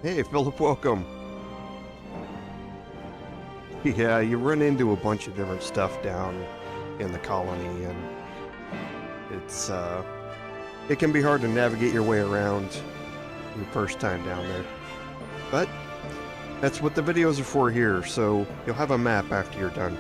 Hey, Philip, welcome. Yeah, you run into a bunch of different stuff down in the colony, and it's, it can be hard to navigate your way around your first time down there. But that's what the videos are for here, so you'll have a map after you're done.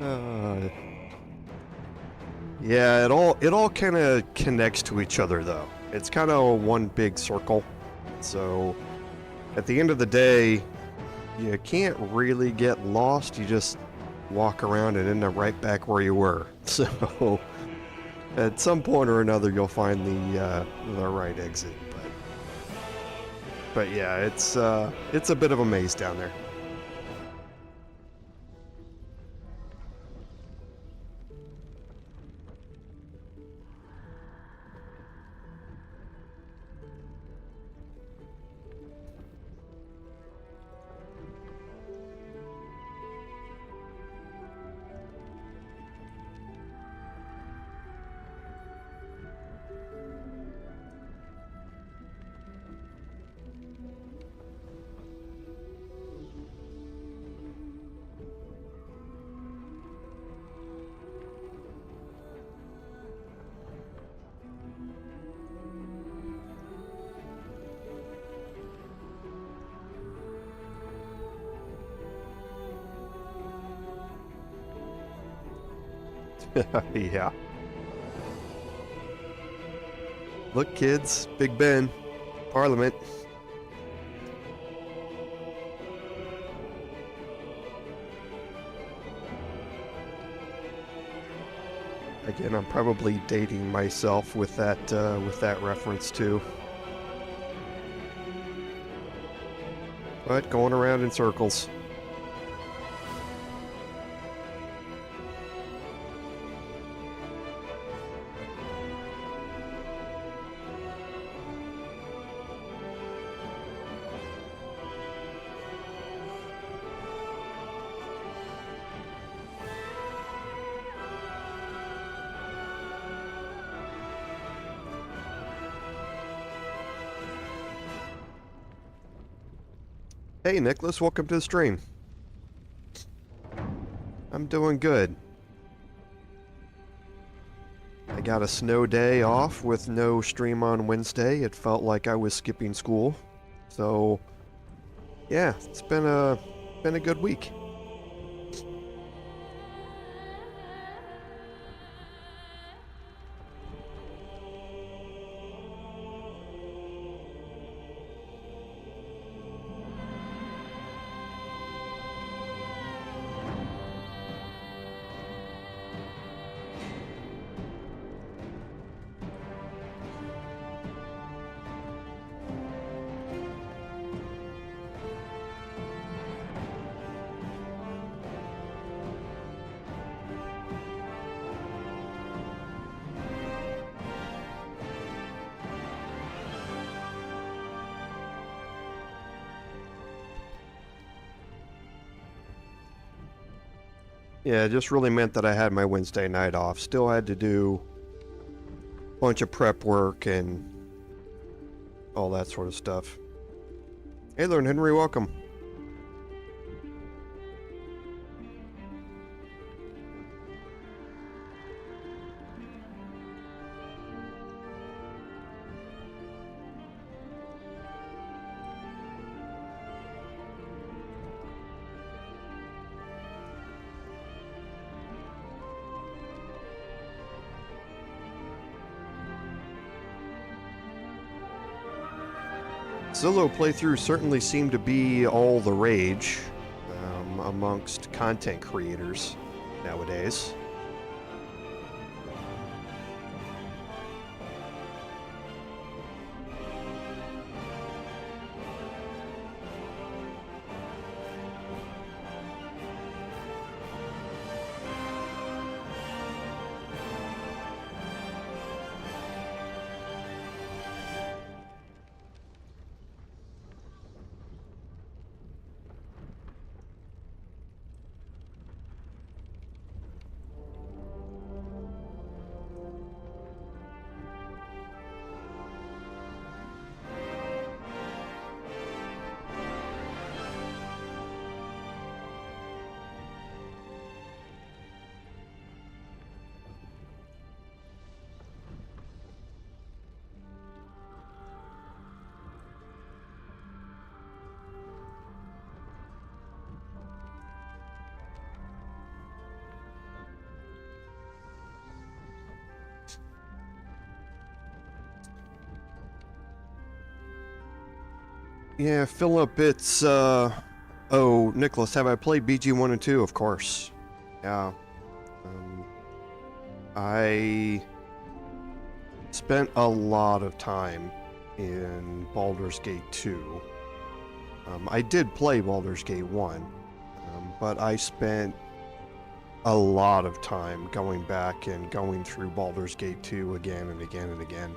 uh, yeah, it all kind of connects to each other though. It's kind of one big circle. So at the end of the day, you can't really get lost. You just walk around and end up right back where you were. So at some point or another, you'll find the right exit. But yeah, it's a bit of a maze down there. Yeah. Look, kids, Big Ben, Parliament. Again, I'm probably dating myself with that reference too. But going around in circles. Hey Nicholas, welcome to the stream. I'm doing good. I got a snow day off with no stream on Wednesday. It felt like I was skipping school. So yeah, it's been a good week. Yeah, it just really meant that I had my Wednesday night off. Still had to do a bunch of prep work and all that sort of stuff. Hey there, Henry, welcome. Solo playthroughs certainly seem to be all the rage amongst content creators nowadays. Yeah, Philip, it's, oh, Nicholas, have I played BG 1 and 2? Of course. Yeah. I spent a lot of time in Baldur's Gate 2. I did play Baldur's Gate 1, but I spent a lot of time going back and going through Baldur's Gate 2 again and again and again.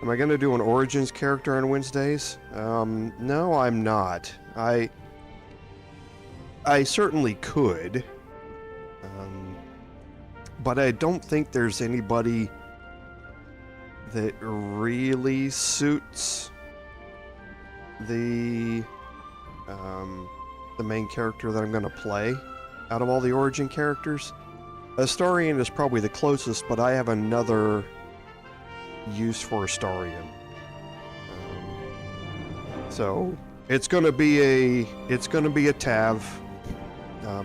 Am I going to do an Origins character on Wednesdays? No, I'm not. I certainly could. But I don't think there's anybody that really suits the main character that I'm going to play out of all the Origin characters. Astarion is probably the closest, but I have another use for Astarion. So it's going to be a Tav.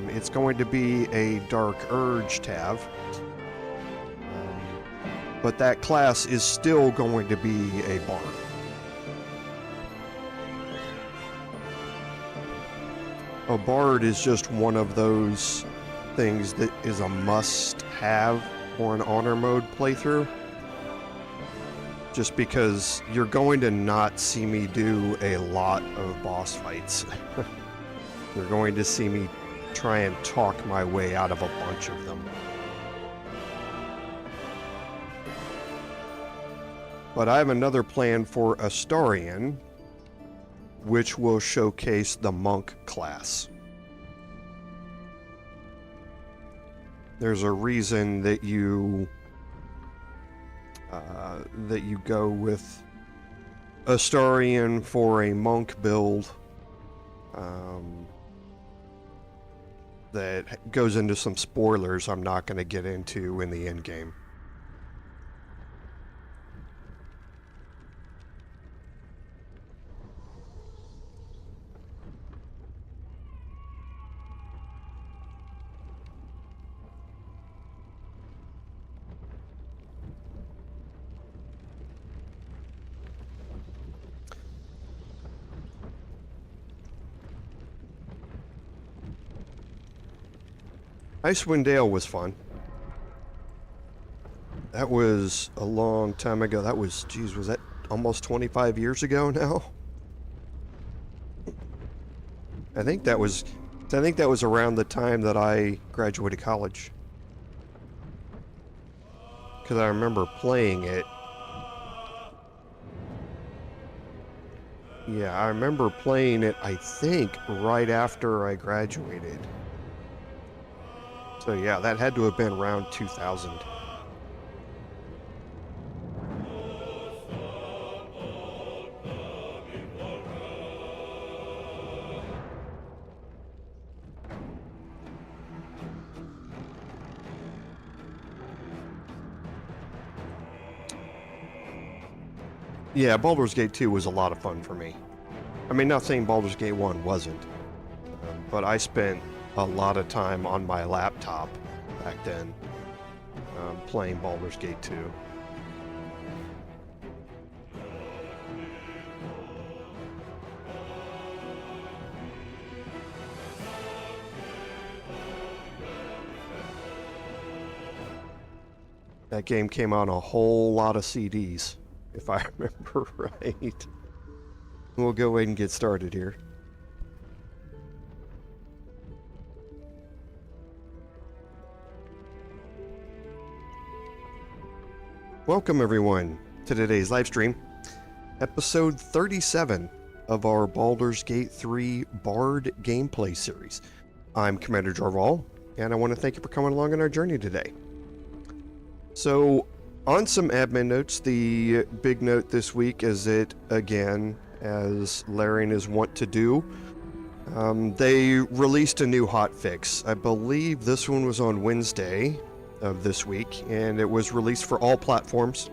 It's going to be a Dark Urge Tav. But that class is still going to be a Bard. A Bard is just one of those things that is a must-have for an Honor Mode playthrough. Just because you're going to not see me do a lot of boss fights. You're going to see me try and talk my way out of a bunch of them. But I have another plan for Astarion, which will showcase the monk class. There's a reason that you go with Astarion for a monk build that goes into some spoilers I'm not going to get into in the end game. Icewind Dale was fun. That was a long time ago. That was, geez, was that almost 25 years ago now? I think that was around the time that I graduated college. Because I remember playing it. Yeah, I remember playing it, I think, right after I graduated. So yeah, that had to have been around 2000. Yeah, Baldur's Gate 2 was a lot of fun for me. I mean, not saying Baldur's Gate 1 wasn't, but I spent a lot of time on my laptop back then playing Baldur's Gate 2. That game came on a whole lot of CDs, if I remember right. We'll go ahead and get started here. Welcome everyone to today's live stream, episode 37 of our Baldur's Gate 3 Bard gameplay series. I'm Commander Jorval, and I want to thank you for coming along on our journey today. So, on some admin notes, the big note this week is that, again, as Larian is wont to do, they released a new hotfix. I believe this one was on Wednesday of this week, and it was released for all platforms.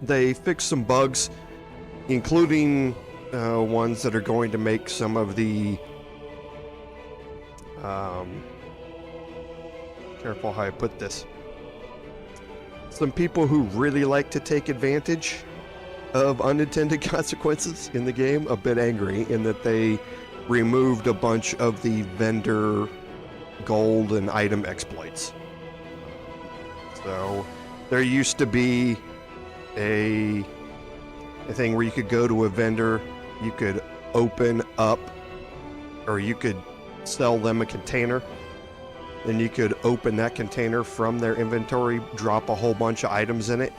They fixed some bugs, including ones that are going to make some of the careful how I put this. Some people who really like to take advantage of unintended consequences in the game a bit angry in that they removed a bunch of the vendor gold and item exploits. So there used to be a thing where you could go to a vendor, you could open up, or you could sell them a container, then you could open that container from their inventory, drop a whole bunch of items in it,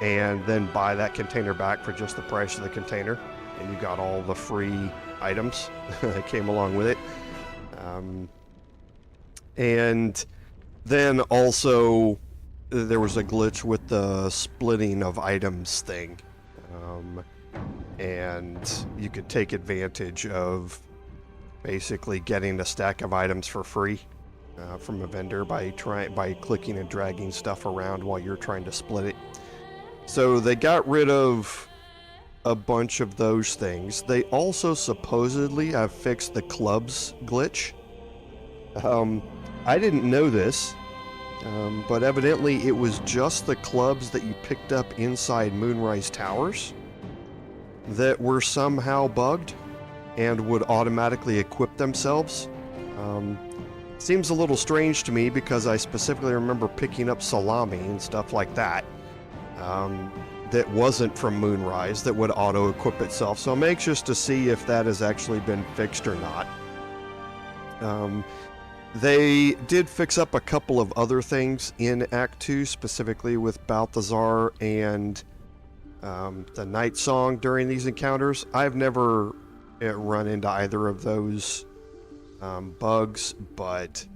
and then buy that container back for just the price of the container, and you got all the free items that came along with it. And then also there was a glitch with the splitting of items thing, and you could take advantage of basically getting a stack of items for free from a vendor by clicking and dragging stuff around while you're trying to split it. So they got rid of a bunch of those things. They also supposedly have fixed the clubs glitch. I didn't know this, but evidently it was just the clubs that you picked up inside Moonrise Towers that were somehow bugged and would automatically equip themselves. Seems a little strange to me because I specifically remember picking up salami and stuff like that that wasn't from Moonrise that would auto-equip itself. So I'm anxious to see if that has actually been fixed or not. They did fix up a couple of other things in Act 2, specifically with Balthazar and the Night Song during these encounters. I've never run into either of those bugs, but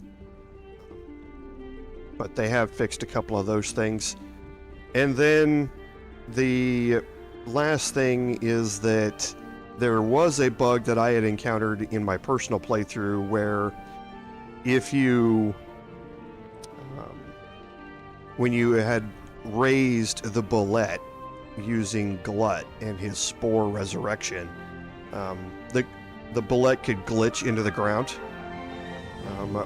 they have fixed a couple of those things. And then the last thing is that there was a bug that I had encountered in my personal playthrough where if you when you had raised the bullet using Glut and his spore resurrection, the bullet could glitch into the ground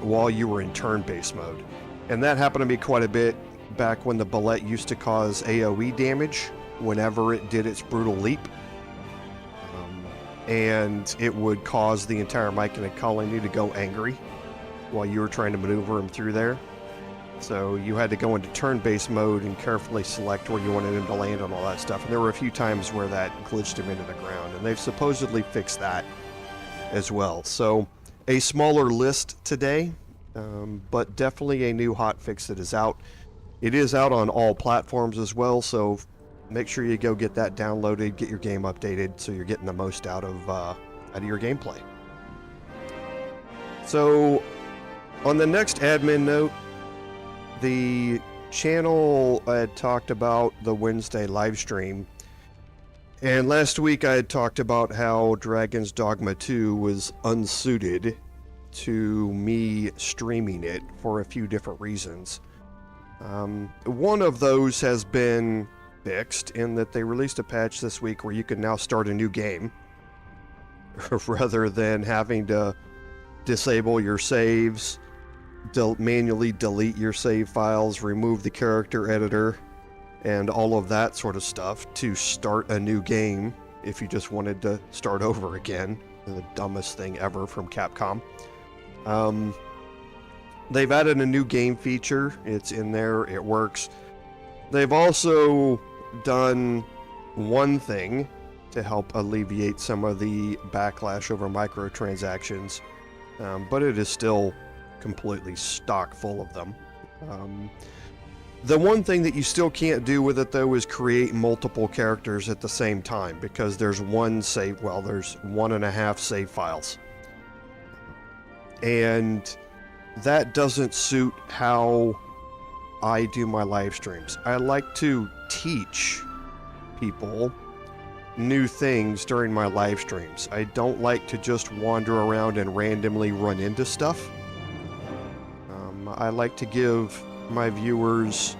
while you were in turn-based mode. And that happened to me quite a bit back when the bullet used to cause AoE damage whenever it did its brutal leap. And it would cause the entire Myrkul colony to go angry while you were trying to maneuver him through there. So you had to go into turn-based mode and carefully select where you wanted him to land and all that stuff. And there were a few times where that glitched him into the ground, and they've supposedly fixed that as well. So a smaller list today, but definitely a new hotfix that is out. It is out on all platforms as well, so make sure you go get that downloaded, get your game updated, so you're getting the most out of your gameplay. So On the next admin note, the channel had talked about the Wednesday live stream, and last week I had talked about how Dragon's Dogma 2 was unsuited to me streaming it for a few different reasons. One of those has been fixed in that they released a patch this week where you can now start a new game rather than having to disable your saves, manually delete your save files, remove the character editor, and all of that sort of stuff to start a new game if you just wanted to start over again. The dumbest thing ever from Capcom. They've added a new game feature. It's in there. It works. They've also done one thing to help alleviate some of the backlash over microtransactions, but it is still completely stock full of them. The one thing that you still can't do with it, though, is create multiple characters at the same time, because there's one save, well, there's 1.5 save files. And that doesn't suit how I do my live streams. I like to teach people new things during my live streams. I don't like to just wander around and randomly run into stuff. I like to give my viewers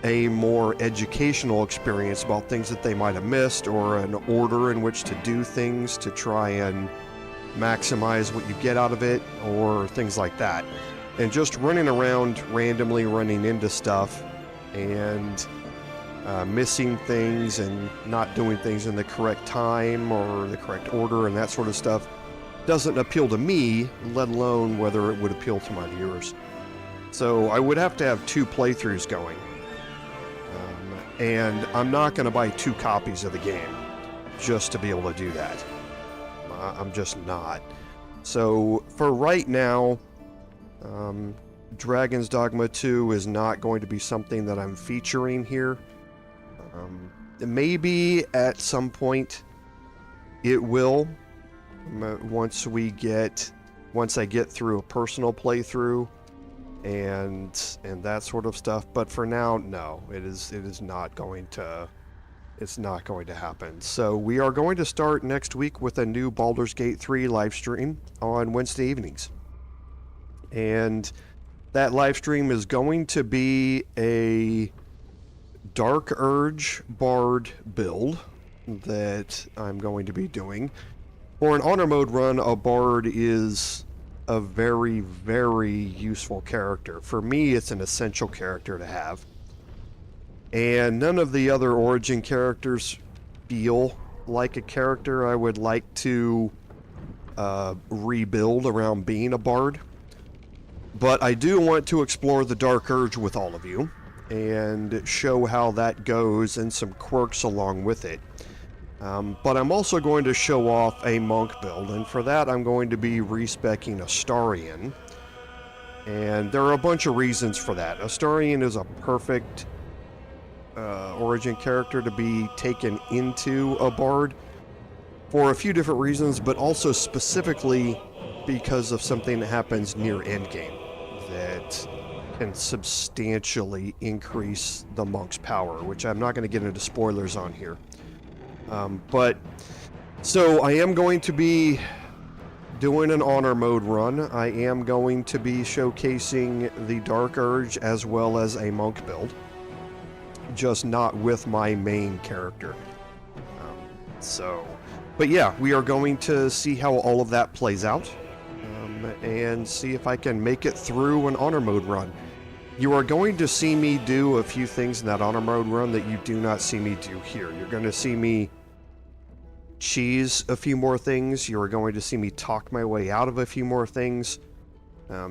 a more educational experience about things that they might have missed, or an order in which to do things to try and maximize what you get out of it, or things like that. And just running around randomly running into stuff and missing things and not doing things in the correct time or the correct order and that sort of stuff doesn't appeal to me, let alone whether it would appeal to my viewers. So I would have to have 2 playthroughs going. And I'm not going to buy 2 copies of the game just to be able to do that. I'm just not. So for right now, Dragon's Dogma 2 is not going to be something that I'm featuring here. Maybe at some point it will, once I get through a personal playthrough and that sort of stuff. But for now, no, it is not going to. It's not going to happen. So we are going to start next week with a new Baldur's Gate 3 live stream on Wednesday evenings. And that live stream is going to be a Dark Urge Bard build that I'm going to be doing. For an honor mode run, a Bard is a very, very useful character. For me, it's an essential character to have. And none of the other origin characters feel like a character I would like to rebuild around being a bard. But I do want to explore the Dark Urge with all of you and show how that goes and some quirks along with it. But I'm also going to show off a monk build, and for that I'm going to be respecking Astarion. And there are a bunch of reasons for that. Astarion is a perfect origin character to be taken into a bard for a few different reasons, but also specifically because of something that happens near endgame that can substantially increase the monk's power, which I'm not going to get into spoilers on here. So I am going to be doing an honor mode run. I am going to be showcasing the Dark Urge as well as a monk build, just not with my main character. But yeah, we are going to see how all of that plays out, and see if I can make it through an honor mode run. You are going to see me do a few things in that honor mode run that you do not see me do here. You're going to see me cheese a few more things. You are going to see me talk my way out of a few more things,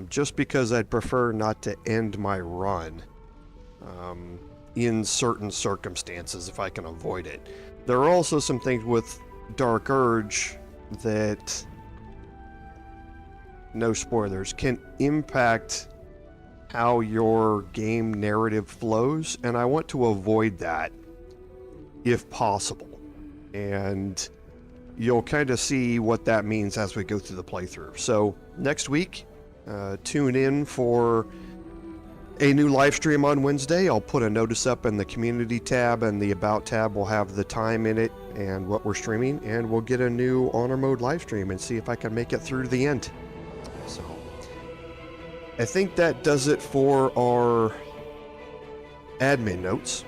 just because I'd prefer not to end my run in certain circumstances if I can avoid it. There are also some things with Dark Urge that, no spoilers, can impact how your game narrative flows, and I want to avoid that if possible. And you'll kind of see what that means as we go through the playthrough. So next week, tune in for a new live stream on Wednesday. I'll put a notice up in the community tab, and the about tab will have the time in it and what we're streaming, and we'll get a new honor mode live stream and see if I can make it through to the end. So I think that does it for our admin notes.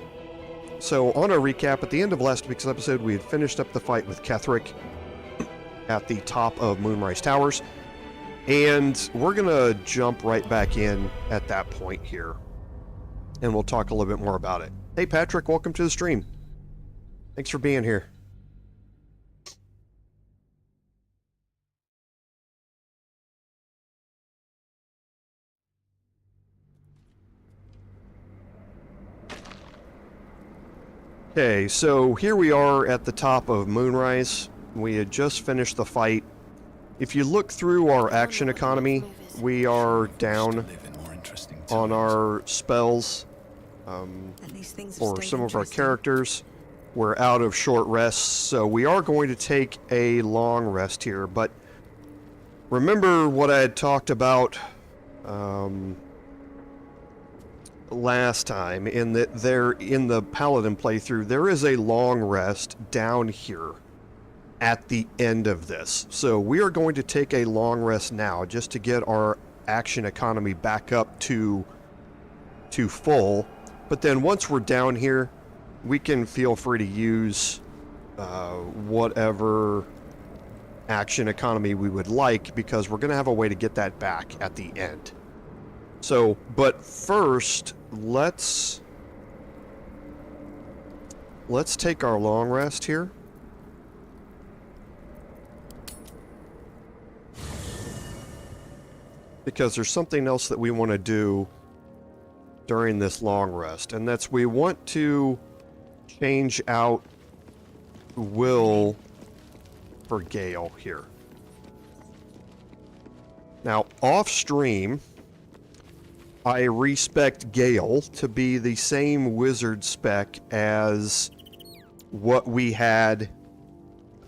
So on our recap, at the end of last week's episode, we had finished up the fight with Ketheric at the top of Moonrise Towers, and we're gonna jump right back in at that point here, and we'll talk a little bit more about it. Hey Patrick, welcome to the stream. Thanks for being here. Okay, so here we are at the top of Moonrise. We had just finished the fight. If you look through our action economy, we are down on our spells for some of our characters. We're out of short rests, so we are going to take a long rest here. But remember what I had talked about last time, in that there, in the Paladin playthrough, there is a long rest down here at the end of this. So we are going to take a long rest now just to get our action economy back up to full. But then once we're down here, we can feel free to use whatever action economy we would like, because we're going to have a way to get that back at the end. So, but first, let's take our long rest here. Because there's something else that we want to do during this long rest, and that's we want to change out Wyll for Gale here. Now, off stream, I respect Gale to be the same wizard spec as what we had,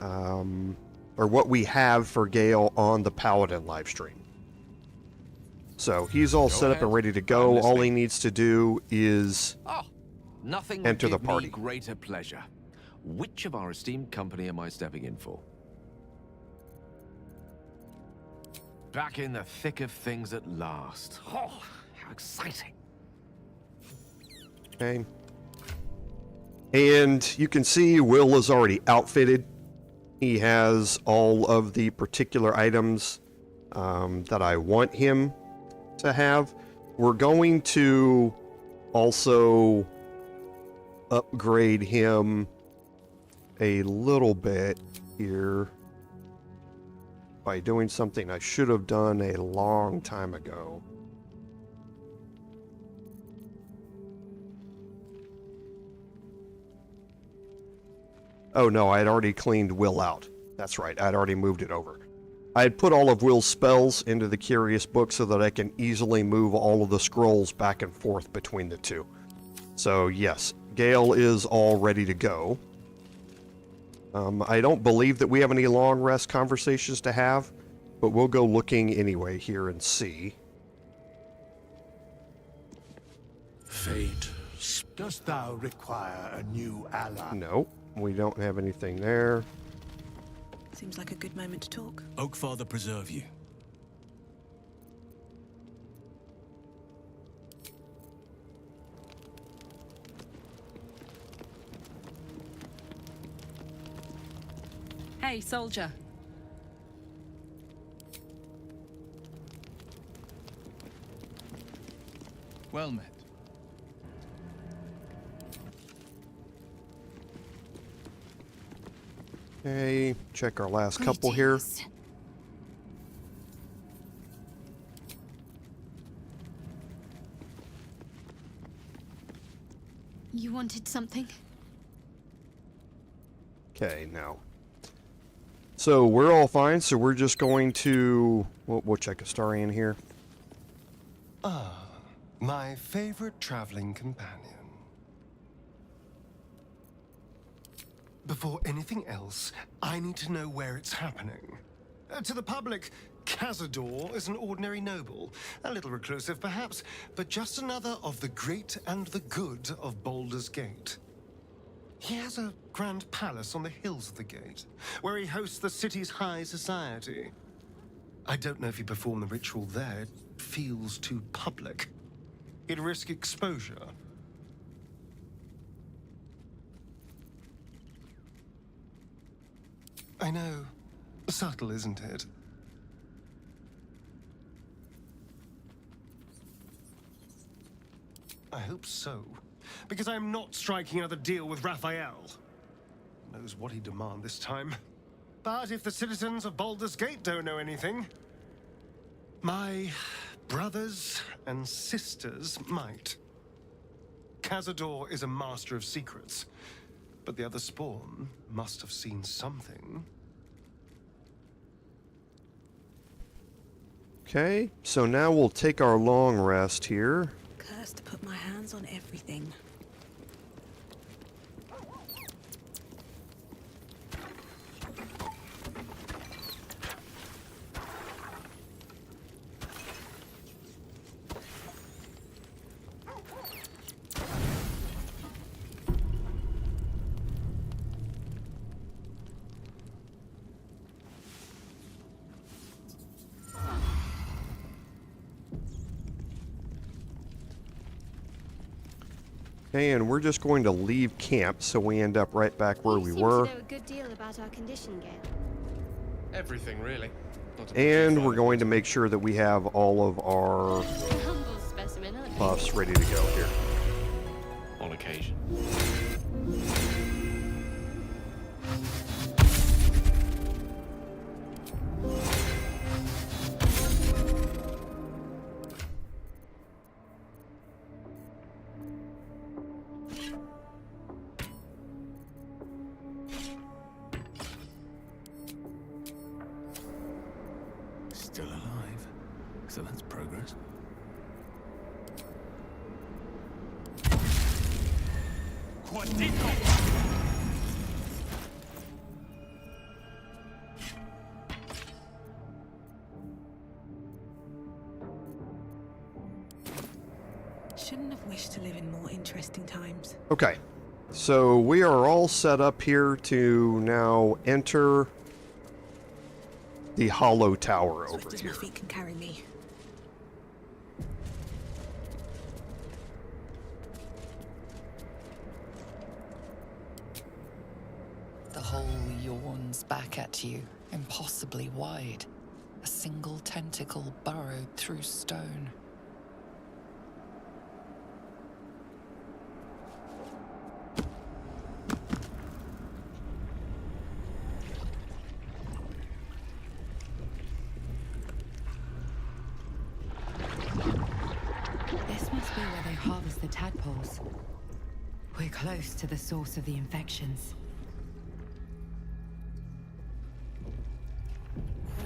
or what we have for Gale on the Paladin livestream. So he's all set up and ready to go. All he needs to do is enter the party. Greater pleasure. Which of our esteemed company am I stepping in for? Back in the thick of things at last. Oh, how exciting. Okay. And you can see Wyll is already outfitted. He has all of the particular items that I want him to have. We're going to also upgrade him a little bit here by doing something I should have done a long time ago. Oh no, I had already cleaned Wyll out. That's right, I'd already moved it over. I had put all of Wyll's spells into the Curious Book so that I can easily move all of the scrolls back and forth between the two. So yes, Gale is all ready to go. I don't believe that we have any long rest conversations to have, but we'll go looking anyway here and see. Fate, dost thou require a new ally? No, we don't have anything there. Seems like a good moment to talk. Oakfather preserve you. Hey, soldier. Well met. Okay, check our last couple here. You wanted something? Okay, now. So we're all fine, so we're just going to... We'll check Astarion here. Ah, my favorite traveling companion. Before anything else, I need to know where it's happening. To the public, Cazador is an ordinary noble, a little reclusive perhaps, but just another of the great and the good of Baldur's Gate. He has a grand palace on the hills of the gate, where he hosts the city's high society. I don't know if he performed the ritual there. It feels too public. He'd risk exposure. I know. Subtle, isn't it? I hope so. Because I'm not striking another deal with Raphael. Knows what he'd demand this time. But if the citizens of Baldur's Gate don't know anything, my brothers and sisters might. Cazador is a master of secrets, but the other spawn must have seen something. Okay, so now we'll take our long rest here. Cursed to put my hands on everything. Okay, and we're just going to leave camp so we end up right back where we were. You seem to know a good deal about our condition, Gale. Everything, really. And we're going to make sure that we have all of our Humble specimen, aren't you? buffs ready to go here. On occasion. Still alive. So that's progress. Shouldn't have wished to live in more interesting times. Okay, so we are all set up here to now enter the hollow tower over Swift as here. my feet can carry me. The hole yawns back at you, impossibly wide. A single tentacle burrowed through stone. This must be where they harvest the tadpoles. We're close to the source of the infections.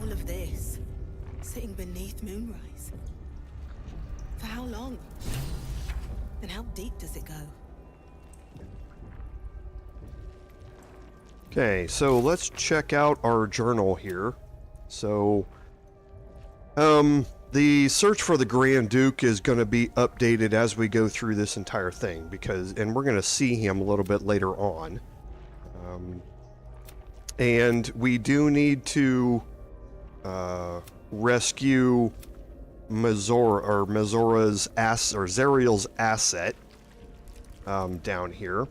All of this, sitting beneath moonrise. For how long? And how deep does it go? Okay, so let's check out our journal here. So, the search for the Grand Duke is going to be updated as we go through this entire thing, and we're going to see him a little bit later on. And we do need to rescue Mizora's Zeriel's asset down here.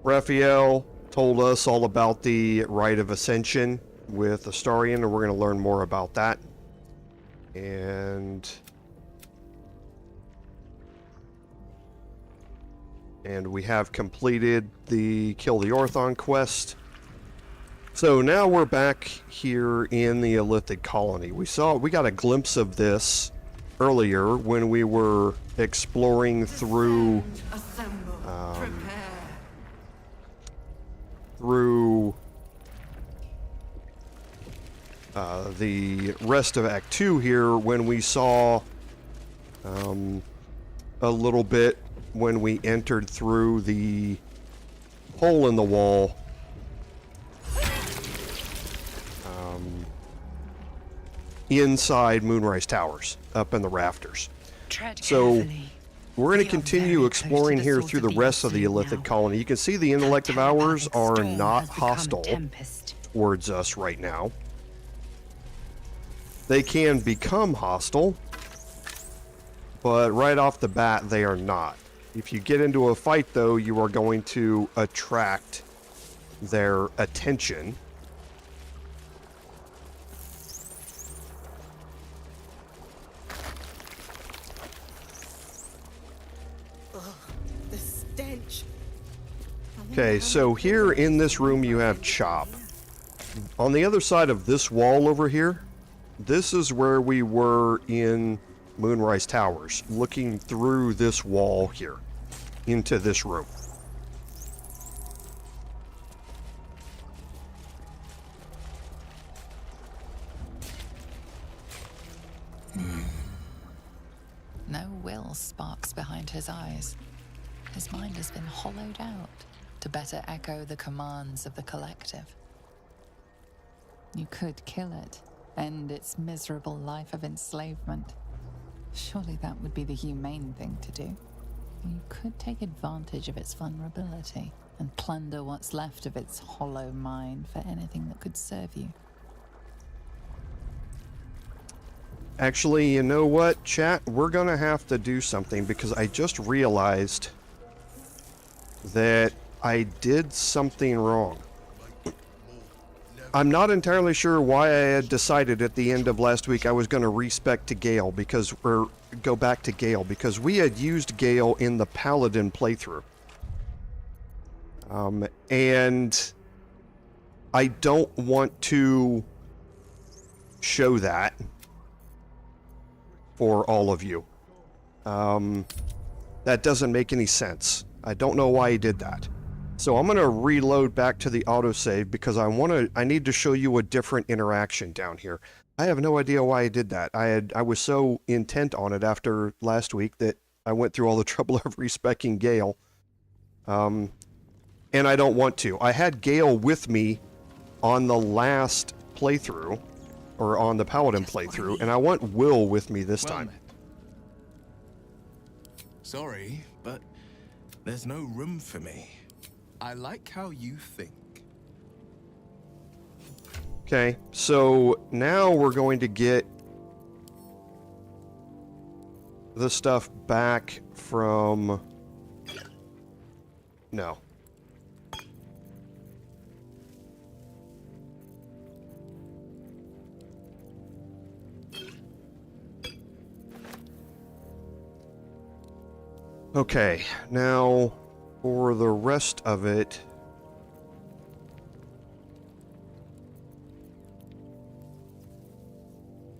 Raphael told us all about the Rite of Ascension with Astarion, and we're going to learn more about that. And we have completed the Kill the Orthon quest. So now we're back here in the Illithid Colony. We got a glimpse of this earlier when we were exploring through the rest of Act 2 here, when we saw a little bit when we entered through the hole in the wall inside Moonrise Towers, up in the rafters. Tread So carefully. we're going We to are continue very exploring close to the here source through of the the rest of the Illithid Illithid now. Colony. You can see the intellect of telepathic ours are storm not has become a hostile tempest. towards us right now. They can become hostile, but right off the bat, they are not. If you get into a fight, though, you are going to attract their attention. The stench. Okay, so here in this room you have Chop. On the other side of this wall over here, this is where we were in Moonrise Towers, looking through this wall here into this room. No will sparks behind his eyes. His mind has been hollowed out to better echo the commands of the collective. You could kill it, end its miserable life of enslavement. Surely that would be the humane thing to do. You could take advantage of its vulnerability and plunder what's left of its hollow mind for anything that could serve you. Actually, you know what, chat? We're gonna have to do something because I just realized that I did something wrong. I'm not entirely sure why I had decided at the end of last week I was going to respec to Gale because, or go back to Gale because we had used Gale in the Paladin playthrough. And I don't want to show that for all of you. That doesn't make any sense. I don't know why he did that. So I'm going to reload back to the autosave because I need to show you a different interaction down here. I have no idea why I did that. I was so intent on it after last week that I went through all the trouble of respecking Gale. And I don't want to. I had Gale with me on the last playthrough, or on the Paladin playthrough, and I want Wyll with me this time. Sorry, but there's no room for me. I like how you think. Okay, so now we're going to get the stuff back from... No. Okay, now for the rest of it...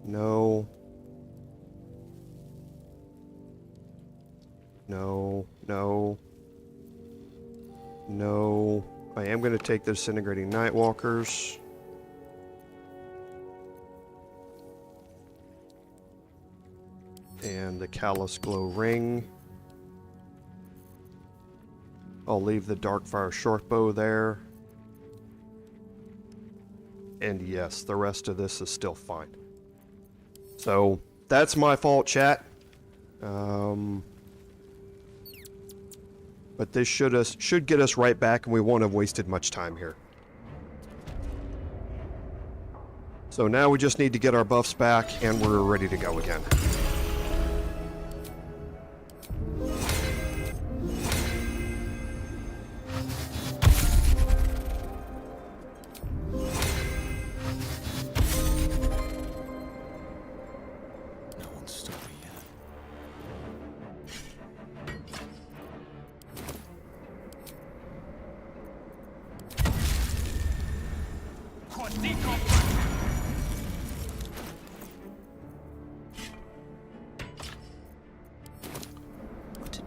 No. No, no. No. I am going to take the Disintegrating Nightwalkers. And the Callous Glow Ring. I'll leave the Darkfire Shortbow there. And yes, the rest of this is still fine. So, that's my fault, chat. But this should get us right back, and we won't have wasted much time here. So now we just need to get our buffs back, and we're ready to go again.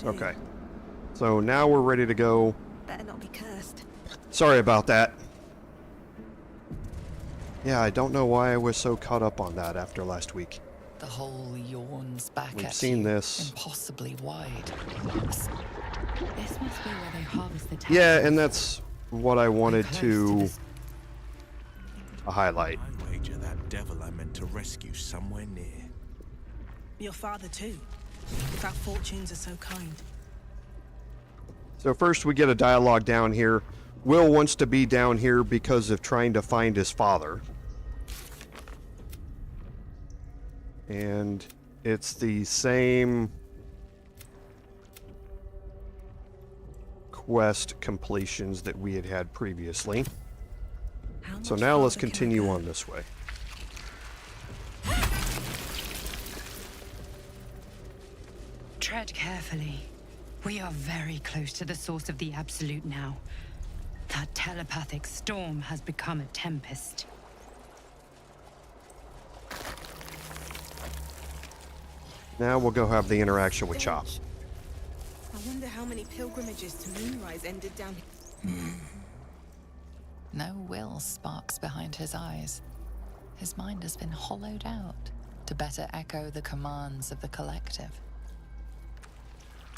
Okay. So now we're ready to go. Better not be cursed. Sorry about that. Yeah, I don't know why I was so caught up on that after last week. The hole yawns back We've at seen you, this. impossibly wide. This must be where they harvest the tadpoles. Yeah, and that's what I wanted Close to this- highlight. I wake wager that devil I meant to rescue somewhere near. Your father, too. If our fortunes are so kind. So first we get a dialogue down here. Wyll wants to be down here because of trying to find his father. And it's the same quest completions that we had previously. So now let's continue on this way. Tread carefully. We are very close to the source of the Absolute now. That telepathic storm has become a tempest. Now we'll go have the interaction with Chop. I wonder how many pilgrimages to Moonrise ended down here. No will sparks behind his eyes. His mind has been hollowed out to better echo the commands of the collective.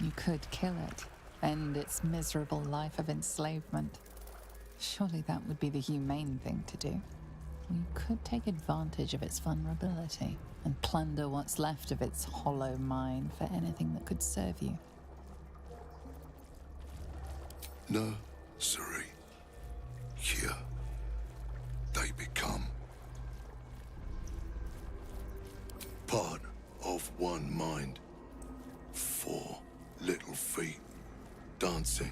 You could kill it, end its miserable life of enslavement. Surely that would be the humane thing to do. You could take advantage of its vulnerability and plunder what's left of its hollow mind for anything that could serve you. Nursery. Here they become part of one mind. 4 little feet dancing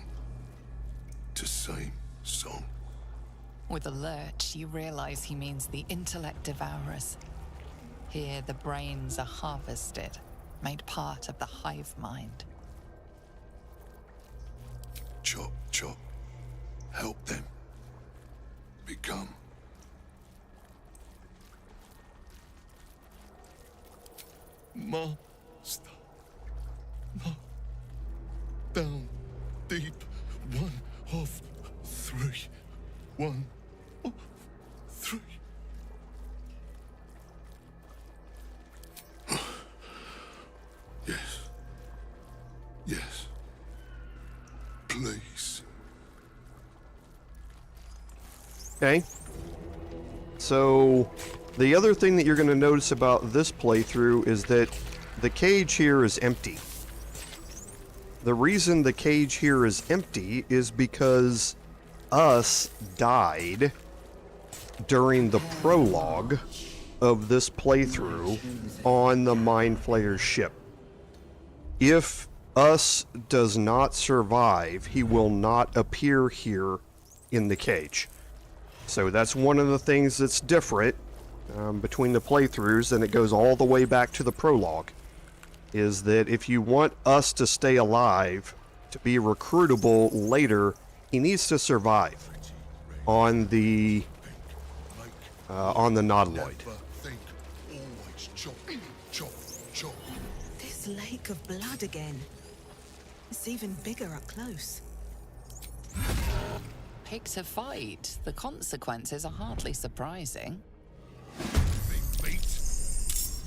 to same song. With a lurch, you realize he means the intellect devourers. Here, the brains are harvested, made part of the hive mind. Chop, chop. Help them become. Master. Down deep. 1 of 3. 1 of 3. Yes. Yes. Please. Okay. So, the other thing that you're going to notice about this playthrough is that the cage here is empty. The reason the cage here is empty is because us died during the prologue of this playthrough on the Mind Flayer's ship. If us does not survive, he will not appear here in the cage. So that's one of the things that's different between the playthroughs, and it goes all the way back to the prologue, is that if you want us to stay alive, to be recruitable later, he needs to survive on the Nautiloid. This lake of blood again. It's even bigger up close. Pick to fight. The consequences are hardly surprising.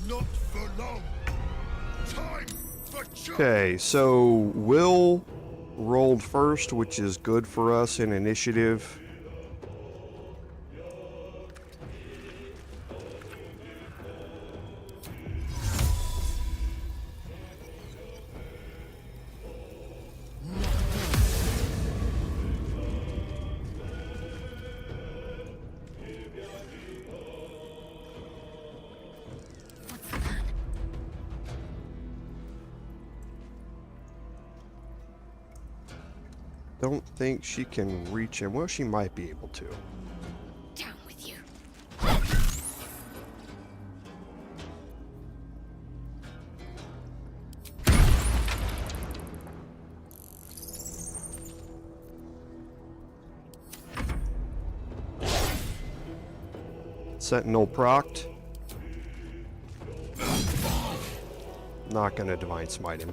Not for long. Time for chop. Okay, so Wyll rolled first, which is good for us in initiative. Don't think she can reach him. Well, she might be able to. Down with you. Sentinel procced. Not gonna Divine Smite him.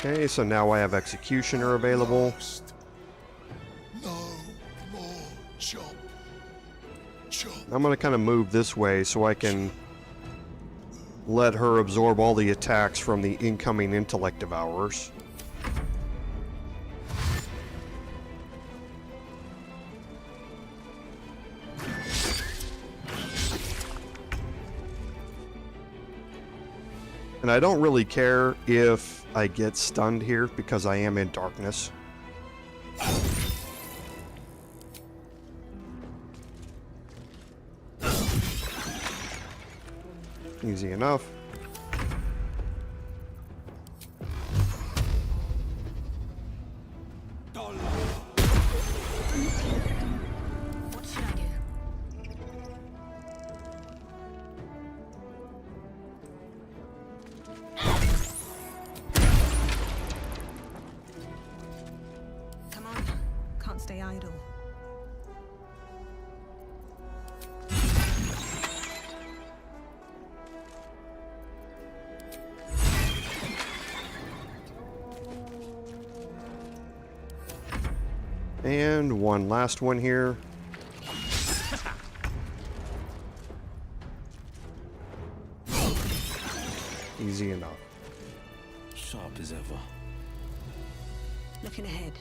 Okay, so now I have Executioner available. No more chop. Chop. I'm gonna kind of move this way so I can let her absorb all the attacks from the incoming intellect devourers. And I don't really care if I get stunned here because I am in darkness. Easy enough. What should I do? Come on. Can't stay idle. And one last one here. Easy enough. Sharp as ever. Looking ahead.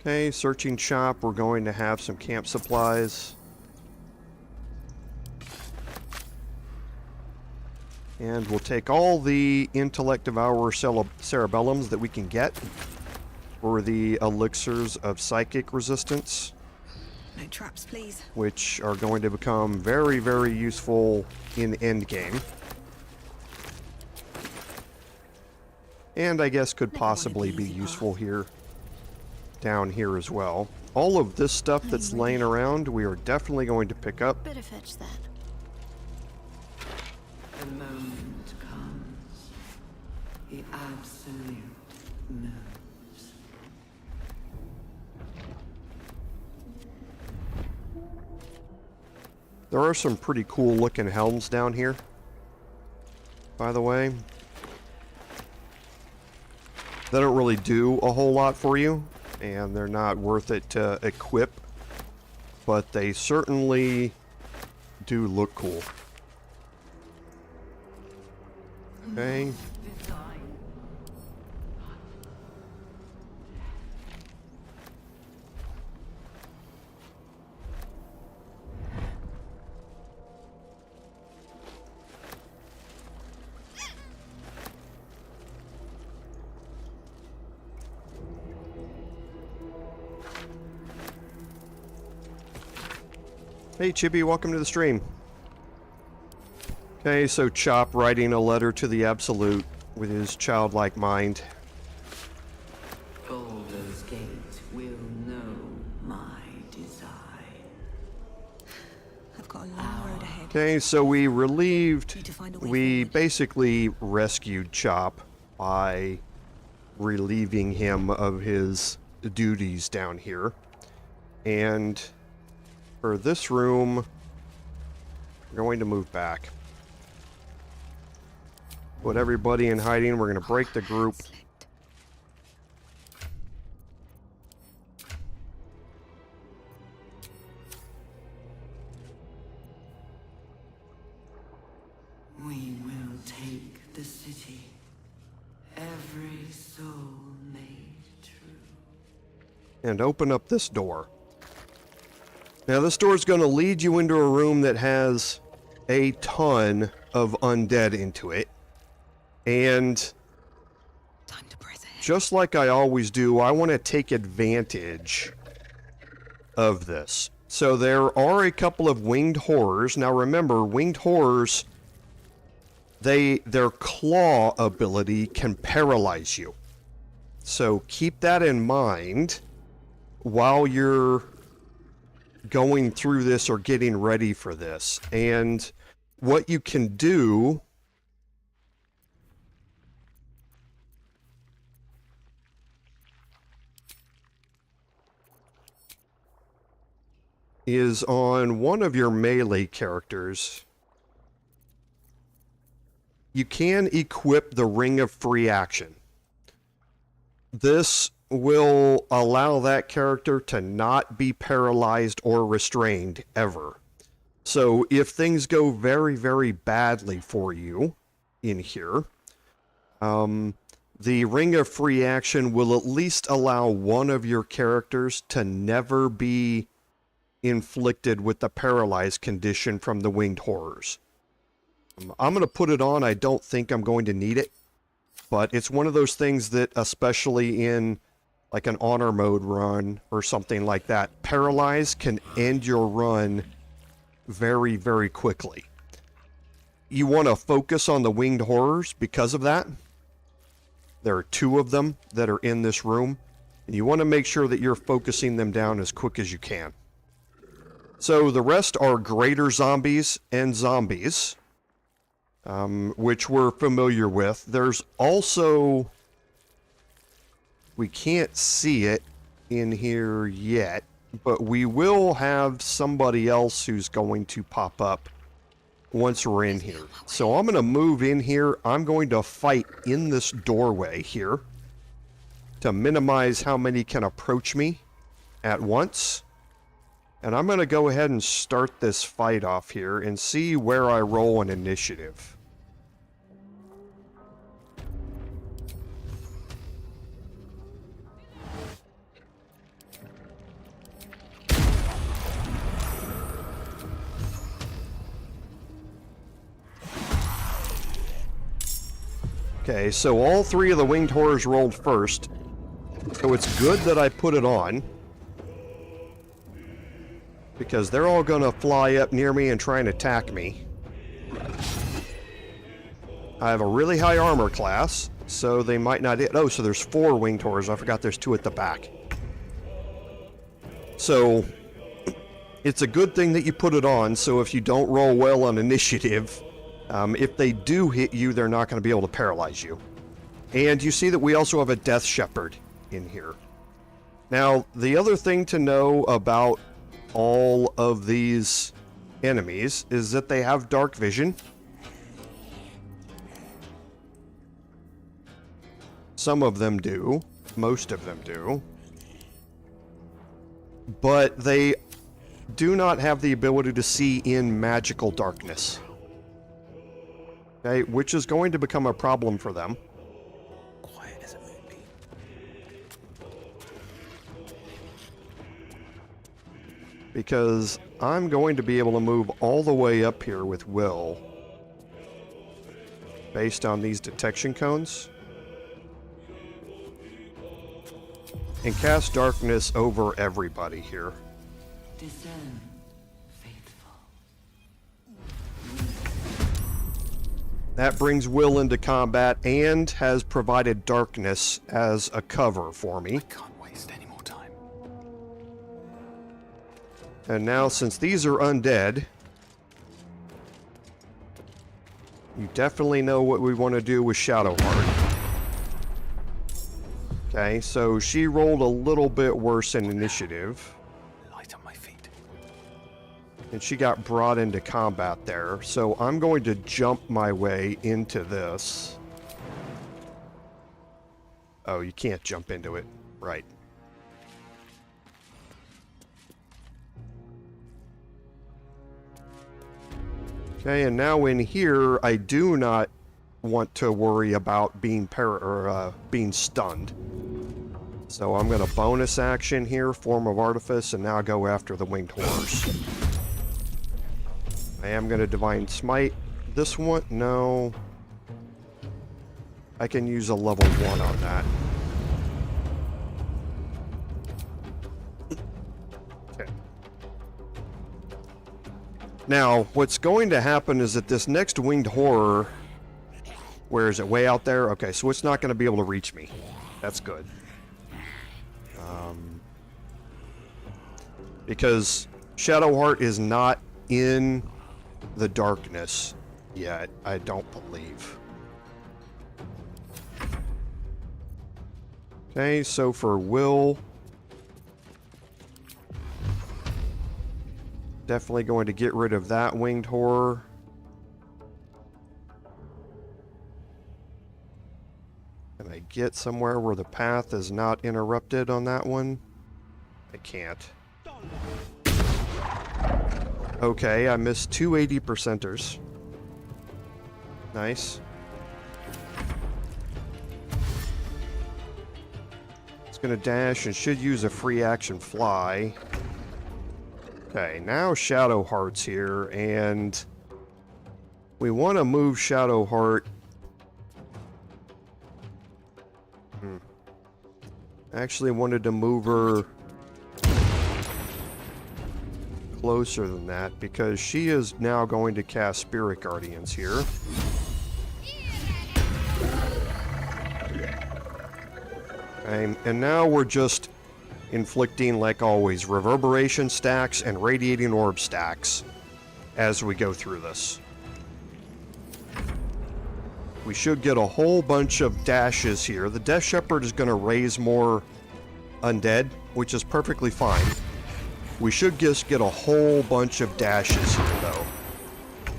Okay, searching shop. We're going to have some camp supplies. And we'll take all the Intellect Devourer Cerebellums that we can get for the Elixirs of Psychic Resistance. No traps, please. Which are going to become very, very useful in endgame. And I guess could possibly be useful here, down here as well. All of this stuff that's laying around, we are definitely going to pick up. Better fetch that. The moment comes. The absolute knows. There are some pretty cool looking helms down here, by the way. They don't really do a whole lot for you, and they're not worth it to equip, but they certainly do look cool. Okay. Hey Chippy, welcome to the stream. Okay, so Chop writing a letter to the Absolute with his childlike mind. Baldur's Gate will know my desire. I've got a long road ahead. Okay, so we relieved, Need to find a way we forward. basically rescued Chop by relieving him of his duties down here. And for this room, we're going to move back. Put everybody in hiding. We're going to break the group. We will take the city. Every soul made true. And open up this door. Now this door is going to lead you into a room that has a ton of undead into it. And Time to press ahead. just like I always do, I want to take advantage of this. So there are a couple of winged horrors. Now remember, winged horrors, their claw ability can paralyze you. So keep that in mind while you're going through this or getting ready for this. And what you can do is on one of your melee characters, you can equip the Ring of Free Action. This will allow that character to not be paralyzed or restrained ever. So if things go very, very badly for you in here, the Ring of Free Action will at least allow one of your characters to never be inflicted with the paralyzed condition from the Winged Horrors. I'm going to put it on. I don't think I'm going to need it, but it's one of those things that, especially in like an honor mode run or something like that, paralyze can end your run very, very quickly. You want to focus on the Winged Horrors because of that. There are 2 of them that are in this room, and you want to make sure that you're focusing them down as quick as you can. So the rest are greater zombies and zombies, which we're familiar with. There's also, we can't see it in here yet, but we will have somebody else who's going to pop up once we're in here. So I'm going to move in here. I'm going to fight in this doorway here to minimize how many can approach me at once. And I'm going to go ahead and start this fight off here and see where I roll an initiative. Okay, so all 3 of the Winged Horrors rolled first, so it's good that I put it on, because they're all going to fly up near me and try and attack me. I have a really high armor class, so they might not hit. Oh, so there's 4 Winged Horrors. I forgot there's 2 at the back. So it's a good thing that you put it on, so if you don't roll well on initiative, if they do hit you, they're not going to be able to paralyze you. And you see that we also have a Death Shepherd in here. Now, the other thing to know about all of these enemies is that they have dark vision. Some of them do. Most of them do. But they do not have the ability to see in magical darkness. Okay, which is going to become a problem for them. Quiet as a moonbeam. Because I'm going to be able to move all the way up here with Wyll based on these detection cones and cast darkness over everybody here. Discern, faithful. That brings Wyll into combat and has provided darkness as a cover for me. I can't waste any more time. And now, since these are undead, you definitely know what we want to do with Shadowheart. Okay, so she rolled a little bit worse in initiative. Light on my feet. And she got brought into combat there. So I'm going to jump my way into this. Oh, you can't jump into it. Right. Okay, and now in here, I do not want to worry about being being stunned. So I'm going to bonus action here, Form of Artifice, and now go after the Winged Horrors. I am going to Divine Smite. This one, no. I can use a level 1 on that. Okay. Now, what's going to happen is that this next Winged Horror... Where is it? Way out there? Okay, so it's not going to be able to reach me. That's good. Because Shadowheart is not in the darkness yet, I don't believe. Okay, so for Wyll... Definitely going to get rid of that Winged Horror. Can I get somewhere where the path is not interrupted on that one? I can't. Okay, I missed 2 80%ers. Nice. It's gonna dash and should use a free action fly. Okay, now Shadowheart's here, and we want to move Shadowheart. Actually wanted to move her closer than that because she is now going to cast Spirit Guardians here. And now we're just inflicting, like always, reverberation stacks and radiating orb stacks as we go through this. We should get a whole bunch of dashes here. The Death Shepherd is going to raise more undead, which is perfectly fine. We should just get a whole bunch of dashes here, though,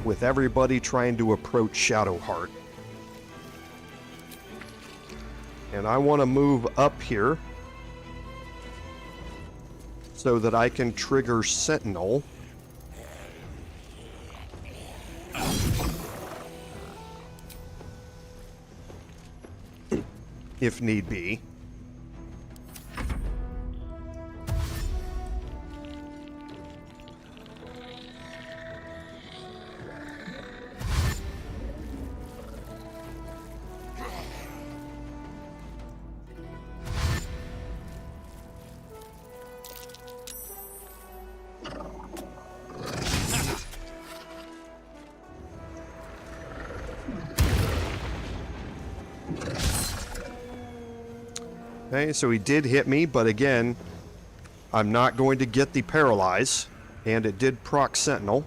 with everybody trying to approach Shadowheart. And I want to move up here so that I can trigger Sentinel. If need be. Okay, so he did hit me, but again, I'm not going to get the paralyze, and it did proc Sentinel.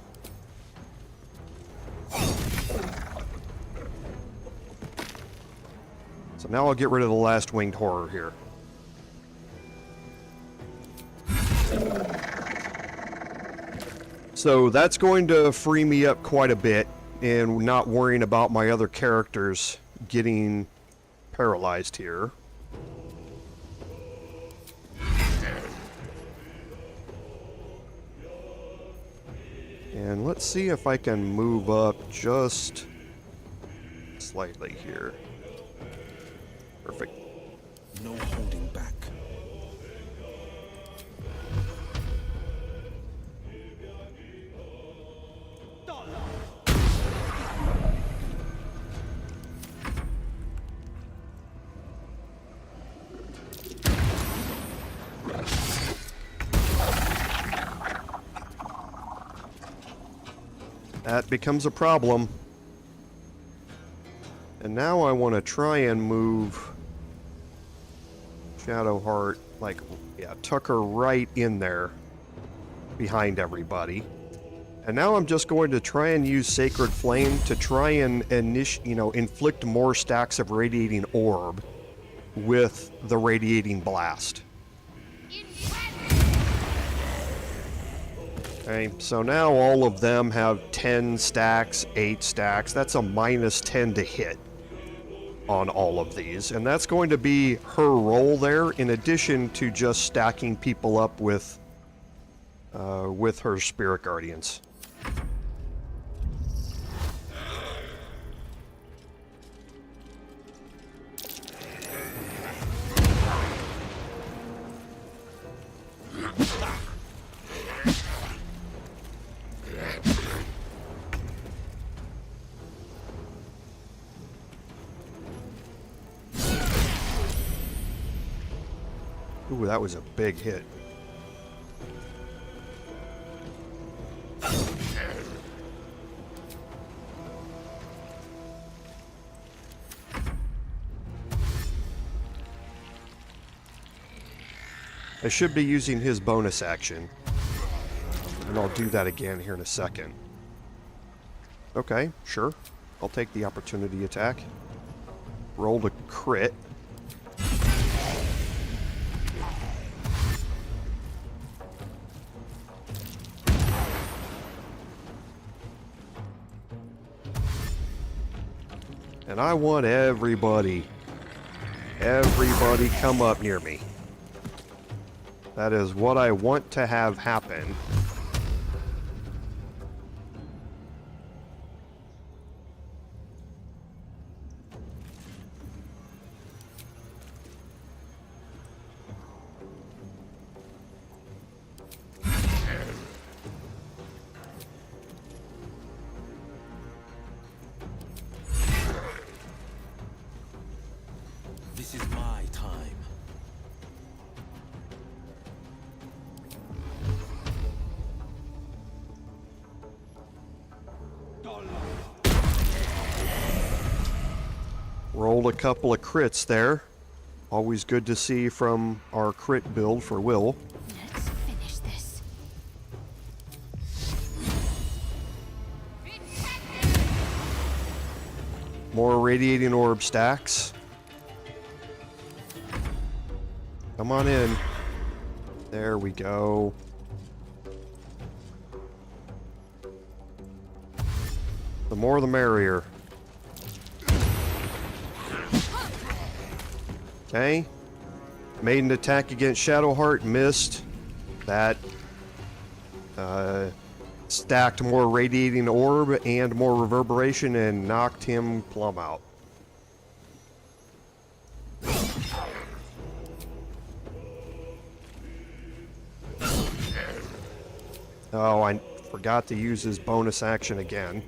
So now I'll get rid of the last winged horror here. So that's going to free me up quite a bit, and not worrying about my other characters getting paralyzed here. And let's see if I can move up just slightly here. Perfect. No holding back. That becomes a problem. And now I want to try and move Shadowheart, like, yeah, tuck her right in there behind everybody. And now I'm just going to try and use Sacred Flame to try and inflict more stacks of Radiating Orb with the Radiating Blast. Okay, so now all of them have 10 stacks, 8 stacks. That's a minus 10 to hit on all of these. And that's going to be her role there, in addition to just stacking people up with her Spirit Guardians. Ooh, that was a big hit. I should be using his bonus action, and I'll do that again here in a second. Okay, sure. I'll take the opportunity attack. Roll to crit. And I want everybody come up near me. That is what I want to have happen. This is my time. Rolled a couple of crits there. Always good to see from our crit build for Wyll. Let's finish this. More radiating orb stacks. Come on in. There we go. The more the merrier. Okay. Made an attack against Shadowheart, missed. That stacked more radiating orb and more reverberation and knocked him plumb out. Oh, I forgot to use his bonus action again.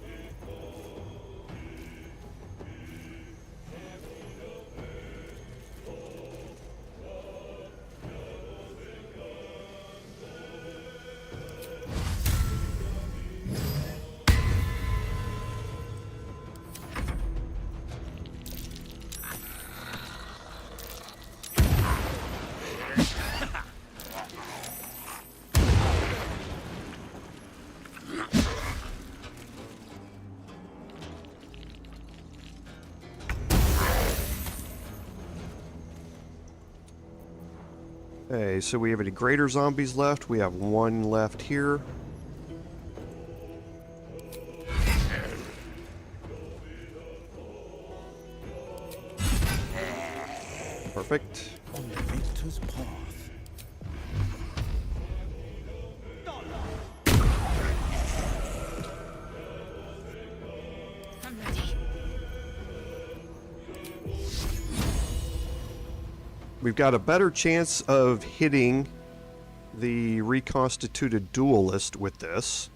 Okay, so we have any greater zombies left? We have one left here. Perfect. On the victor's path. I'm ready. We've got a better chance of hitting the reconstituted duelist with this.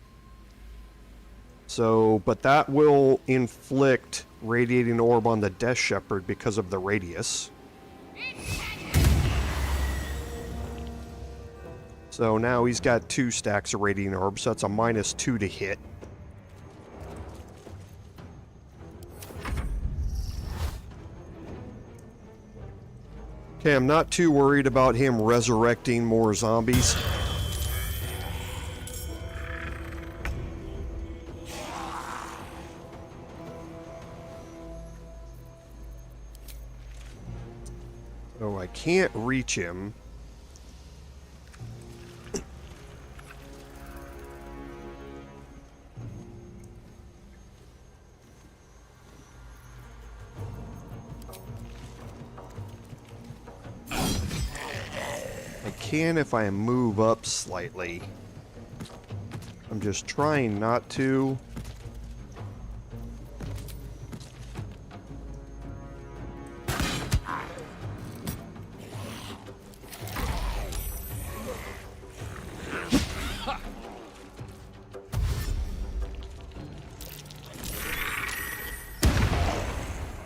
So, but that will inflict radiating orb on the Death Shepherd because of the radius. So now he's got 2 stacks of radiating orb, so that's a -2 to hit. Okay, I'm not too worried about him resurrecting more zombies. Oh, I can't reach him. I can if I move up slightly. I'm just trying not to.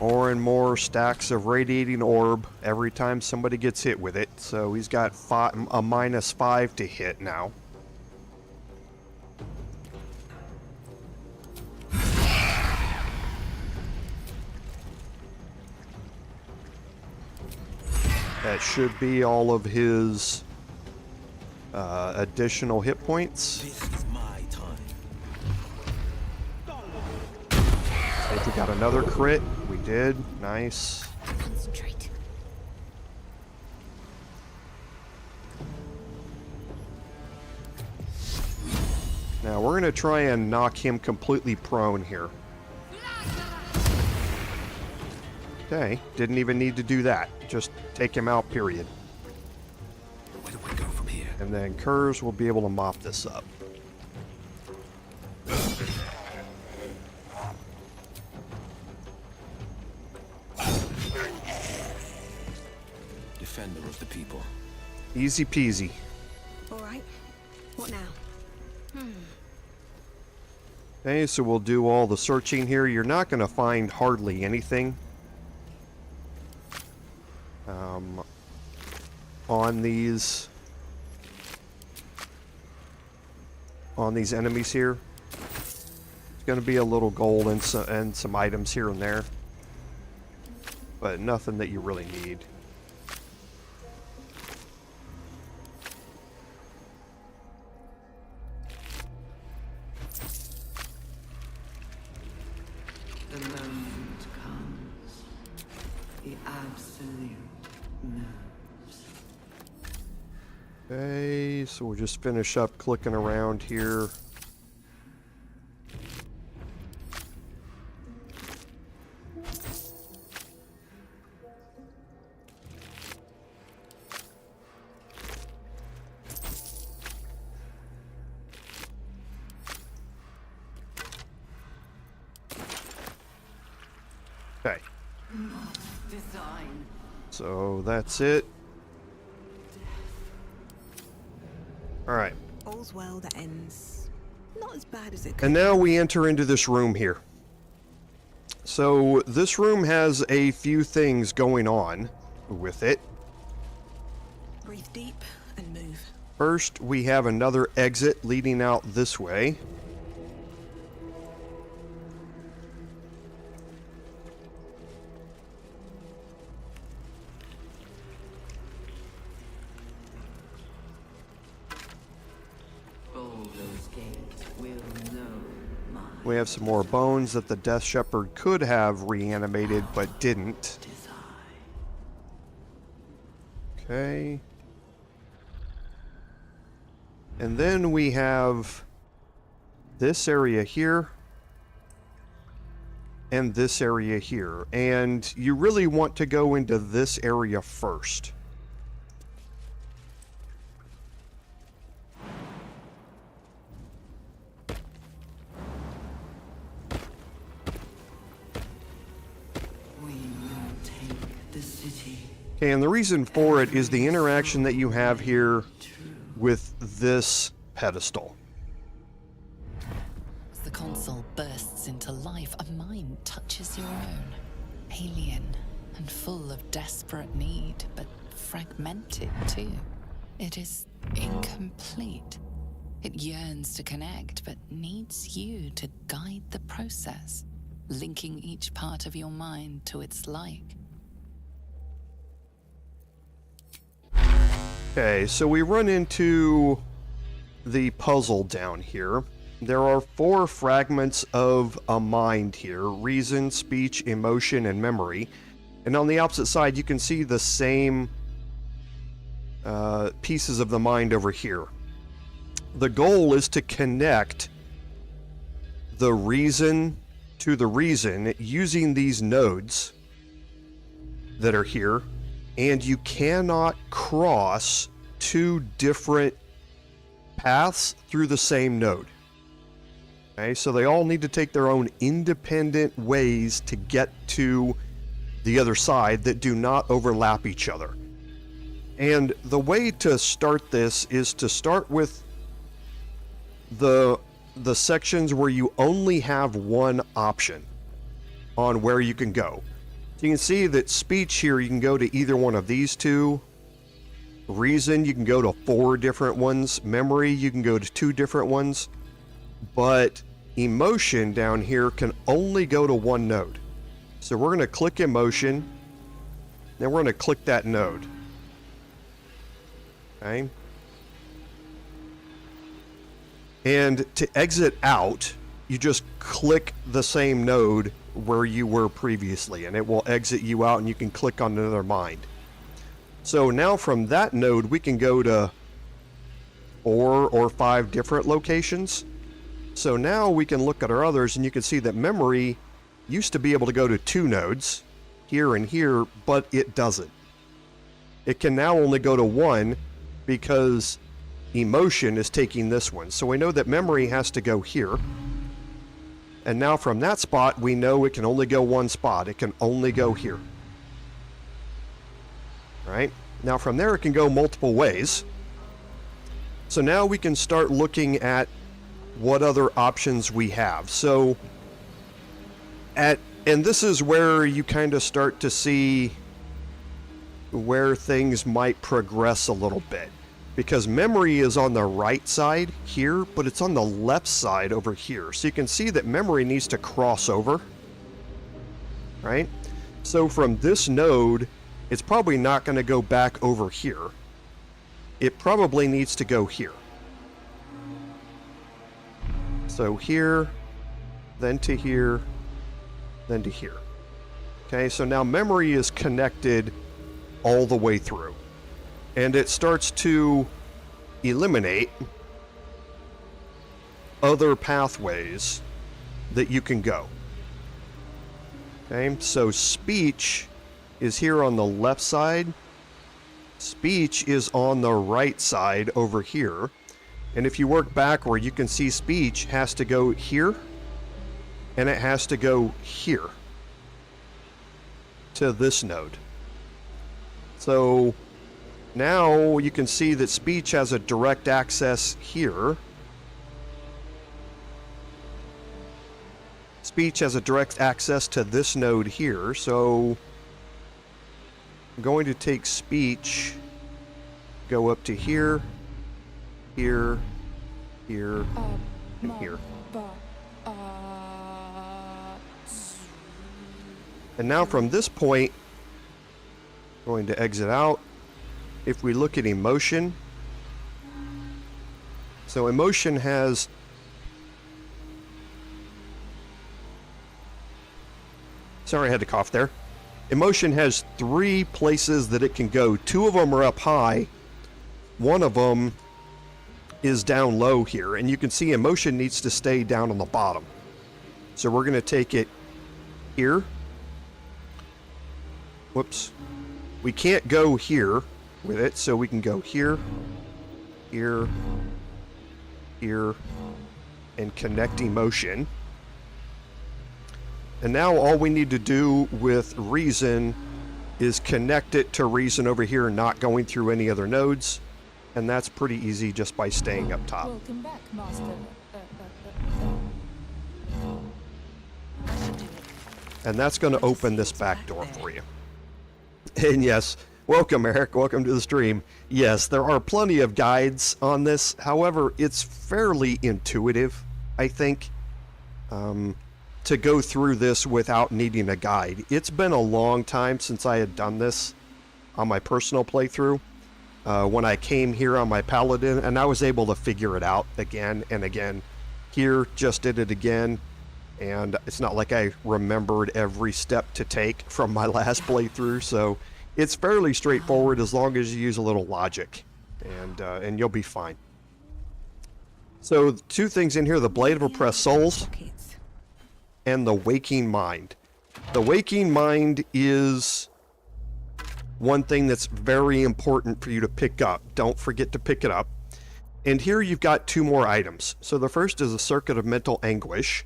More and more stacks of radiating orb every time somebody gets hit with it. So he's got a -5 to hit now. That should be all of his additional hit points. This is my time. If we got another crit, we did. Nice. Concentrate. Now we're gonna try and knock him completely prone here. Okay, didn't even need to do that. Just take him out, period. Where do I go from here? And then Kurz will be able to mop this up. Defender of the people. Easy peasy. All right. What now? Okay, so we'll do all the searching here. You're not going to find hardly anything. on these enemies here. It's going to be a little gold and some items here and there, but nothing that you really need. The moment comes. The absolute knows. Okay, so we'll just finish up clicking around here. Okay. Design. So that's it. Alright. All's well that ends. Not as bad as it could. And now we enter into this room here. So this room has a few things going on with it. Breathe deep and move. First, we have another exit leading out this way. Baldur's Gate will know my We have some more bones that the Death Shepherd could have reanimated but didn't. design. Okay. And then we have this area here and this area here. And you really want to go into this area first. We will take the city. Okay, and the reason for it is the interaction that you have here with this pedestal. As the console bursts into life, a mind touches your own. Alien and full of desperate need, but fragmented too. It is incomplete. It yearns to connect, but needs you to guide the process, linking each part of your mind to its like. Okay, so we run into the puzzle down here. There are 4 fragments of a mind here: reason, speech, emotion, and memory. And on the opposite side, you can see the same pieces of the mind over here. The goal is to connect the reason to the reason using these nodes that are here. And you cannot cross 2 different paths through the same node. Okay, so they all need to take their own independent ways to get to the other side that do not overlap each other. And the way to start this is to start with the sections where you only have one option on where you can go. So you can see that speech here, you can go to either one of these 2. Reason, you can go to 4 different ones. Memory, you can go to 2 different ones. But emotion down here can only go to 1 node. So we're going to click emotion. Then we're going to click that node. Okay. And to exit out, you just click the same node where you were previously, and it will exit you out, and you can click on another mind. So now from that node, we can go to 4 or 5 different locations. So now we can look at our others, and you can see that memory used to be able to go to 2 nodes, here and here, but it doesn't. It can now only go to 1 because emotion is taking this one. So we know that memory has to go here. And now from that spot, we know it can only go 1 spot. It can only go here. Right? Now from there, it can go multiple ways. So now we can start looking at what other options we have. So and this is where you kind of start to see where things might progress a little bit. Because memory is on the right side here, but it's on the left side over here. So you can see that memory needs to cross over, right? So from this node, it's probably not going to go back over here. It probably needs to go here. So here, then to here, then to here. Okay, so now memory is connected all the way through. And it starts to eliminate other pathways that you can go. Okay, so speech is here on the left side. Speech is on the right side over here. And if you work backward, you can see speech has to go here, and it has to go here to this node. So now you can see that speech has a direct access here. Speech has a direct access to this node here, so I'm going to take speech, go up to here, here, here, and here. And now from this point, I'm going to exit out. If we look at emotion, so emotion has sorry, I had to cough there. Emotion has 3 places that it can go. 2 of them are up high. 1 of them is down low here. And you can see emotion needs to stay down on the bottom. So we're going to take it here. Whoops. We can't go here with it, so we can go here, here, here, and connect emotion. And now all we need to do with reason is connect it to reason over here, not going through any other nodes. And that's pretty easy just by staying up top. Welcome back, Master. And that's going to open this back door for you. And yes, welcome Eric, welcome to the stream. Yes, there are plenty of guides on this. However, it's fairly intuitive, I think, to go through this without needing a guide. It's been a long time since I had done this on my personal playthrough. When I came here on my Paladin, and I was able to figure it out again and again. Here, just did it again, and it's not like I remembered every step to take from my last playthrough, so it's fairly straightforward as long as you use a little logic, and you'll be fine. So, 2 things in here, the Blade of Oppressed Souls and the Waking Mind. The Waking Mind is one thing that's very important for you to pick up. Don't forget to pick it up. And here you've got 2 more items. So the first is a Circuit of Mental Anguish.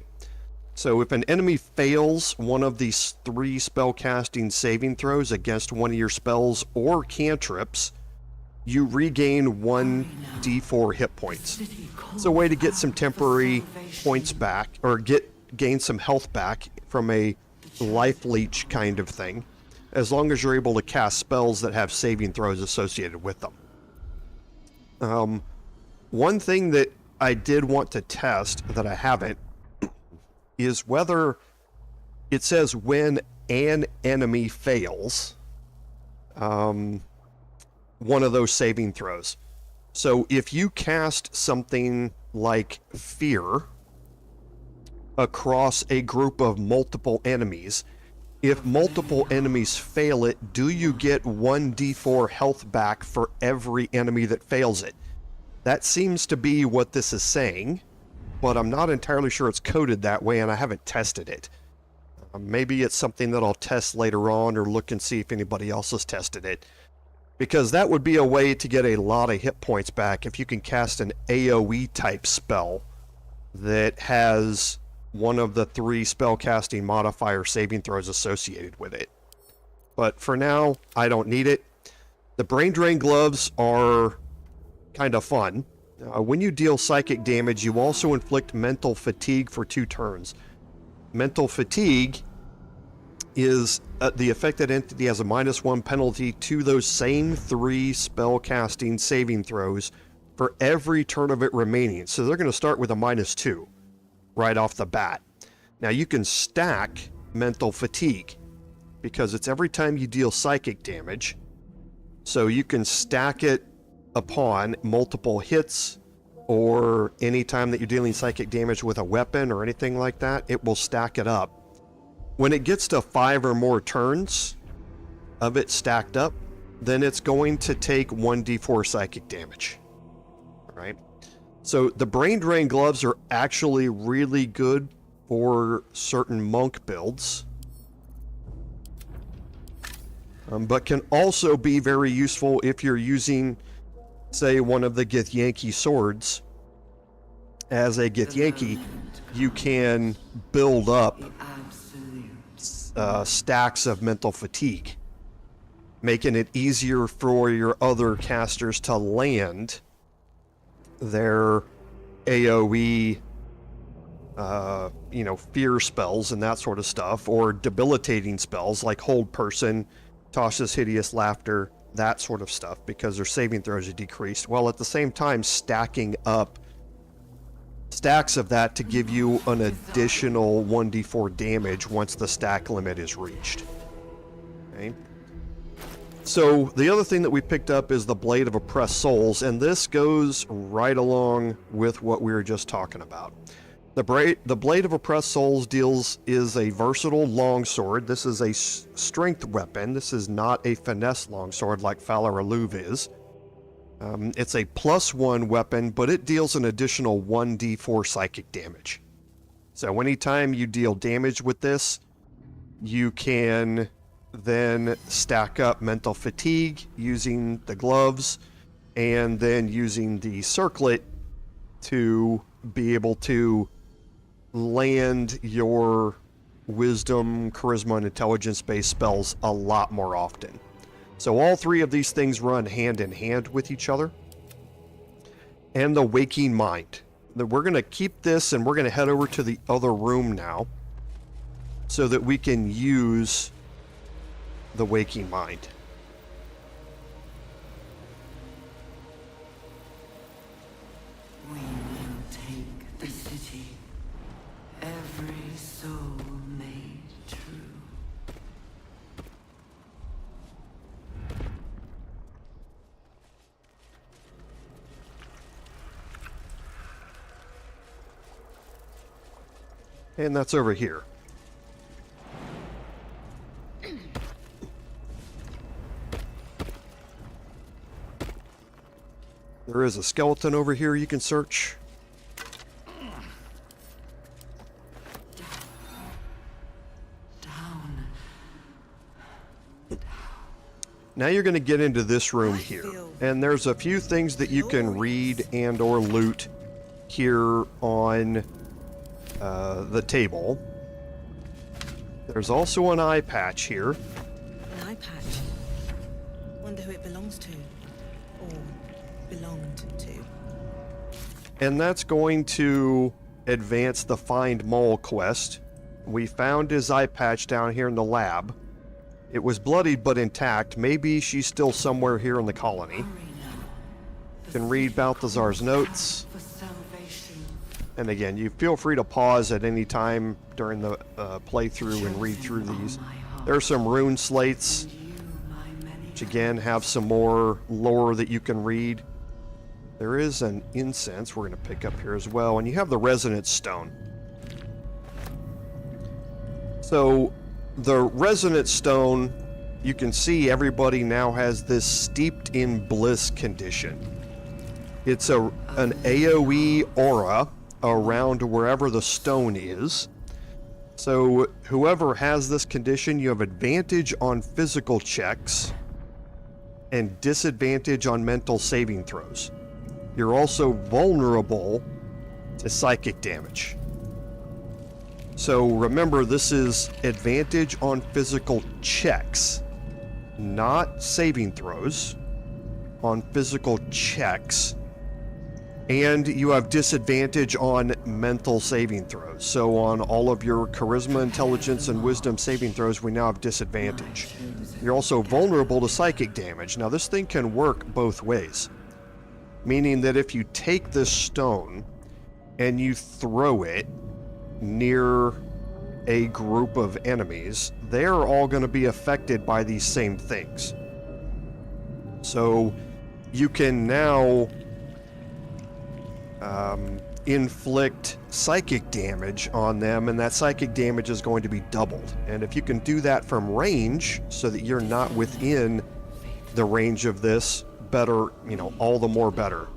So if an enemy fails one of these 3 spellcasting saving throws against one of your spells or cantrips, you regain 1d4 hit points. It's a way to get some temporary points back, or gain some health back from a life leech kind of thing, as long as you're able to cast spells that have saving throws associated with them. One thing that I did want to test that I haven't is whether it says when an enemy fails one of those saving throws. So if you cast something like Fear across a group of multiple enemies, if multiple enemies fail it, do you get 1d4 health back for every enemy that fails it? That seems to be what this is saying, but I'm not entirely sure it's coded that way, and I haven't tested it. Maybe it's something that I'll test later on, or look and see if anybody else has tested it. Because that would be a way to get a lot of hit points back if you can cast an AoE type spell that has one of the 3 spellcasting modifier saving throws associated with it. But for now, I don't need it. The Brain Drain Gloves are kind of fun. When you deal psychic damage, you also inflict mental fatigue for 2 turns. Mental fatigue is the affected entity has a -1 penalty to those same 3 spellcasting saving throws for every turn of it remaining. So they're going to start with a -2 right off the bat. Now you can stack mental fatigue because it's every time you deal psychic damage. So you can stack it upon multiple hits, or any time that you're dealing psychic damage with a weapon or anything like that, it will stack it up. When it gets to 5 or more turns of it stacked up, then it's going to take 1d4 psychic damage. Right? So the Brain Drain gloves are actually really good for certain monk builds, but can also be very useful if you're using, say, one of the Githyanki swords. As a Githyanki, you can build up stacks of mental fatigue, making it easier for your other casters to land their AoE, fear spells and that sort of stuff, or debilitating spells like Hold Person, Tasha's Hideous Laughter, that sort of stuff, because their saving throws are decreased, while at the same time stacking up stacks of that to give you an additional 1d4 damage once the stack limit is reached. Okay. So the other thing that we picked up is the Blade of Oppressed Souls, and this goes right along with what we were just talking about. The Blade of Oppressed Souls is a versatile longsword. This is a strength weapon. This is not a finesse longsword like Falareluv is. It's a +1 weapon, but it deals an additional 1d4 psychic damage. So anytime you deal damage with this, you can then stack up mental fatigue using the gloves, and then using the circlet to be able to land your wisdom, charisma, and intelligence-based spells a lot more often. So all 3 of these things run hand in hand with each other. And the Waking Mind. We're going to keep this, and we're going to head over to the other room now so that we can use the Waking Mind. We will take the city, every soul made true. And that's over here. There is a skeleton over here you can search. Now you're going to get into this room here, and there's a few things that you can read and or loot here on the table. There's also an eye patch here. An eye patch? Wonder who it belongs to. Or belonged to. And that's going to advance the Find Mole quest. We found his eye patch down here in the lab. It was bloodied but intact. Maybe she's still somewhere here in the colony. You can read Balthazar's notes. And again, you feel free to pause at any time during the playthrough and read through these. There are some rune slates, which again have some more lore that you can read. There is an incense we're going to pick up here as well, and you have the Resonance Stone. So the Resonance Stone, you can see everybody now has this Steeped in Bliss condition. It's an AoE aura around wherever the stone is. So whoever has this condition, you have advantage on physical checks and disadvantage on mental saving throws. You're also vulnerable to psychic damage. So remember, this is advantage on physical checks, not saving throws, on physical checks. And you have disadvantage on mental saving throws. So on all of your charisma, intelligence, and wisdom saving throws, we now have disadvantage. You're also vulnerable to psychic damage. Now this thing can work both ways. Meaning that if you take this stone and you throw it near a group of enemies, they're all going to be affected by these same things. So you can now inflict psychic damage on them, and that psychic damage is going to be doubled. And if you can do that from range so that you're not within the range of this, better, you know, all the more better.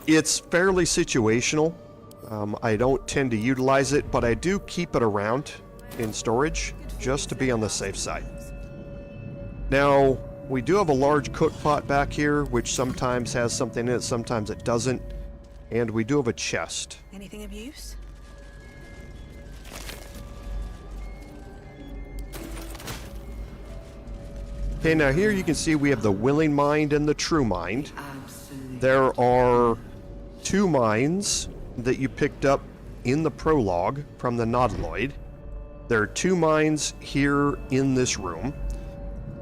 It's fairly situational. I don't tend to utilize it, but I do keep it around in storage just to be on the safe side. Now, we do have a large cook pot back here, which sometimes has something in it, sometimes it doesn't. And we do have a chest. Anything of use? Okay, now here you can see we have the willing mind and the true mind. There are 2 minds that you picked up in the prologue from the Nautiloid. There are 2 minds here in this room.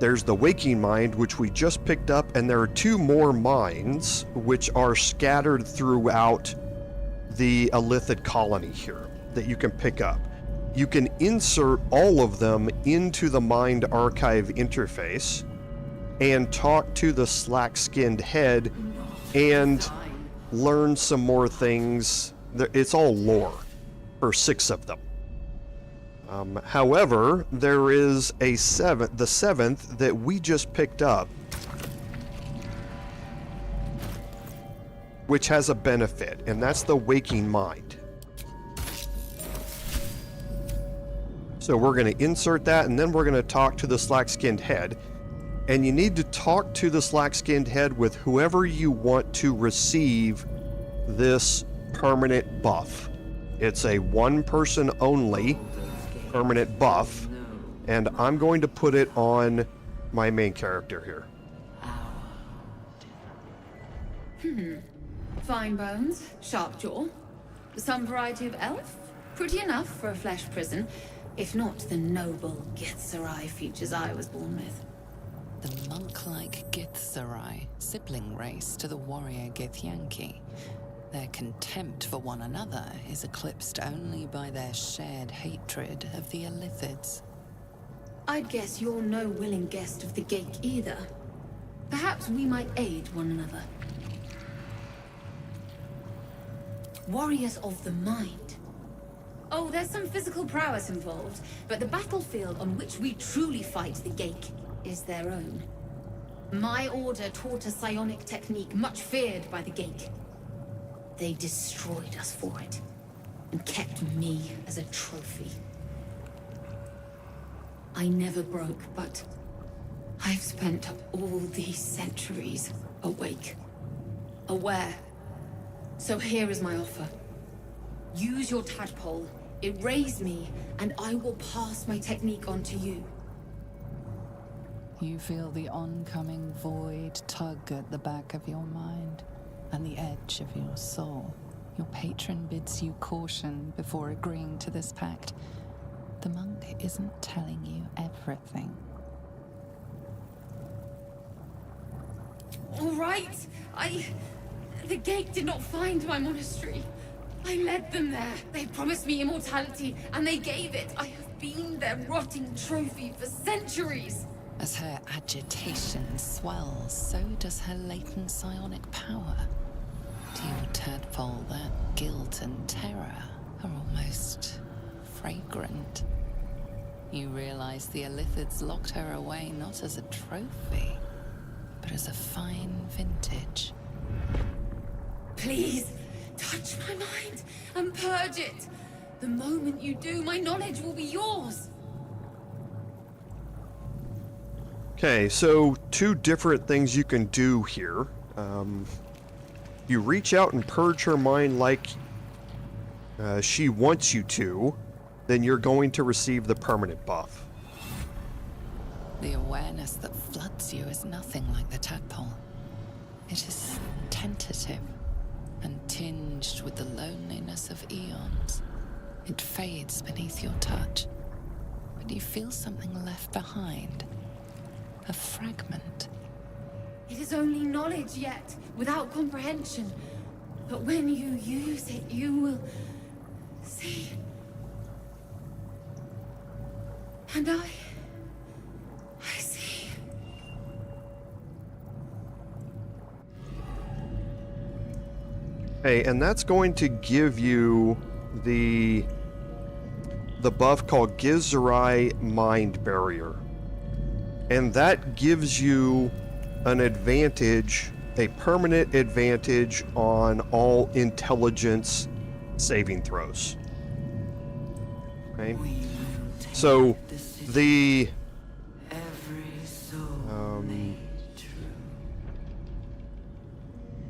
There's the waking mind, which we just picked up, and there are 2 more minds which are scattered throughout the Illithid Colony here that you can pick up. You can insert all of them into the Mind Archive interface and talk to the slack-skinned head and learn some more things. It's all lore for 6 of them. However, there is a the 7th that we just picked up, which has a benefit, and that's the waking mind. So we're going to insert that, and then we're going to talk to the slack-skinned head. And you need to talk to the slack-skinned head with whoever you want to receive this permanent buff. It's a 1-person only permanent buff, and I'm going to put it on my main character here. Fine bones, sharp jaw, some variety of elf. Pretty enough for a flesh prison, if not the noble Githzerai features I was born with. The monk-like Githzerai, sibling race to the warrior Githyanki. Their contempt for one another is eclipsed only by their shared hatred of the Illithids. I'd guess you're no willing guest of the gate either. Perhaps we might aid one another. Warriors of the mind. Oh, there's some physical prowess involved, but the battlefield on which we truly fight the gate is their own. My order taught a psionic technique much feared by the gate. They destroyed us for it, and kept me as a trophy. I never broke, but I've spent all these centuries awake, aware. So here is my offer. Use your tadpole, erase me, and I will pass my technique on to you. You feel the oncoming void tug at the back of your mind and the edge of your soul. Your patron bids you caution before agreeing to this pact. The monk isn't telling you everything. All right, the gate did not find my monastery. I led them there. They promised me immortality, and they gave it. I have been their rotting trophy for centuries. As her agitation swells, so does her latent psionic power. To your tadpole, that guilt and terror are almost fragrant. You realize the Illithids locked her away not as a trophy, but as a fine vintage. Please, touch my mind and purge it. The moment you do, my knowledge will be yours. Okay, so 2 different things you can do here. You reach out and purge her mind like she wants you to, then you're going to receive the permanent buff. The awareness that floods you is nothing like the tadpole. It is tentative, and tinged with the loneliness of eons. It fades beneath your touch, but you feel something left behind. A fragment. It is only knowledge yet, without comprehension. But when you use it, you will see. And I see. Hey, and that's going to give you the buff called Githzerai Mind Barrier. And that gives you an advantage, a permanent advantage on all intelligence saving throws. Okay? So the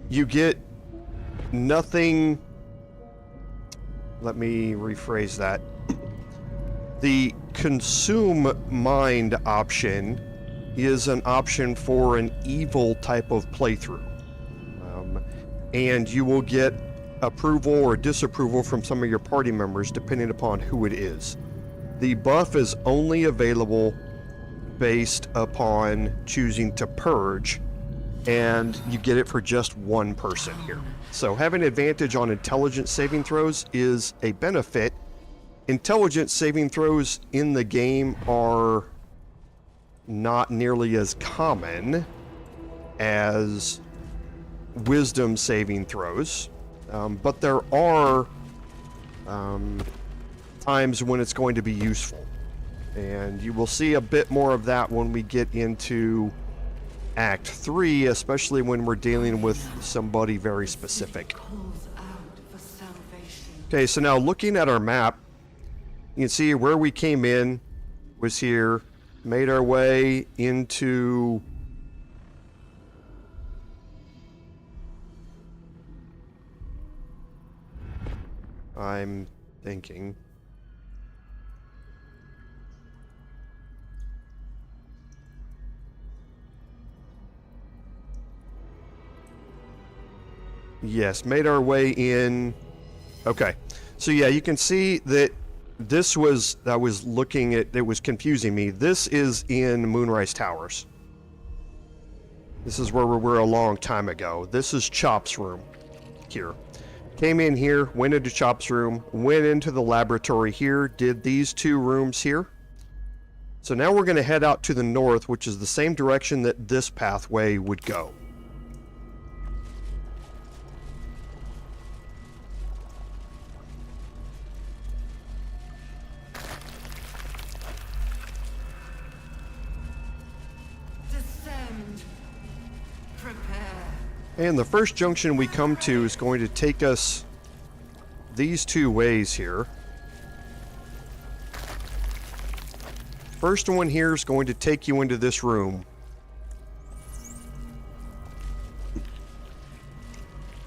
you get nothing. Let me rephrase that. The consume mind option is an option for an evil type of playthrough. And you will get approval or disapproval from some of your party members depending upon who it is. The buff is only available based upon choosing to purge, and you get it for just one person here. So having advantage on intelligence saving throws is a benefit. Intelligence saving throws in the game are not nearly as common as wisdom saving throws, but there are times when it's going to be useful, and you will see a bit more of that when we get into Act 3, especially when we're dealing with somebody very specific. Okay, so now looking at our map, you can see where we came in was here, made our way into I'm thinking. Yes, made our way in. Okay. So yeah, you can see that this was, I was looking at, it was confusing me. This is in Moonrise Towers. This is where we were a long time ago. This is Chop's room here. Came in here, went into Chop's room, went into the laboratory here, did these two rooms here. So now we're going to head out to the north, which is the same direction that this pathway would go. And the first junction we come to is going to take us these two ways here. First one here is going to take you into this room.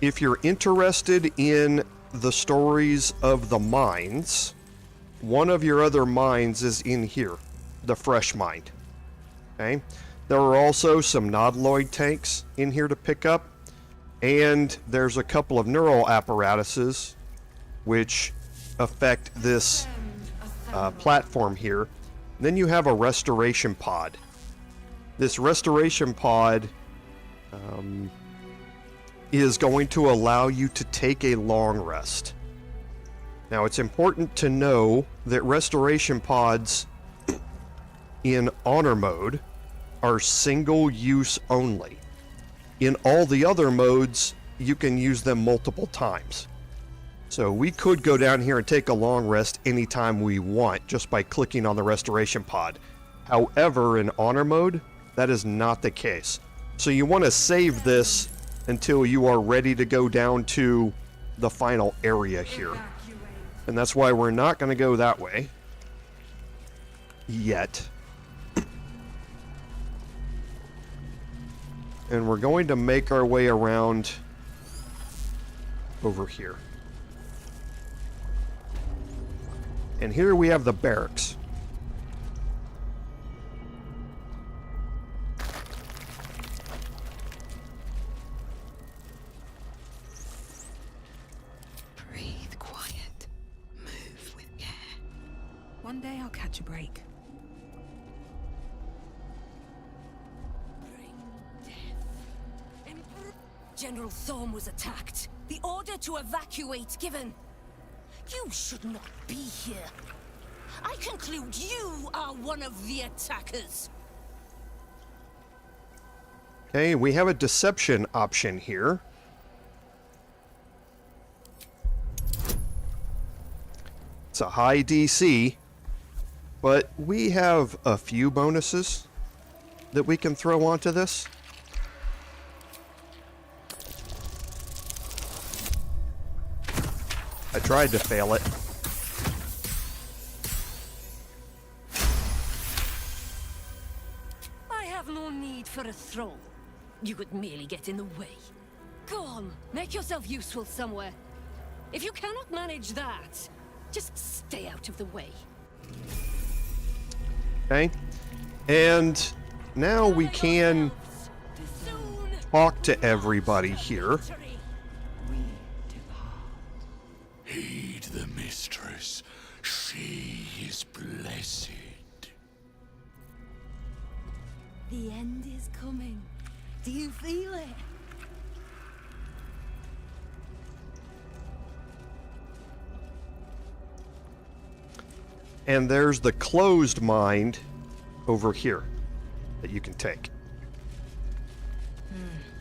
If you're interested in the stories of the mines, one of your other mines is in here, the Fresh Mind. Okay? There are also some Nodloid tanks in here to pick up. And there's a couple of neural apparatuses which affect this platform here. And then you have a restoration pod. This restoration pod is going to allow you to take a long rest. Now it's important to know that restoration pods in honor mode are single use only. In all the other modes, you can use them multiple times. So we could go down here and take a long rest anytime we want just by clicking on the restoration pod. However, in honor mode, that is not the case. So you want to save this until you are ready to go down to the final area here. And that's why we're not going to go that way yet. And we're going to make our way around over here. And here we have the barracks. One day I'll catch a break. General Thorm was attacked. The order to evacuate given. You should not be here. I conclude you are one of the attackers. Okay, we have a deception option here. It's a high DC, but we have a few bonuses that we can throw onto this. I tried to fail it. I have no need for a throne. You could merely get in the way. Go on, make yourself useful somewhere. If you cannot manage that, just stay out of the way. Okay. And now we can talk to everybody here. Heed the mistress. She is blessed. The end is coming. Do you feel it? And there's the closed mind over here that you can take.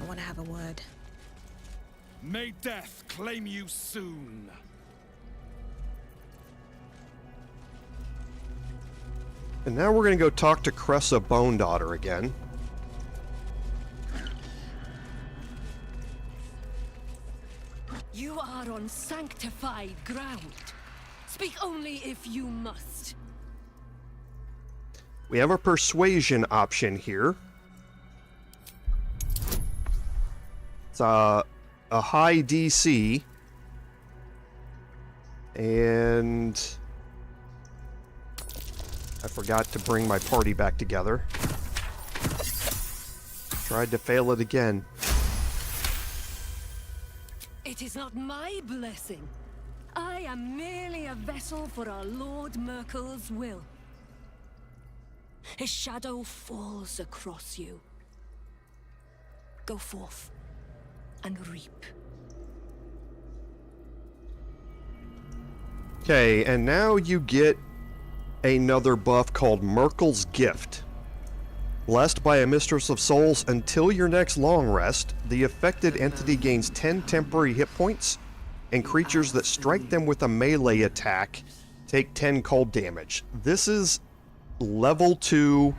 I want to have a word. May death claim you soon. And now we're going to go talk to Kressa Bone Daughter again. You are on sanctified ground. Speak only if you must. We have a persuasion option here. It's a high DC. And I forgot to bring my party back together. Tried to fail it again. It is not my blessing. I am merely a vessel for our Lord Myrkul's will. His shadow falls across you. Go forth and reap. Okay, and now you get another buff called Myrkul's Gift. Blessed by a Mistress of Souls until your next long rest, the affected entity gains 10 temporary hit points, and creatures that strike them with a melee attack take 10 cold damage. This is level 2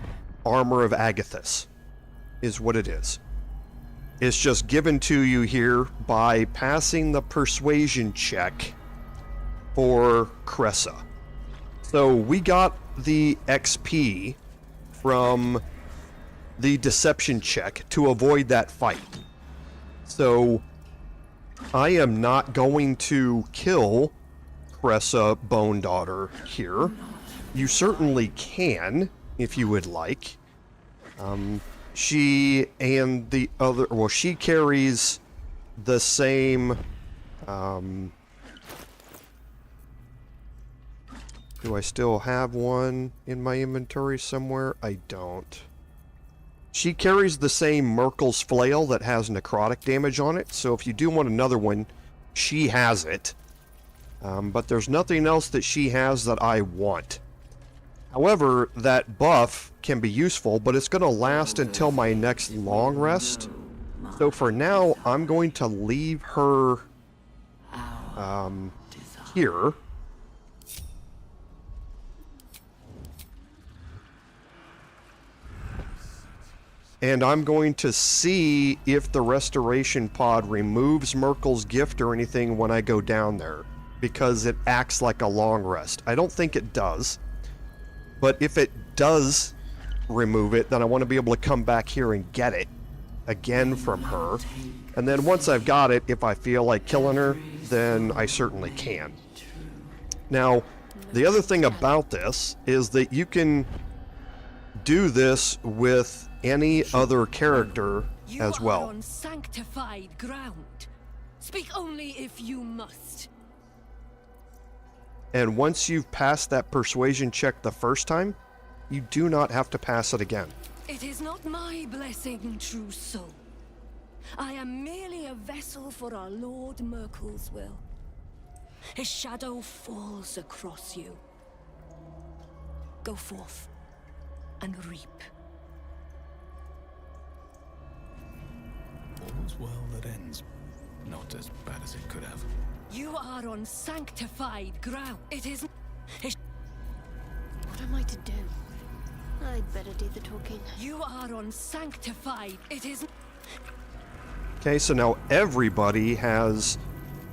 Armor of Agathis, is what it is. It's just given to you here by passing the persuasion check for Kressa. So we got the XP from the deception check to avoid that fight. So I am not going to kill Kressa Bone Daughter here. You certainly can, if you would like. She and the other... Well, she carries the same... do I still have one in my inventory somewhere? I don't. She carries the same Myrkul's Flail that has necrotic damage on it, so if you do want another one, she has it. But there's nothing else that she has that I want. However, that buff can be useful, but it's going to last until my next long rest. So for now, I'm going to leave her here. And I'm going to see if the restoration pod removes Myrkul's Gift or anything when I go down there, because it acts like a long rest. I don't think it does, but if it does remove it, then I want to be able to come back here and get it again from her. And then once I've got it, if I feel like killing her, then I certainly can. Now, the other thing about this is that you can do this with any other character as well. You are on sanctified ground. Speak only if you must. And once you've passed that persuasion check the first time, you do not have to pass it again. It is not my blessing, true soul. I am merely a vessel for our Lord Myrkul's will. His shadow falls across you. Go forth and reap. All's well that ends. Not as bad as it could have. You are on sanctified ground. It is... What am I to do? I'd better do the talking. You are on sanctified. It is... Okay, so now everybody has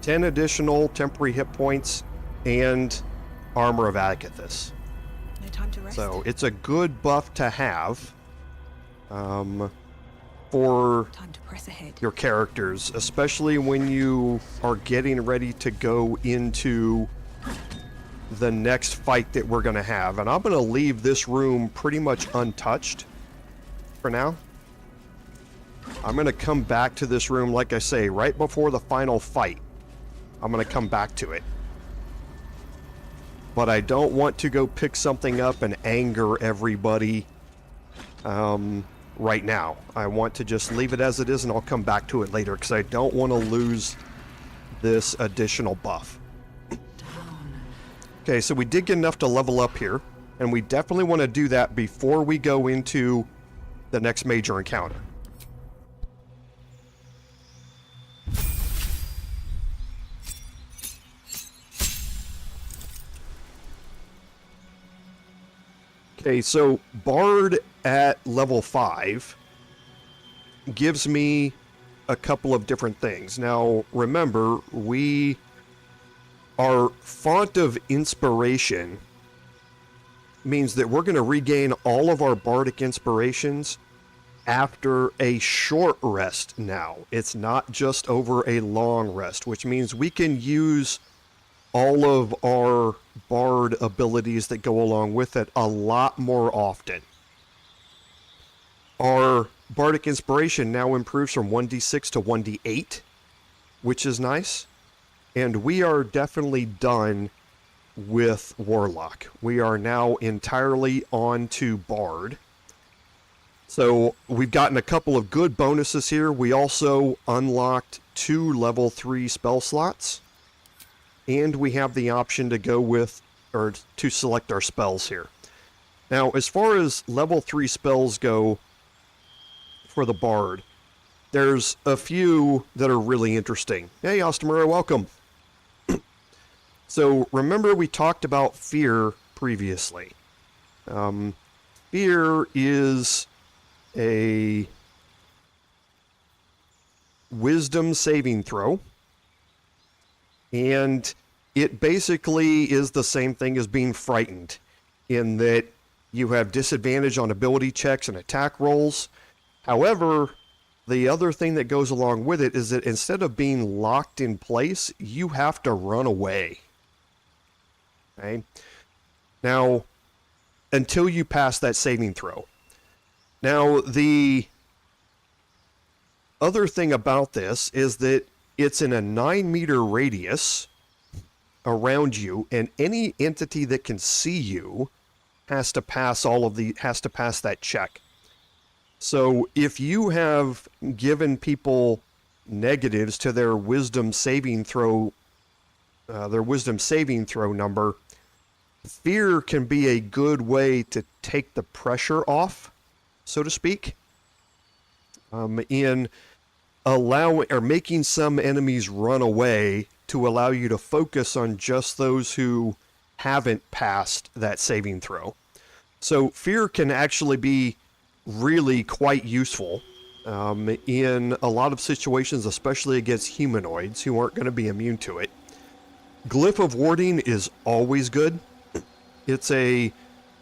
10 additional temporary hit points and Armor of Agathis. No time to rest. So it's a good buff to have for Time to press ahead. your characters, especially when you are getting ready to go into the next fight that we're going to have. And I'm going to leave this room pretty much untouched for now. I'm going to come back to this room, like I say, right before the final fight. I'm going to come back to it. But I don't want to go pick something up and anger everybody right now. I want to just leave it as it is, and I'll come back to it later, because I don't want to lose this additional buff. Okay, so we did get enough to level up here, and we definitely want to do that before we go into the next major encounter. Okay, so Bard at level 5 gives me a couple of different things. Now, remember, our Font of Inspiration means that we're going to regain all of our Bardic Inspirations after a short rest now. It's not just over a long rest, which means we can use all of our Bard abilities that go along with it a lot more often. Our Bardic Inspiration now improves from 1d6 to 1d8, which is nice. And we are definitely done with Warlock. We are now entirely on to Bard. So we've gotten a couple of good bonuses here. We also unlocked 2 level 3 spell slots. And we have the option to go with, or to select our spells here. Now, as far as level 3 spells go for the Bard, there's a few that are really interesting. Hey, Ostamura, welcome. So, remember we talked about Fear previously. Fear is a Wisdom saving throw. And it basically is the same thing as being frightened, in that you have disadvantage on ability checks and attack rolls. However, the other thing that goes along with it is that instead of being locked in place, you have to run away. Okay? Now, until you pass that saving throw. Now, the other thing about this is that it's in a 9-meter radius around you, and any entity that can see you has to pass that check. So if you have given people negatives to their wisdom saving throw number, fear can be a good way to take the pressure off, so to speak, in allowing or making some enemies run away to allow you to focus on just those who haven't passed that saving throw. So fear can actually be really quite useful in a lot of situations, especially against humanoids who aren't going to be immune to it. Glyph of Warding is always good. It's a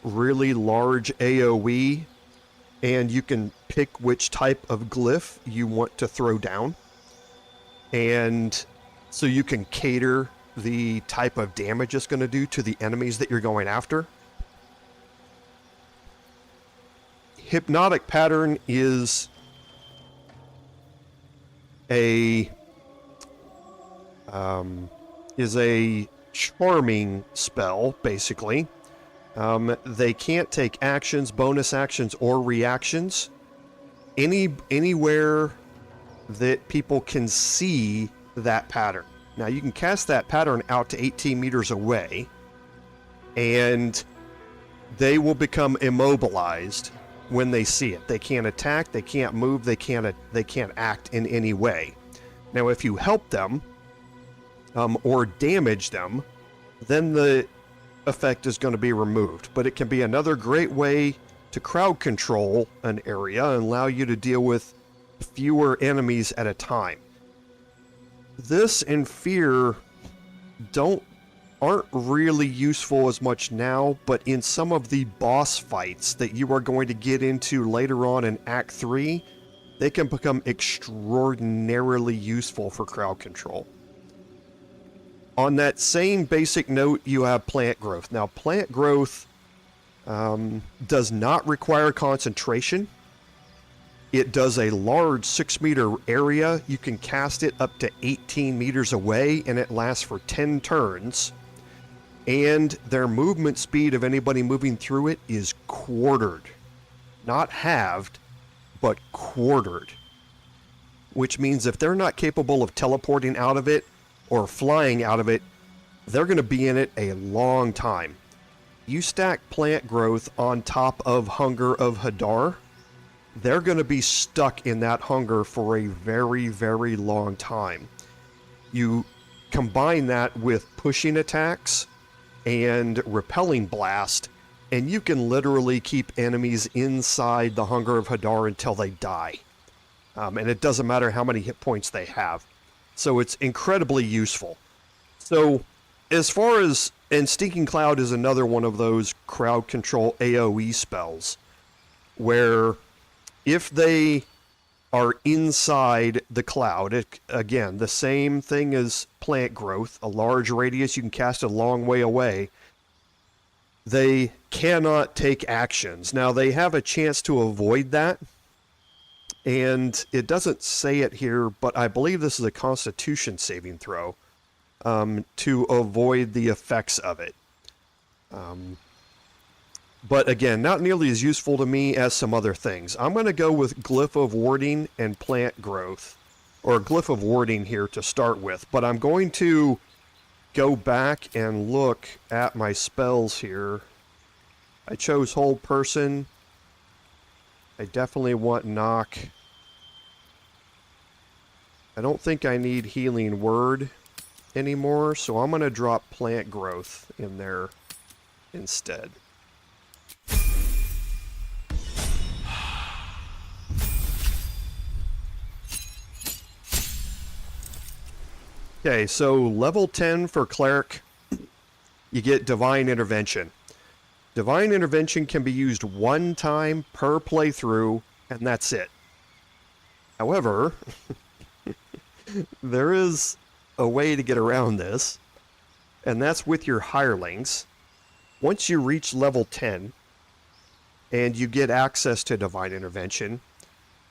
really large AoE, and you can pick which type of glyph you want to throw down. And so you can cater the type of damage it's going to do to the enemies that you're going after. Hypnotic Pattern is a charming spell, basically. They can't take actions, bonus actions, or reactions anywhere that people can see that pattern. Now, you can cast that pattern out to 18 meters away, and they will become immobilized when they see it. They can't attack, they can't move, they can't act in any way. Now, if you help them or damage them, then the effect is going to be removed. But it can be another great way to crowd control an area and allow you to deal with fewer enemies at a time. This and Fear aren't really useful as much now, but in some of the boss fights that you are going to get into later on in Act 3, they can become extraordinarily useful for crowd control. On that same basic note, you have plant growth. Now, plant growth does not require concentration. It does a large 6-meter area. You can cast it up to 18 meters away, and it lasts for 10 turns. And their movement speed of anybody moving through it is quartered. Not halved, but quartered. Which means if they're not capable of teleporting out of it or flying out of it, they're going to be in it a long time. You stack plant growth on top of Hunger of Hadar, they're going to be stuck in that hunger for a very, very long time. You combine that with pushing attacks and repelling blast, and you can literally keep enemies inside the Hunger of Hadar until they die. And it doesn't matter how many hit points they have. So it's incredibly useful. So as far as, and Stinking Cloud is another one of those crowd control AoE spells, where if they are inside the cloud, again, the same thing as plant growth, a large radius, you can cast it a long way away, they cannot take actions. Now, they have a chance to avoid that, and it doesn't say it here, but I believe this is a Constitution saving throw to avoid the effects of it. But again, not nearly as useful to me as some other things. I'm going to go with Glyph of Warding and Plant Growth, or Glyph of Warding here to start with, but I'm going to go back and look at my spells here. I chose Hold Person. I definitely want Knock. I don't think I need Healing Word anymore, so I'm going to drop Plant Growth in there instead. Okay, so level 10 for Cleric, you get Divine Intervention. Divine Intervention can be used one time per playthrough, and that's it. However, there is a way to get around this, and that's with your hirelings. Once you reach level 10, and you get access to Divine Intervention,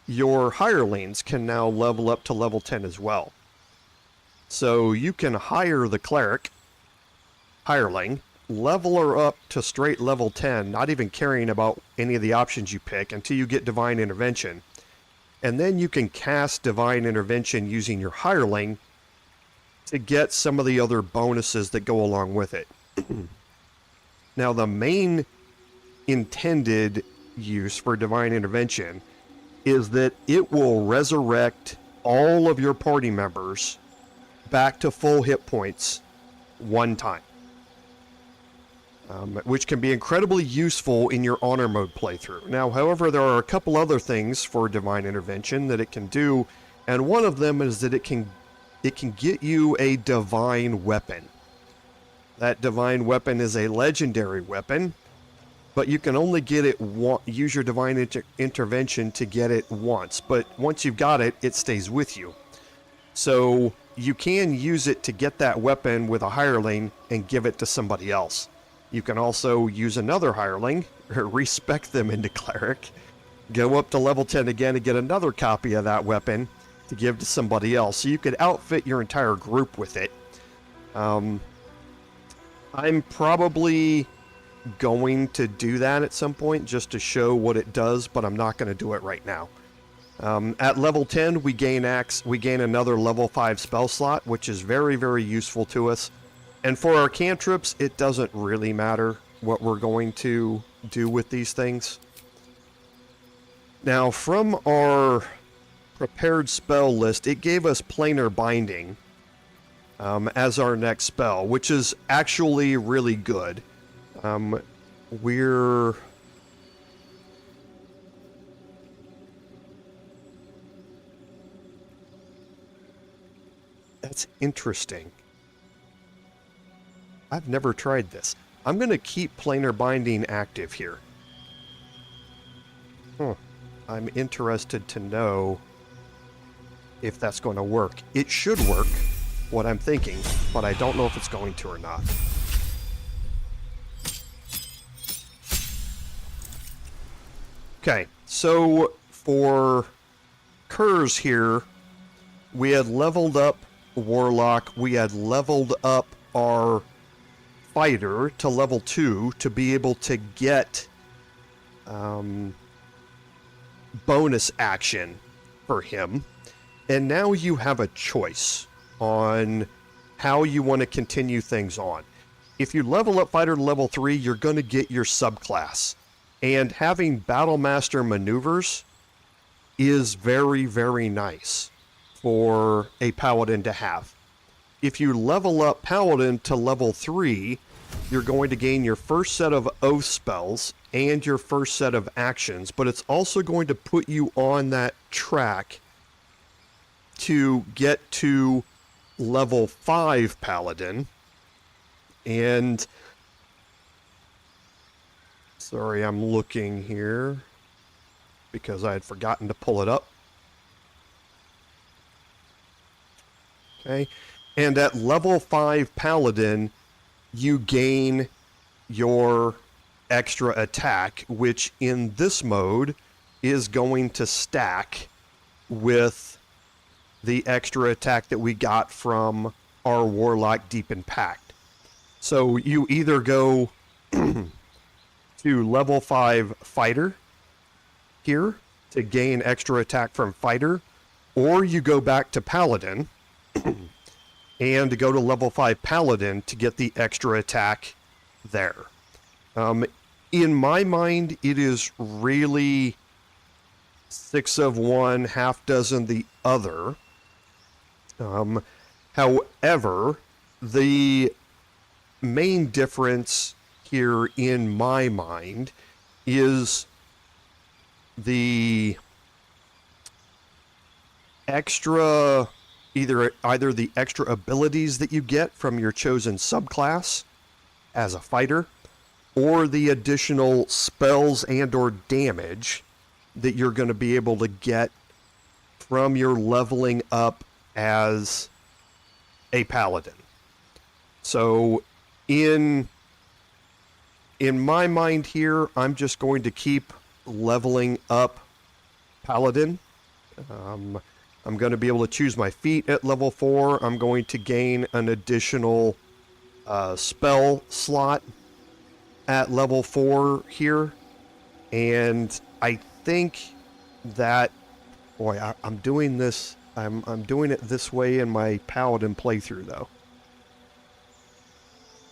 your hirelings can now level up to level 10 as well. So you can hire the cleric, hireling, level her up to straight level 10, not even caring about any of the options you pick until you get Divine Intervention. And then you can cast Divine Intervention using your hireling to get some of the other bonuses that go along with it. Now, the main intended use for Divine Intervention is that it will resurrect all of your party members back to full hit points one time, which can be incredibly useful in your honor mode playthrough. Now, however, there are a couple other things for Divine Intervention that it can do, and one of them is that it can get you a divine weapon. That divine weapon is a legendary weapon, but you can only get it use your Divine Intervention to get it once, but once you've got it, it stays with you. So you can use it to get that weapon with a hireling and give it to somebody else. You can also use another hireling, respec them into cleric, go up to level 10 again and get another copy of that weapon to give to somebody else. So you could outfit your entire group with it. I'm probably going to do that at some point just to show what it does, but I'm not going to do it right now. At level 10, we gain another level 5 spell slot, which is very, very useful to us. And for our cantrips, it doesn't really matter what we're going to do with these things. Now, from our prepared spell list, it gave us Planar Binding as our next spell, which is actually really good. That's interesting. I've never tried this. I'm going to keep Planar Binding active here. I'm interested to know if that's going to work. It should work, what I'm thinking, but I don't know if it's going to or not. Okay, so for Curs here, we had leveled up Warlock, we had leveled up our Fighter to level 2 to be able to get bonus action for him. And now you have a choice on how you want to continue things on. If you level up Fighter to level 3, you're going to get your subclass. And having Battlemaster maneuvers is very, very nice for a Paladin to have. If you level up Paladin to level 3, you're going to gain your first set of oath spells and your first set of actions, but it's also going to put you on that track to get to level 5 Paladin. And sorry, I'm looking here because I had forgotten to pull it up. Okay. And at level 5 Paladin, you gain your extra attack, which in this mode is going to stack with the extra attack that we got from our Warlock Deepened Pact. So you either go to level 5 Fighter here to gain extra attack from Fighter, or you go back to Paladin and go to level 5 Paladin to get the extra attack there. In my mind, it is really 6 of one, half dozen the other. However, the main difference here in my mind is the extra either the extra abilities that you get from your chosen subclass as a fighter, or the additional spells and or damage that you're going to be able to get from your leveling up as a paladin. So in my mind here, I'm just going to keep leveling up paladin. I'm going to be able to choose my feat at level 4. I'm going to gain an additional spell slot at level 4 here. And I think that, boy, I'm doing this. I'm doing it this way in my paladin playthrough, though.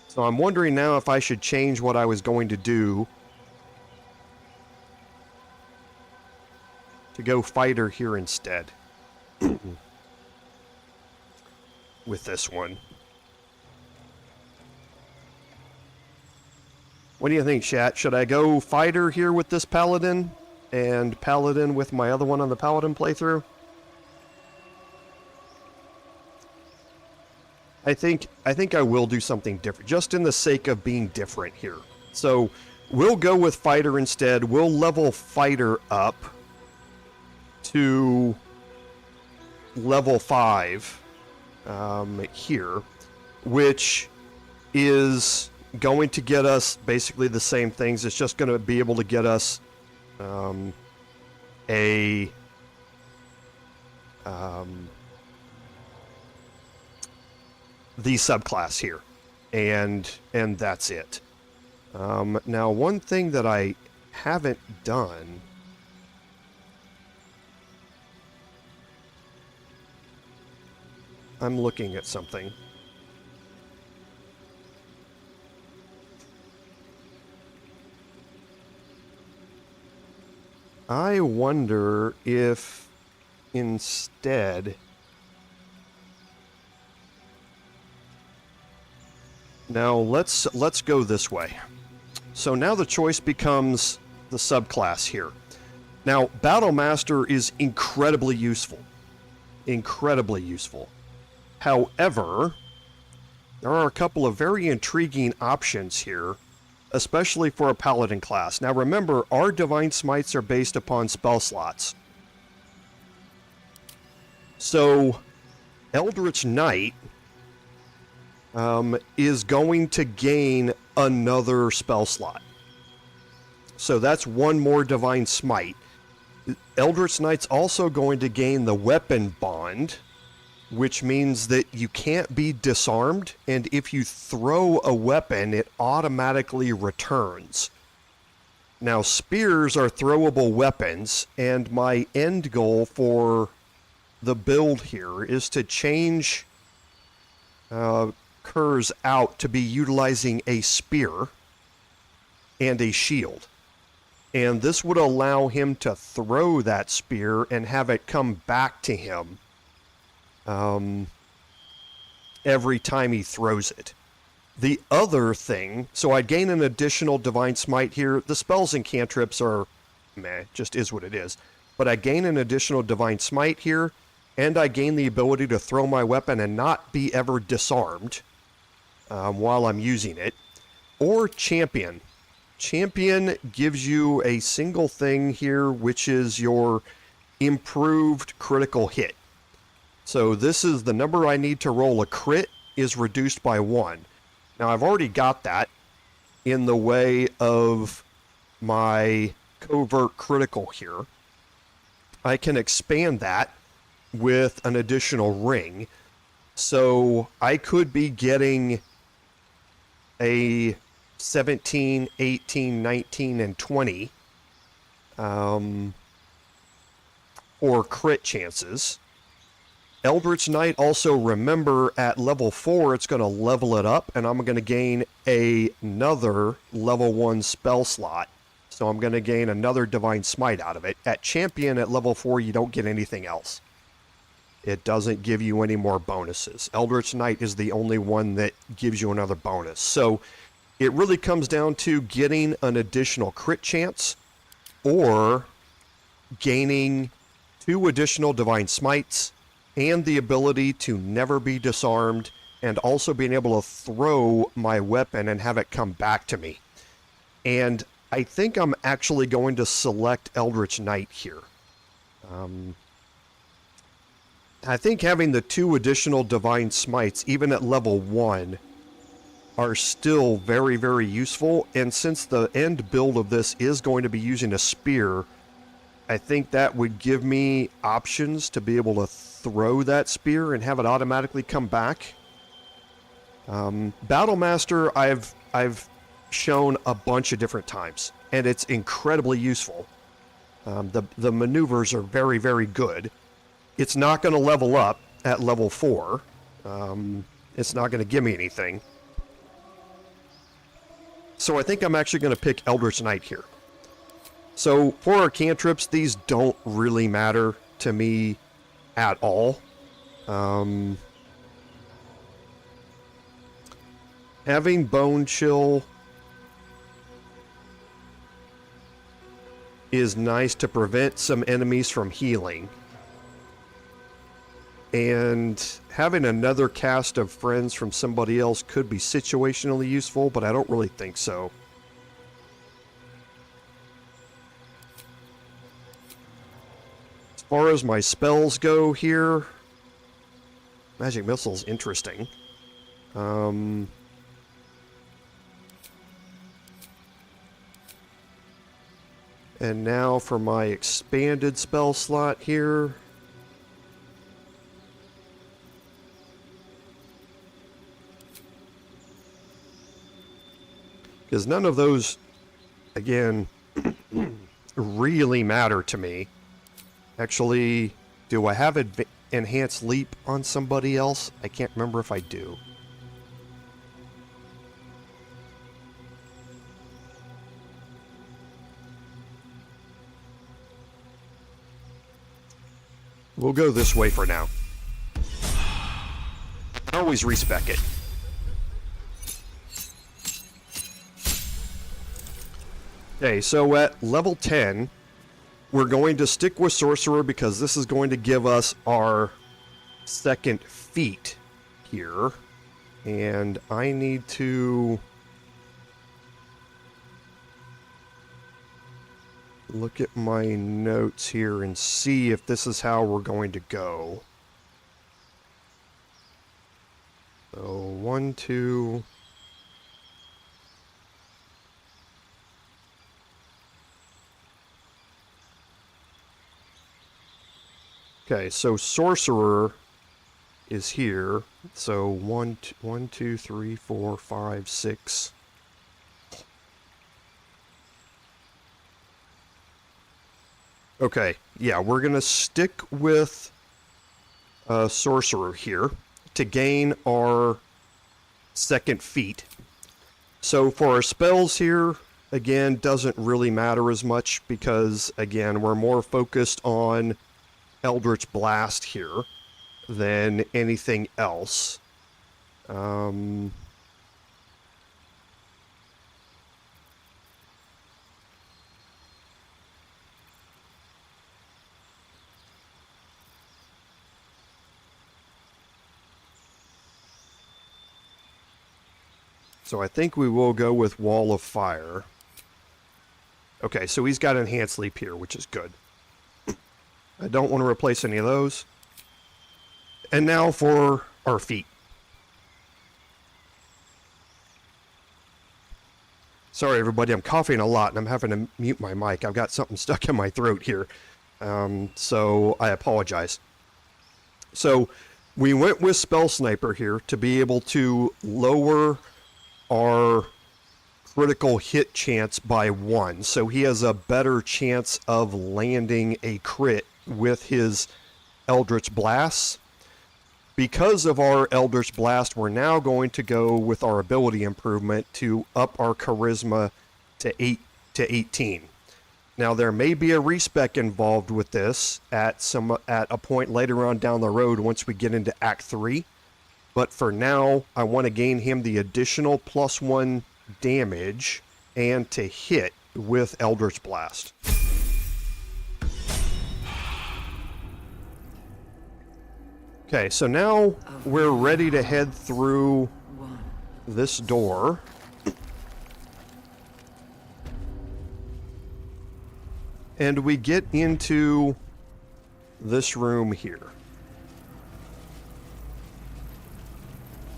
So I'm wondering now if I should change what I was going to do to go fighter here instead. With this one. What do you think, chat? Should I go fighter here with this paladin and paladin with my other one on the paladin playthrough? I think I will do something different, just in the sake of being different here. So we'll go with fighter instead. We'll level fighter up to level 5 here, which is going to get us basically the same things. It's just going to be able to get us the subclass here. and that's it. Now, one thing that I haven't done... I'm looking at something. I wonder if instead... Now, let's go this way. So now the choice becomes the subclass here. Now, Battlemaster is incredibly useful. Incredibly useful. However, there are a couple of very intriguing options here, especially for a Paladin class. Now remember, our Divine Smites are based upon spell slots. So, Eldritch Knight is going to gain another spell slot. So that's one more Divine Smite. Eldritch Knight's also going to gain the Weapon Bond, which means that you can't be disarmed, and if you throw a weapon, it automatically returns. Now, spears are throwable weapons, and my end goal for the build here is to change Kerr's out to be utilizing a spear and a shield. And this would allow him to throw that spear and have it come back to him every time he throws it. The other thing, so I gain an additional Divine Smite here. The spells and cantrips are, meh, just is what it is. But I gain an additional Divine Smite here, and I gain the ability to throw my weapon and not be ever disarmed while I'm using it. Or Champion. Champion gives you a single thing here, which is your improved critical hit. So this is the number I need to roll a crit is reduced by 1. Now I've already got that in the way of my covert critical here. I can expand that with an additional ring. So I could be getting a 17, 18, 19, and 20 for crit chances. Eldritch Knight also, remember, at level 4, it's going to level it up, and I'm going to gain another level 1 spell slot. So I'm going to gain another Divine Smite out of it. At Champion, at level 4, you don't get anything else. It doesn't give you any more bonuses. Eldritch Knight is the only one that gives you another bonus. So it really comes down to getting an additional crit chance or gaining 2 additional Divine Smites and the ability to never be disarmed, and also being able to throw my weapon and have it come back to me. And I think I'm actually going to select Eldritch Knight here. I think having the 2 additional Divine Smites, even at level 1, are still very, very useful. And since the end build of this is going to be using a spear, I think that would give me options to be able to throw that spear and have it automatically come back. Battlemaster, I've shown a bunch of different times, and it's incredibly useful. The maneuvers are very, very good. It's not going to level up at level 4. It's not going to give me anything. So I think I'm actually going to pick Eldritch Knight here. So for our cantrips, these don't really matter to me at all. Having Bone Chill is nice to prevent some enemies from healing. And having another cast of friends from somebody else could be situationally useful, but I don't really think so. As far as my spells go here, Magic Missile's interesting. And now for my expanded spell slot here. Because none of those, again, really matter to me. Actually, do I have enhanced leap on somebody else? I can't remember if I do. We'll go this way for now. I always respec it. Okay, so at level 10, we're going to stick with Sorcerer because this is going to give us our second feat here. And I need to look at my notes here and see if this is how we're going to go. So 1, 2... Okay, so Sorcerer is here. So 1, 2, 3, 4, 5, 6. Okay, yeah, we're going to stick with Sorcerer here to gain our second feat. So for our spells here, again, doesn't really matter as much because, again, we're more focused on Eldritch Blast here than anything else. So I think we will go with Wall of Fire. Okay, so he's got Enhanced Leap here, which is good. I don't want to replace any of those. And now for our feet. Sorry, everybody, I'm coughing a lot, and I'm having to mute my mic. I've got something stuck in my throat here, so I apologize. So we went with Spell Sniper here to be able to lower our critical hit chance by 1. So he has a better chance of landing a crit with his Eldritch Blast. Because of our Eldritch Blast, we're now going to go with our ability improvement to up our Charisma to 18. Now there may be a respec involved with this at a point later on down the road once we get into Act 3. But for now, I want to gain him the additional +1 damage and to hit with Eldritch Blast. Okay, so now we're ready to head through this door. And we get into this room here.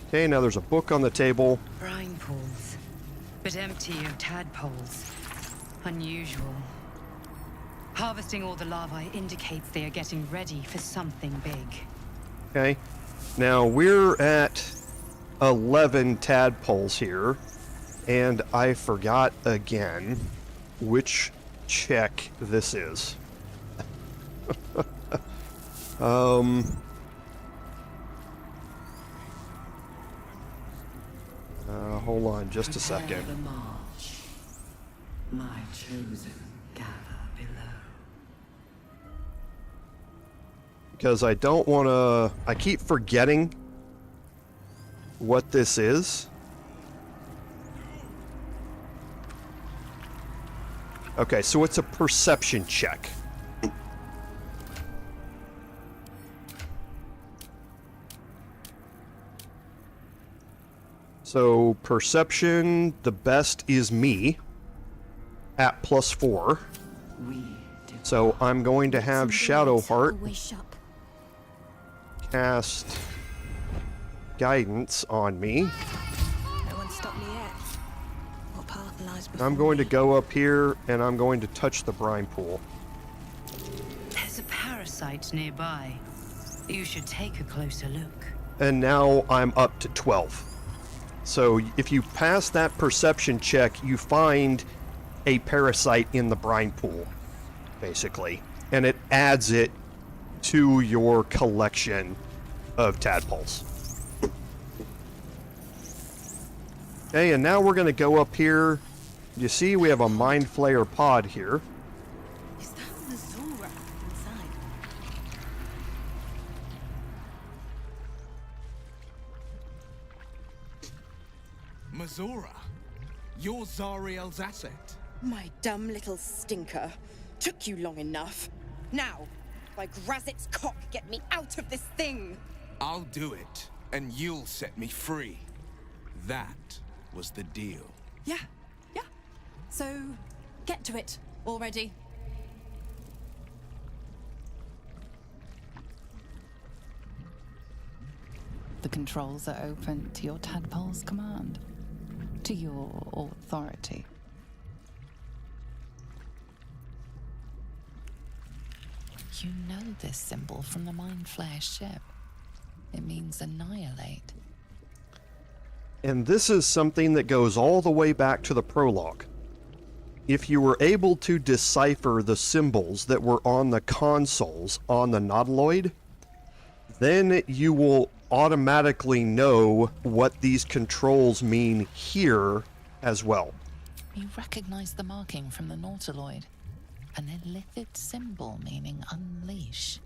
Okay, now there's a book on the table. Brine pools, but empty of tadpoles. Unusual. Harvesting all the larvae indicates they are getting ready for something big. Okay, now we're at 11 tadpoles here, and I forgot again which check this is. Hold on just a second. The march. My chosen gather below. Because I don't want to... I keep forgetting what this is. Okay, so it's a perception check. So perception, the best is me at +4. So I'm going to have Shadowheart cast guidance on me. No one stopped me yet. What path lies before I'm going to me? go up here and I'm going to touch the brine pool. There's a parasite nearby. You should take a closer look. And now I'm up to 12. So if you pass that perception check, you find a parasite in the brine pool, basically. And it adds it to your collection of tadpoles. Okay, and now we're going to go up here. You see we have a Mind Flayer pod here. Is that Mizora inside? Mizora, you're Zariel's asset. My dumb little stinker. Took you long enough. Now, by Grazit's cock, get me out of this thing! I'll do it, and you'll set me free. That was the deal. Yeah. So, get to it already. The controls are open to your tadpole's command, to your authority. You know this symbol from the Mind Flayer ship. It means annihilate. And this is something that goes all the way back to the prologue. If you were able to decipher the symbols that were on the consoles on the Nautiloid, then you will automatically know what these controls mean here as well. You recognize the marking from the Nautiloid. An Illithid symbol meaning unleash.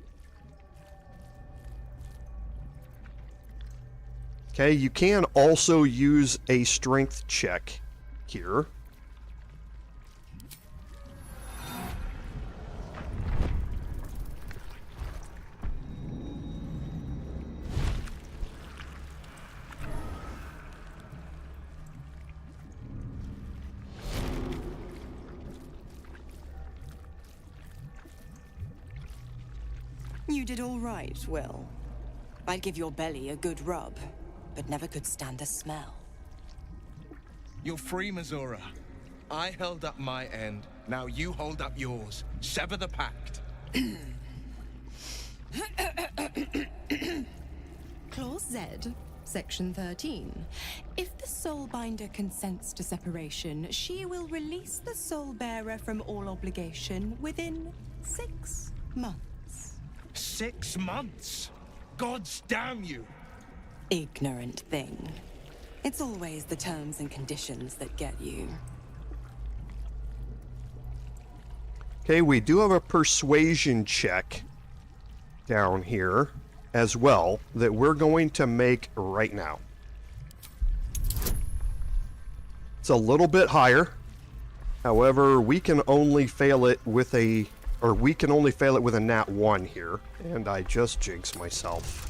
Okay, you can also use a strength check here. You did all right, Wyll. I'd give your belly a good rub, but never could stand the smell. You're free, Mizora. I held up my end. Now you hold up yours. Sever the pact. Clause Z, Section 13. If the Soulbinder consents to separation, she will release the Soulbearer from all obligation within 6 months. 6 months? Gods damn you! Ignorant thing. It's always the terms and conditions that get you. Okay, we do have a persuasion check down here as well that we're going to make right now. It's a little bit higher. However, we can only fail it with a nat 1 here, and I just jinxed myself.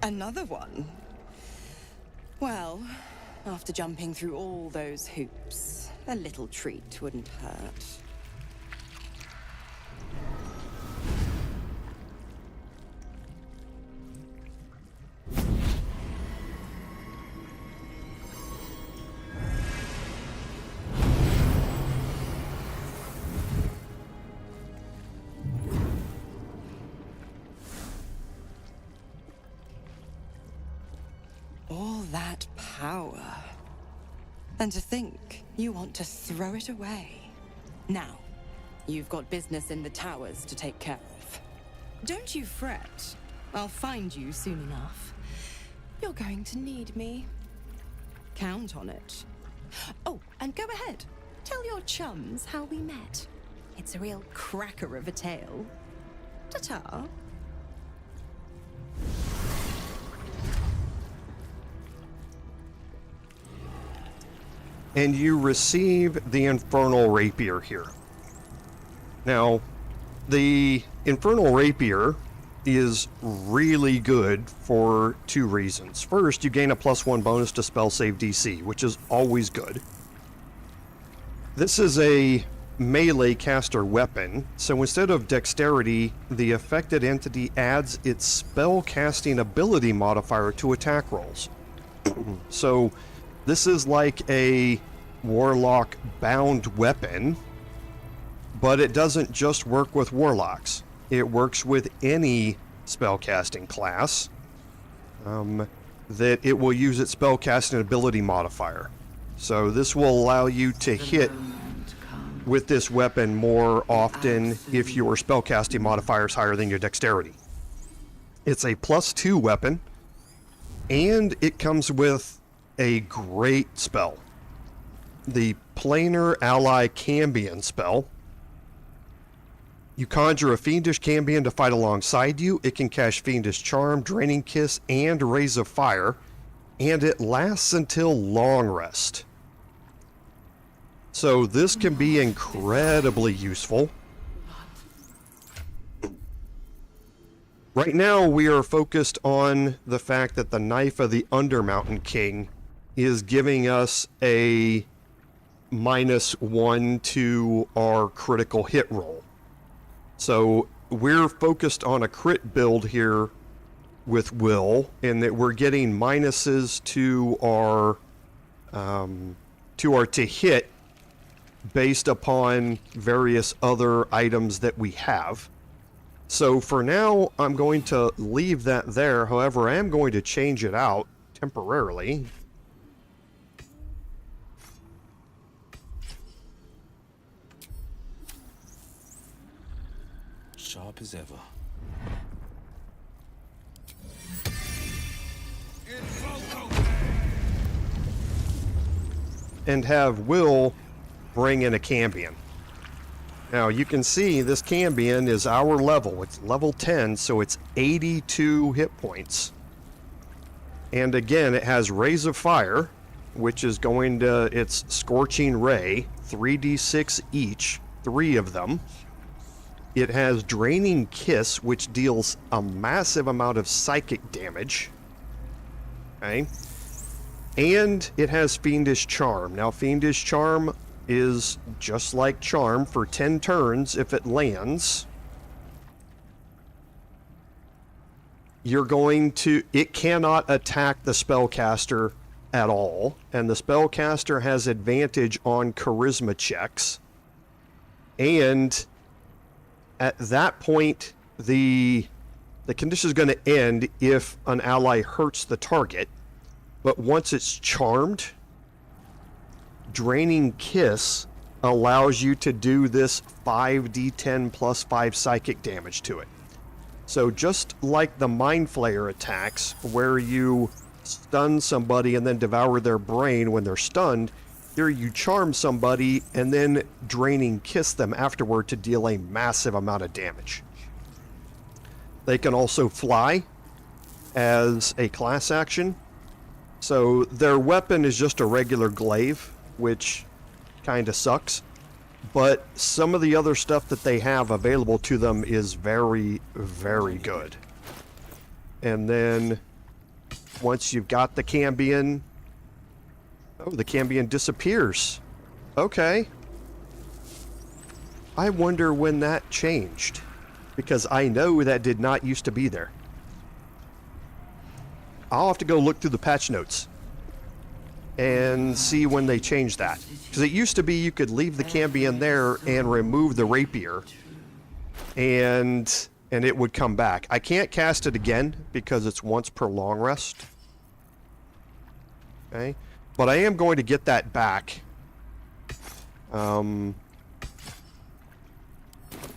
Another one? Well, after jumping through all those hoops, a little treat wouldn't hurt. All that power. And to think you want to throw it away. Now, you've got business in the towers to take care of. Don't you fret. I'll find you soon enough. You're going to need me. Count on it. Oh, and go ahead. Tell your chums how we met. It's a real cracker of a tale. Ta-ta. And you receive the Infernal Rapier here. Now, the Infernal Rapier is really good for 2 reasons. First, you gain a +1 bonus to spell save DC, which is always good. This is a melee caster weapon, so instead of dexterity, the affected entity adds its spell casting ability modifier to attack rolls. So this is like a warlock bound weapon, but it doesn't just work with warlocks. It works with any spellcasting class that it will use its spellcasting ability modifier. So this will allow you to hit with this weapon more often if your spellcasting modifier is higher than your dexterity. It's a +2 weapon, and it comes with a great spell. The Planar Ally Cambion spell. You conjure a Fiendish Cambion to fight alongside you. It can cast Fiendish Charm, Draining Kiss, and Raise of Fire, and it lasts until long rest. So this can be incredibly useful. Right now we are focused on the fact that the Knife of the Undermountain King is giving us a -1 to our critical hit roll. So we're focused on a crit build here with Wyll, in that we're getting minuses to our to hit based upon various other items that we have. So for now, I'm going to leave that there. However, I am going to change it out temporarily. Sharp as ever. And have Wyll bring in a Cambion. Now you can see this Cambion is our level. It's level 10, so it's 82 hit points. And again, it has Raise of Fire, which is going to, it's Scorching Ray, 3d6 each, 3 of them. It has Draining Kiss, which deals a massive amount of psychic damage. Okay. And it has Fiendish Charm. Now, Fiendish Charm is just like Charm for 10 turns. If it lands, you're going to, it cannot attack the spellcaster at all, and the spellcaster has advantage on charisma checks. And at that point, the condition is going to end if an ally hurts the target. But once it's charmed, Draining Kiss allows you to do this 5d10 plus 5 psychic damage to it. So just like the Mind Flayer attacks, where you stun somebody and then devour their brain when they're stunned, here you charm somebody and then Draining Kiss them afterward to deal a massive amount of damage. They can also fly as a class action. So their weapon is just a regular glaive, which kind of sucks. But some of the other stuff that they have available to them is very, very good. And then once you've got the Cambion, oh, the Cambion disappears. Okay. I wonder when that changed, because I know that did not used to be there. I'll have to go look through the patch notes and see when they changed that. Because it used to be you could leave the Cambion there and remove the rapier, and it would come back. I can't cast it again because it's once per long rest. Okay, but I am going to get that back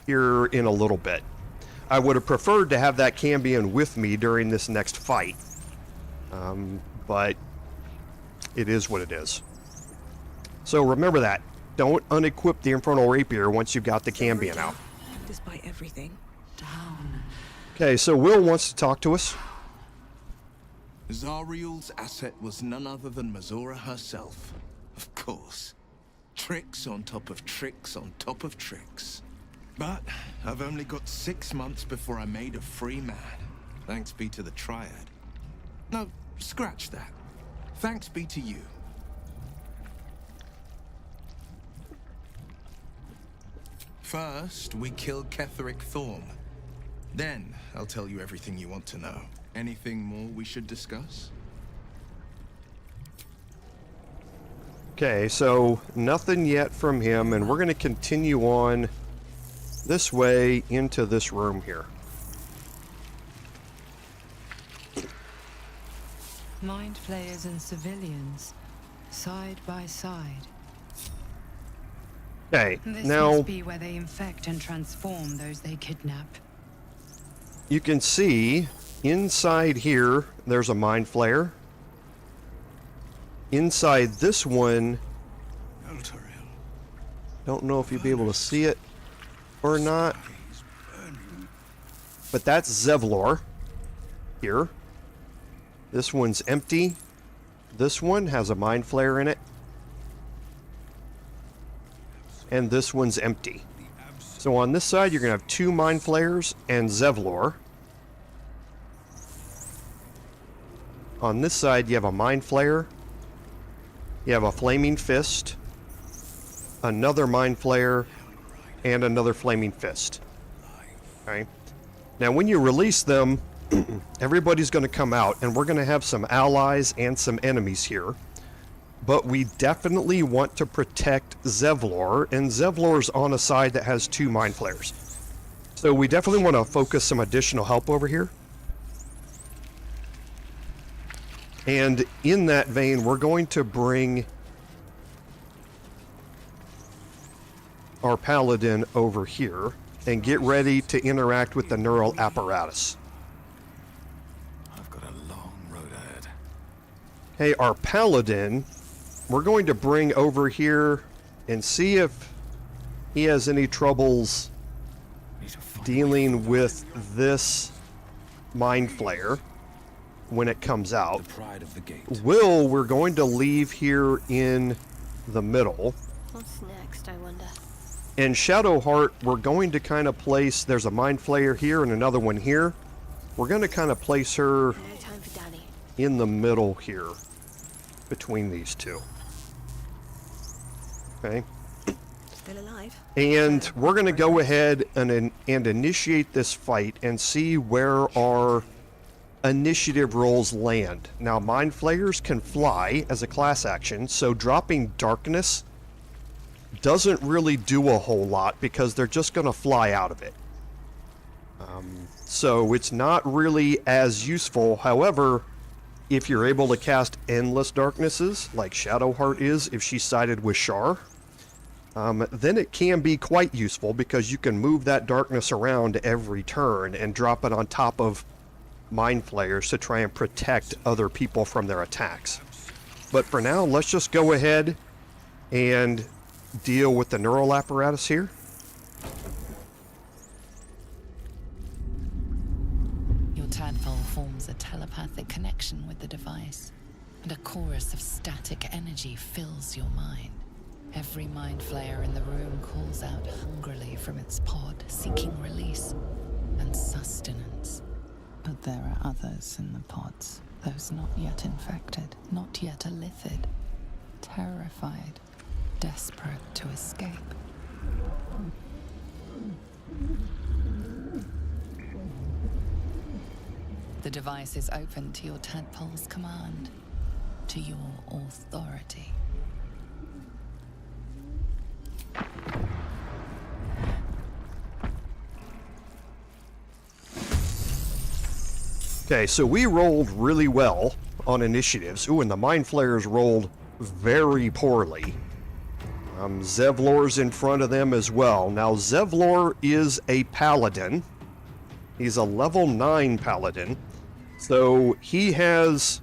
here in a little bit. I would have preferred to have that Cambion with me during this next fight. But it is what it is. So remember that. Don't unequip the Infernal Rapier once you've got the Cambion out. Despite everything. Down. Okay, so Wyll wants to talk to us. Zariel's asset was none other than Mizora herself. Of course. Tricks on top of tricks on top of tricks. But I've only got 6 months before I'm made a free man. Thanks be to the Triad. No, scratch that. Thanks be to you. First, we killed Ketheric Thorn. Then, I'll tell you everything you want to know. Anything more we should discuss? Okay, so nothing yet from him, and we're going to continue on this way into this room here. Mind flayers and civilians, side by side. Okay, This now must be where they infect and transform those they kidnap. you can see inside here there's a mind flayer. Inside this one, don't know if you'll be able to see it or not, but that's Zevlor here. This one's empty. This one has a mind flayer in it. And this one's empty. So on this side, you're going to have 2 mind flayers and Zevlor. On this side, you have a mind flayer. You have a flaming fist, another mind flayer, and another flaming fist. Okay. Now, when you release them, everybody's going to come out, and we're going to have some allies and some enemies here. But we definitely want to protect Zevlor, and Zevlor's on a side that has 2 mind flayers. So we definitely want to focus some additional help over here. And in that vein, we're going to bring our Paladin over here and get ready to interact with the neural apparatus. I've got a long road ahead. Hey, our Paladin, we're going to bring over here and see if he has any troubles dealing with this mind flayer when it comes out. Pride of the gate. Wyll, we're going to leave here in the middle. What's next, I wonder? And Shadowheart, we're going to kind of place, there's a mind flayer here and another one here. We're going to kind of place her No time for Danny. in the middle here between these 2. Okay. Still alive? And we're going to go ahead and initiate this fight and see where our initiative rolls land. Now, mind flayers can fly as a class action, so dropping darkness doesn't really do a whole lot because they're just going to fly out of it. So it's not really as useful. However, if you're able to cast endless darknesses, like Shadowheart is if she's sided with Shar, then it can be quite useful because you can move that darkness around every turn and drop it on top of mind flayers to try and protect other people from their attacks. But for now, let's just go ahead and deal with the neural apparatus here. Your tadpole forms a telepathic connection with the device, and a chorus of static energy fills your mind. Every mind flayer in the room calls out hungrily from its pod, seeking release and sustenance. But there are others in the pods, those not yet infected, not yet illithid, terrified, desperate to escape. The device is open to your tadpole's command, to your authority. Okay, so we rolled really well on initiatives. Ooh, and the mind flayers rolled very poorly. Zevlor's in front of them as well. Now, Zevlor is a paladin. He's a level 9 paladin. So he has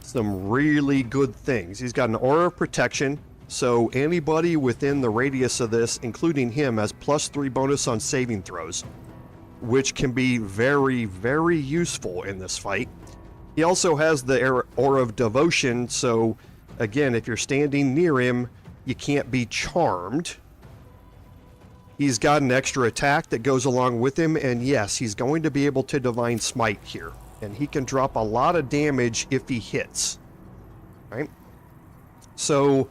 some really good things. He's got an aura of protection. So anybody within the radius of this, including him, has +3 bonus on saving throws, which can be very, very useful in this fight. He also has the aura of devotion. So again, if you're standing near him, you can't be charmed. He's got an extra attack that goes along with him, and yes, he's going to be able to Divine Smite here. And he can drop a lot of damage if he hits. Right? So,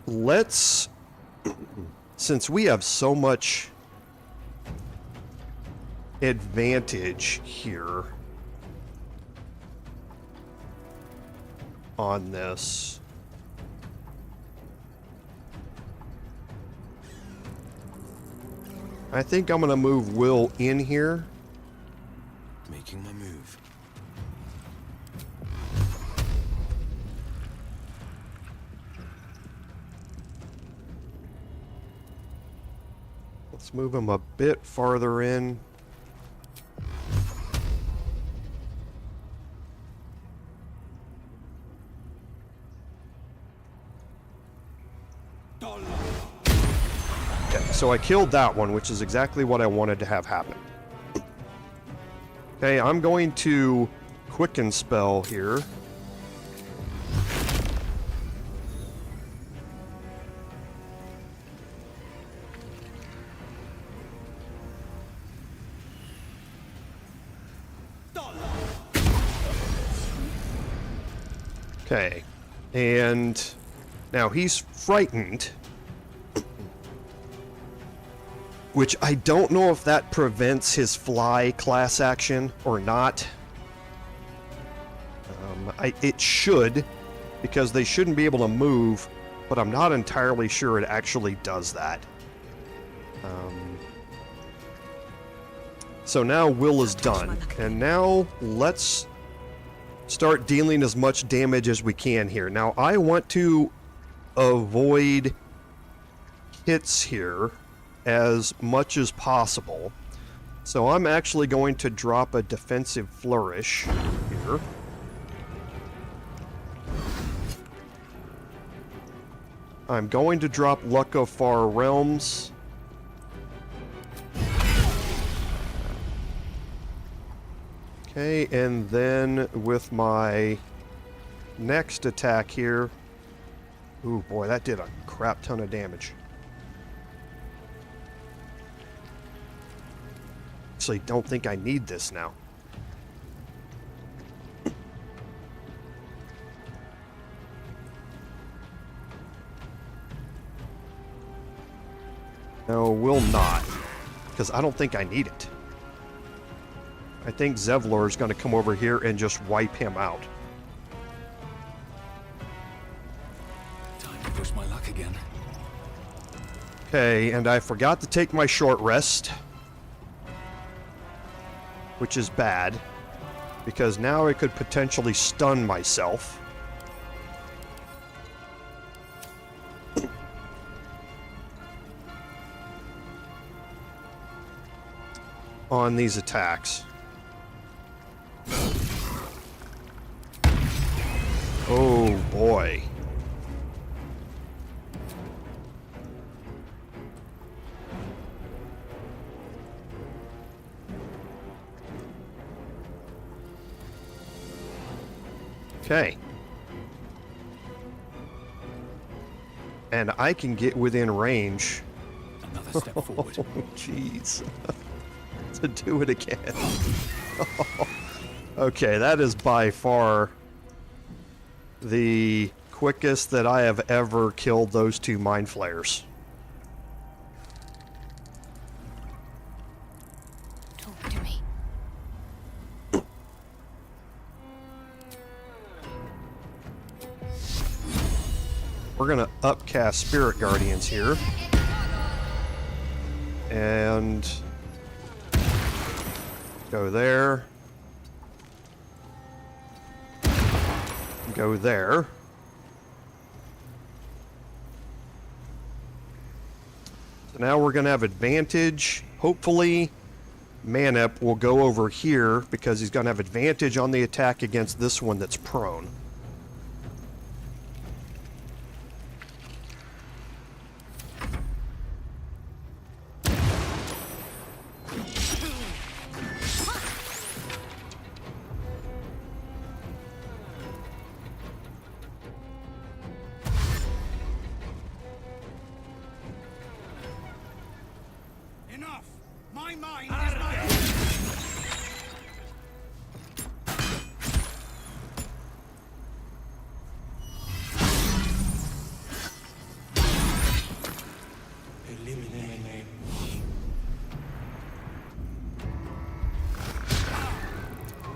let's... since we have so much advantage here on this... I think I'm gonna move Wyll in here. Making my move. Let's move him a bit farther in. Okay, so I killed that one, which is exactly what I wanted to have happen. Okay, I'm going to quicken spell here. Okay, and now he's frightened, which I don't know if that prevents his fly class action or not. It should, because they shouldn't be able to move, but I'm not entirely sure it actually does that. So now Wyll is done, and now let's start dealing as much damage as we can here. Now I want to avoid hits here as much as possible, so I'm actually going to drop a defensive flourish here. I'm going to drop Luck of Far Realms. Okay, and then with my next attack here... Ooh, boy, that did a crap ton of damage. Actually, don't think I need this now. No, will not, because I don't think I need it. I think Zevlor is going to come over here and just wipe him out. Time to push my luck again. Okay, and I forgot to take my short rest, which is bad, because now I could potentially stun myself. On these attacks. Oh boy. Okay. And I can get within range. Another step forward. Oh, jeez. To do it again. Okay, that is by far the quickest that I have ever killed those two mind flayers. Talk to me. We're gonna upcast Spirit Guardians here. And go there. Go there. So now we're going to have advantage. Hopefully, Manip will go over here because he's going to have advantage on the attack against this one that's prone.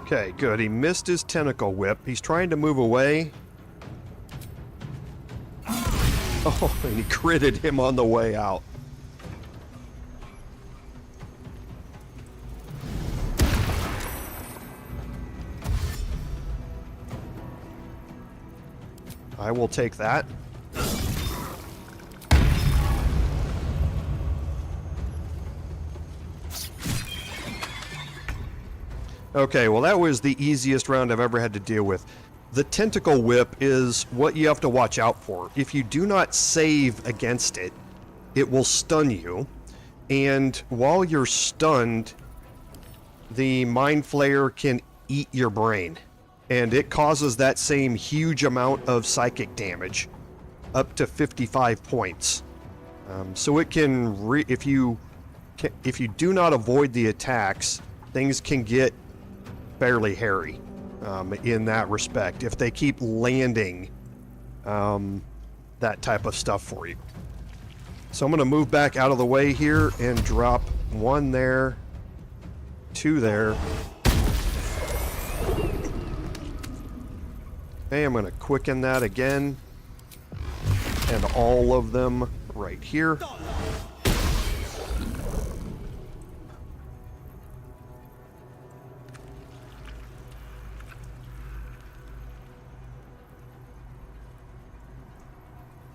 Okay, good. He missed his tentacle whip. He's trying to move away. Oh, and he critted him on the way out. I will take that. Okay, well that was the easiest round I've ever had to deal with. The tentacle whip is what you have to watch out for. If you do not save against it, it will stun you. And while you're stunned, the Mind Flayer can eat your brain. And it causes that same huge amount of psychic damage, up to 55 points. So it can, if you do not avoid the attacks, things can get fairly hairy in that respect if they keep landing that type of stuff for you. So I'm going to move back out of the way here and drop 1 there, 2 there. Okay, I'm going to quicken that again, and all of them right here.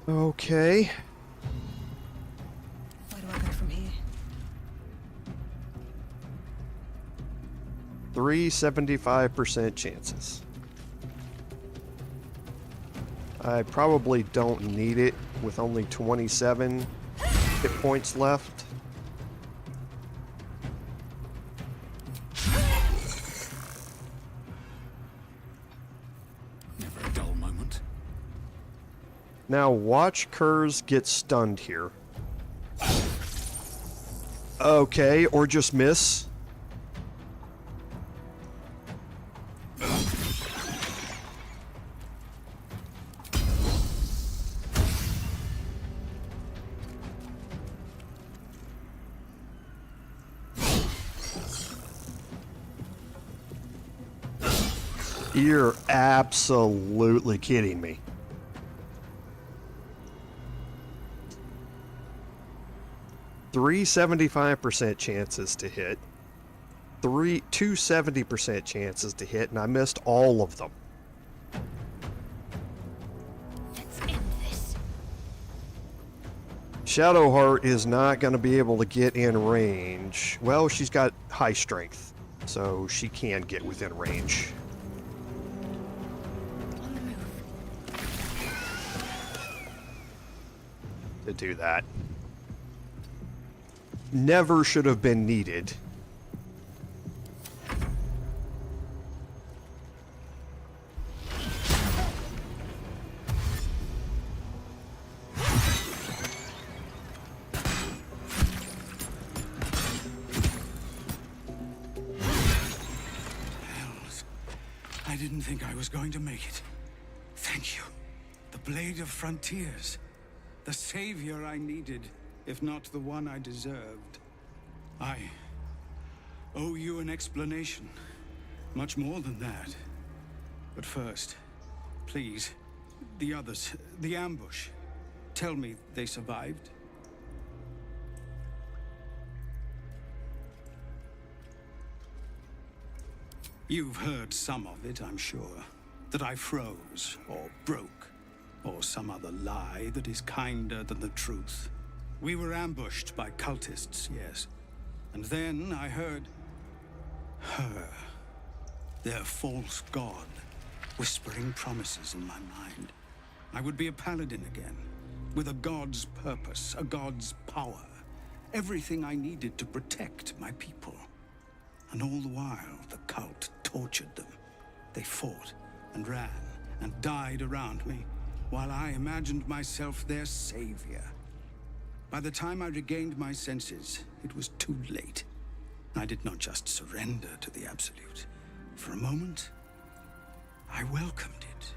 Okay. Where do I go from here? 375% chances. I probably don't need it with only 27 hit points left. Never a dull moment. Now watch Kurz get stunned here. Okay, or just miss. You're absolutely kidding me. Three 75% chances to hit, two 70% chances to hit, and I missed all of them. Let's end this. Shadowheart is not going to be able to get in range. Well, she's got high strength, so she can get within range. On the move. To do that. Never should have been needed. Hells. I didn't think I was going to make it. Thank you. The Blade of Frontiers. The savior I needed. If not the one I deserved. I owe you an explanation. Much more than that. But first, please, the others, the ambush. Tell me they survived. You've heard some of it, I'm sure. That I froze, or broke, or some other lie that is kinder than the truth. We were ambushed by cultists, yes. And then I heard her, their false god, whispering promises in my mind. I would be a paladin again, with a god's purpose, a god's power. Everything I needed to protect my people. And all the while, the cult tortured them. They fought and ran and died around me, while I imagined myself their savior. By the time I regained my senses, it was too late. I did not just surrender to the Absolute. For a moment, I welcomed it.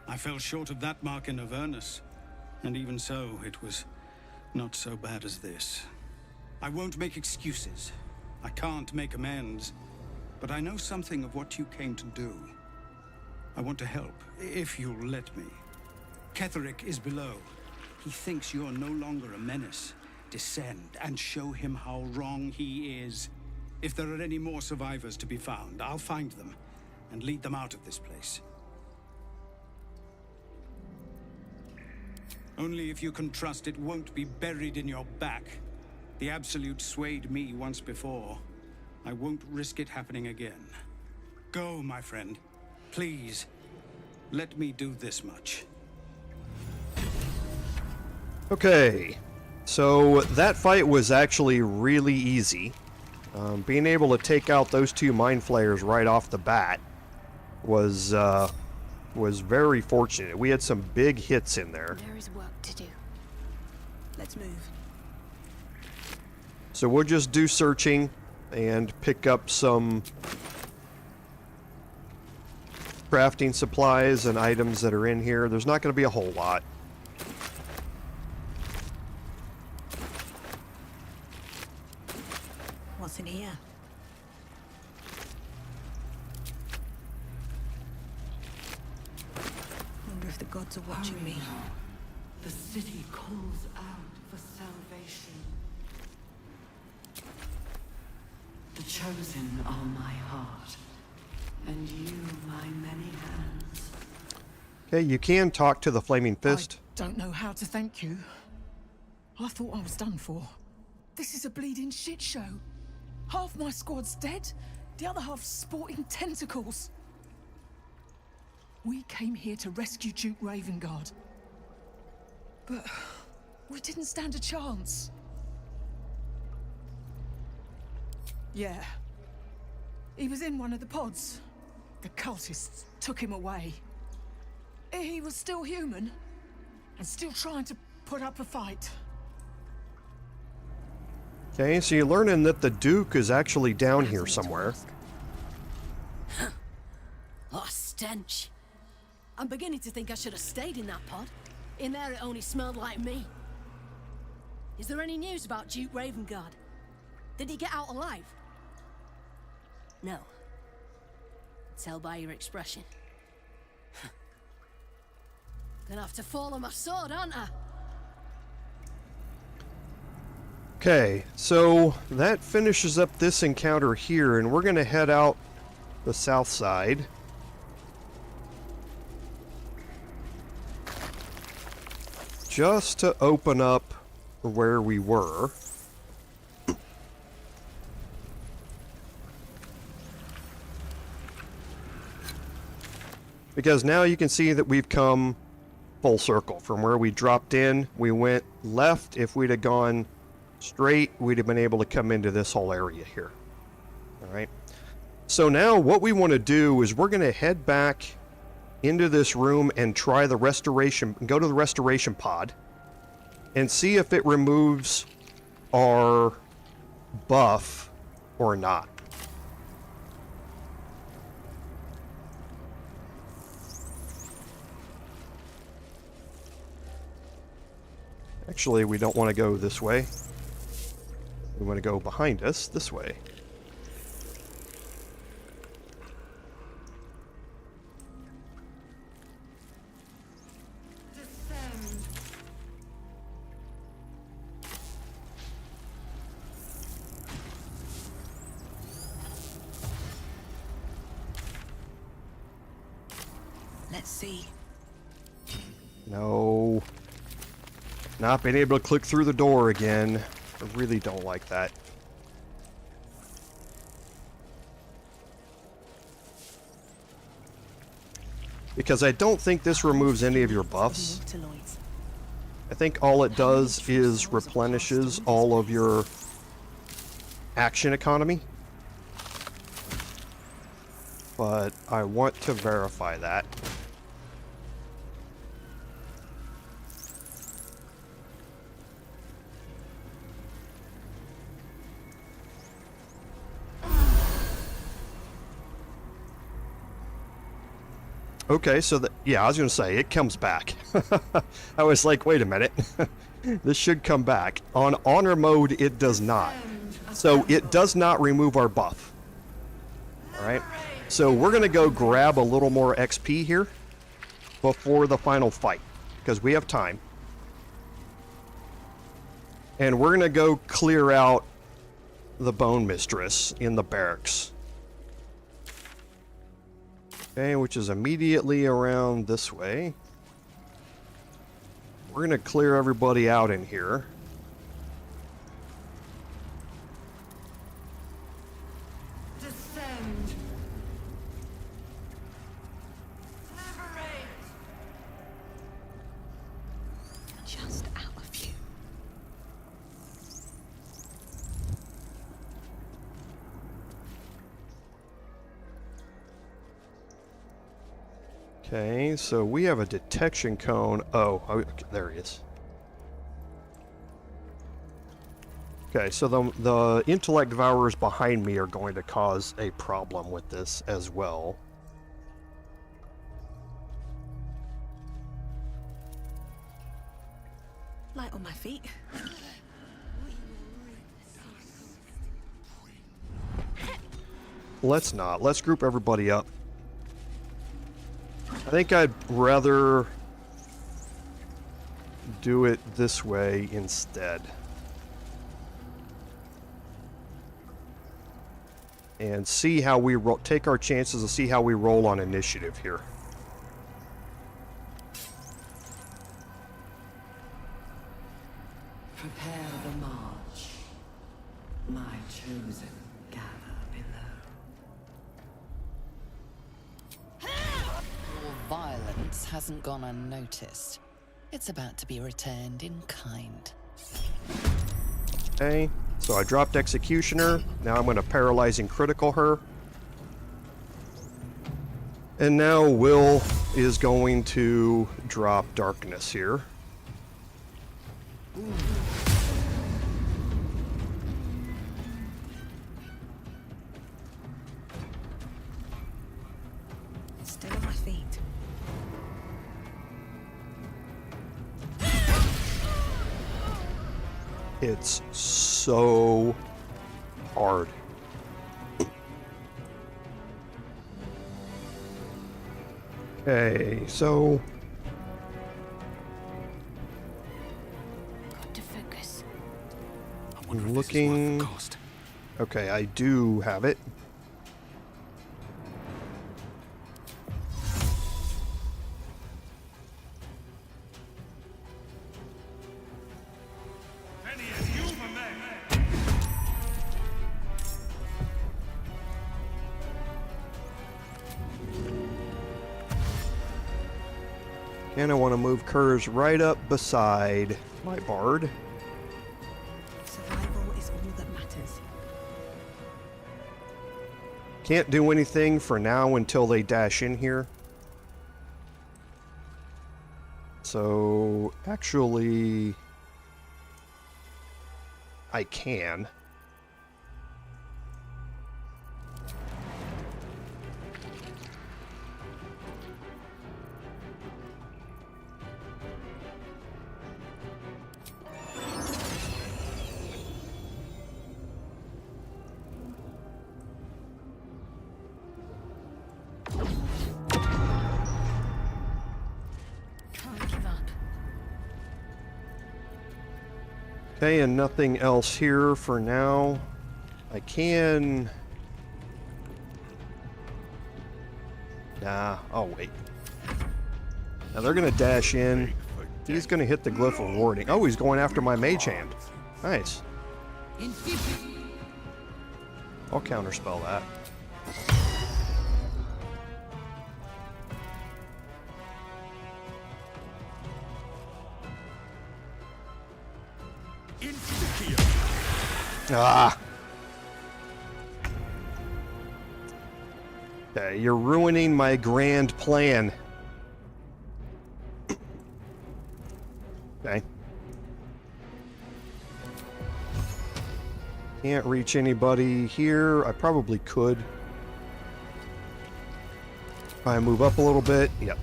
I fell short of that mark in Avernus, and even so, it was not so bad as this. I won't make excuses. I can't make amends, but I know something of what you came to do. I want to help, if you'll let me. Ketheric is below. He thinks you're no longer a menace. Descend and show him how wrong he is. If there are any more survivors to be found, I'll find them. and lead them out of this place. Only if you can trust it won't be buried in your back. The Absolute swayed me once before. I won't risk it happening again. Go, my friend. Please, let me do this much. Okay, so that fight was actually really easy. Being able to take out those two mind flayers right off the bat was very fortunate. We had some big hits in there. There is work to do. Let's move. So we'll just do searching and pick up some crafting supplies and items that are in here. There's not going to be a whole lot. What's in here? Wonder if the gods are watching me. The city calls out for salvation. The chosen are my heart, and you my many hands. Okay, you can talk to the Flaming Fist. Don't know how to thank you. I thought I was done for. This is a bleeding shit show. Half my squad's dead, the other half sporting tentacles. We came here to rescue Duke Ravengard. But we didn't stand a chance. Yeah. He was in one of the pods. The cultists took him away. He was still human, and still trying to put up a fight. Okay, so you're learning that the Duke is actually down here somewhere. What a stench. I'm beginning to think I should have stayed in that pod. In there it only smelled like me. Is there any news about Duke Ravengard? Did he get out alive? No. Tell by your expression. Gonna have to fall on my sword, aren't I? Okay, so that finishes up this encounter here, and we're going to head out the south side. Just to open up where we were. Because now you can see that we've come full circle. From where we dropped in, we went left. If we'd have gone straight, we'd have been able to come into this whole area here. Alright. So now what we want to do is we're going to head back into this room and try the restoration, go to the restoration pod and see if it removes our buff or not. Actually, we don't want to go this way. We want to go behind us this way. Let's see. No. Not being able to click through the door again. I really don't like that. Because I don't think this removes any of your buffs. I think all it does is replenishes all of your action economy. But I want to verify that. Okay, so yeah, I was going to say, it comes back. I was like, wait a minute. This should come back. On honor mode, it does not. So it does not remove our buff. Alright, so we're going to go grab a little more XP here before the final fight, because we have time. And we're going to go clear out the Bone Mistress in the barracks. Okay, which is immediately around this way. We're gonna clear everybody out in here. Descend. Liberate. Just out of view. Okay, so we have a detection cone. Oh, there he is. Okay, so the intellect devourers behind me are going to cause a problem with this as well. Light on my feet. Let's not. Let's group everybody up. I think I'd rather do it this way instead. And see how we roll. Take our chances and see how we roll on initiative here. Prepare the march. My chosen gather below. Your violence hasn't gone unnoticed. It's about to be returned in kind. Okay, so I dropped Executioner. Now I'm going to Paralyzing Critical her. And now Will is going to drop Darkness here. Still on my feet. It's so hard. Okay, so Got to focus. I'm looking. Okay, I do have it. And I want to move Kurz right up beside my Bard. Survival is all that matters. Can't do anything for now until they dash in here. So, actually, I can. Okay, and nothing else here for now. I can... Nah, I'll wait. Now they're gonna dash in. He's gonna hit the Glyph of Warding. Oh, he's going after my Mage Hand. Nice. I'll counterspell that. Ah! Okay, you're ruining my grand plan. Okay. Can't reach anybody here. I probably could. If I move up a little bit. Yep.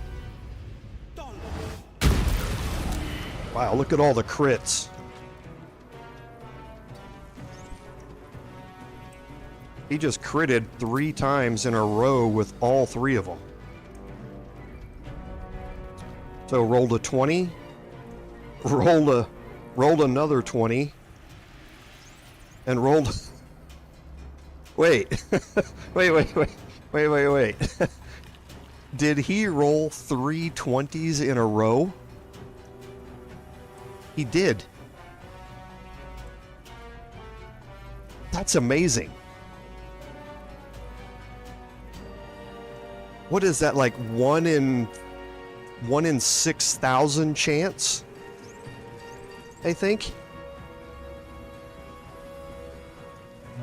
Wow, look at all the crits. He just critted 3 times in a row with all 3 of them. So rolled a 20, rolled another 20, and rolled. Wait, wait. Did he roll 3 20s in a row? He did. That's amazing. What is that, like 1 in 6,000 chance? I think.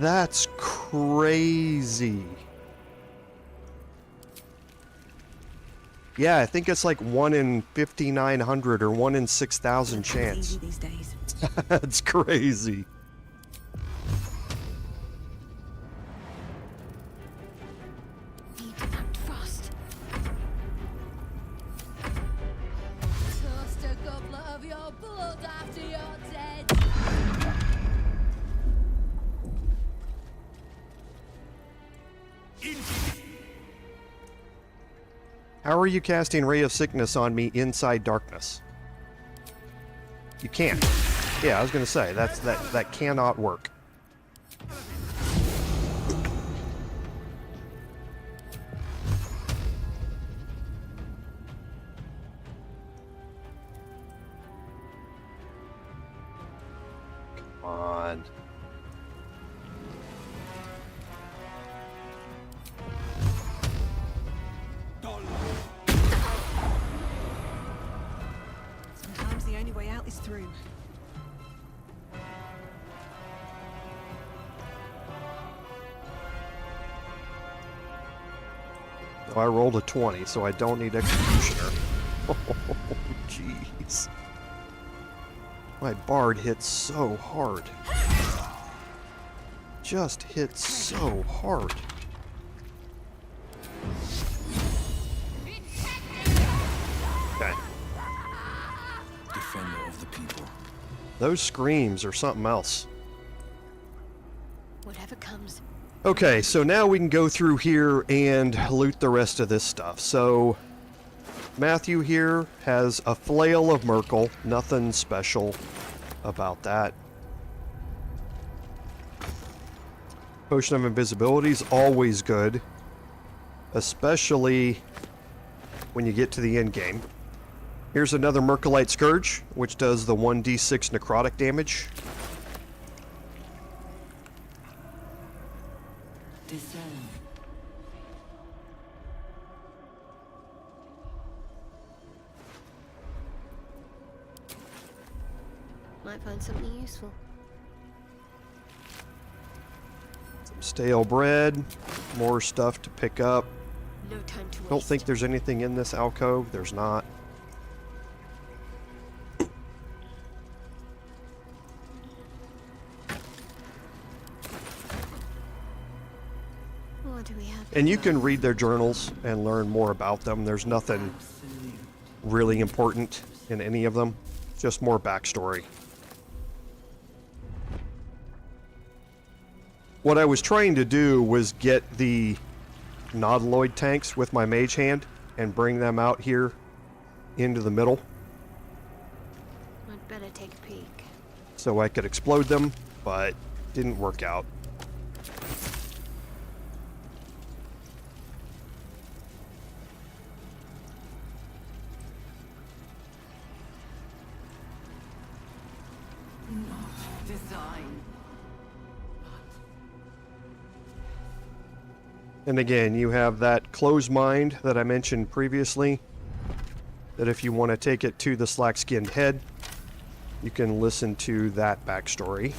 That's crazy. Yeah, I think it's like 1 in 5,900 or 1 in 6,000 chance. Easy these days. That's crazy. Need to act fast. Toast a goblet of your blood after you're dead. How are you casting Ray of Sickness on me inside darkness? You can't. Yeah, I was gonna say that cannot work. Come on. Sometimes the only way out is through. Oh, I rolled a 20, so I don't need Executioner. Oh, jeez. My Bard hits so hard. Just hits so hard. Okay. Defender of the people. Those screams are something else. Whatever comes. Okay, so now we can go through here and loot the rest of this stuff. So, Matthew here has a flail of Myrkul. Nothing special about that. Potion of Invisibility is always good, especially when you get to the end game. Here's another Myrkulite Scourge, which does the 1d6 necrotic damage. Discern. Might find something useful. Some stale bread, more stuff to pick up. No time to waste. Don't think there's anything in this alcove. There's not. What do we have? And you can read their journals and learn more about them. There's nothing really important in any of them. Just more backstory. What I was trying to do was get the Nautiloid tanks with my mage hand and bring them out here into the middle I'd better take a peek. so I could explode them, but didn't work out. Design. And again, you have that closed mind that I mentioned previously, that if you want to take it to the slack-skinned head, you can listen to that backstory.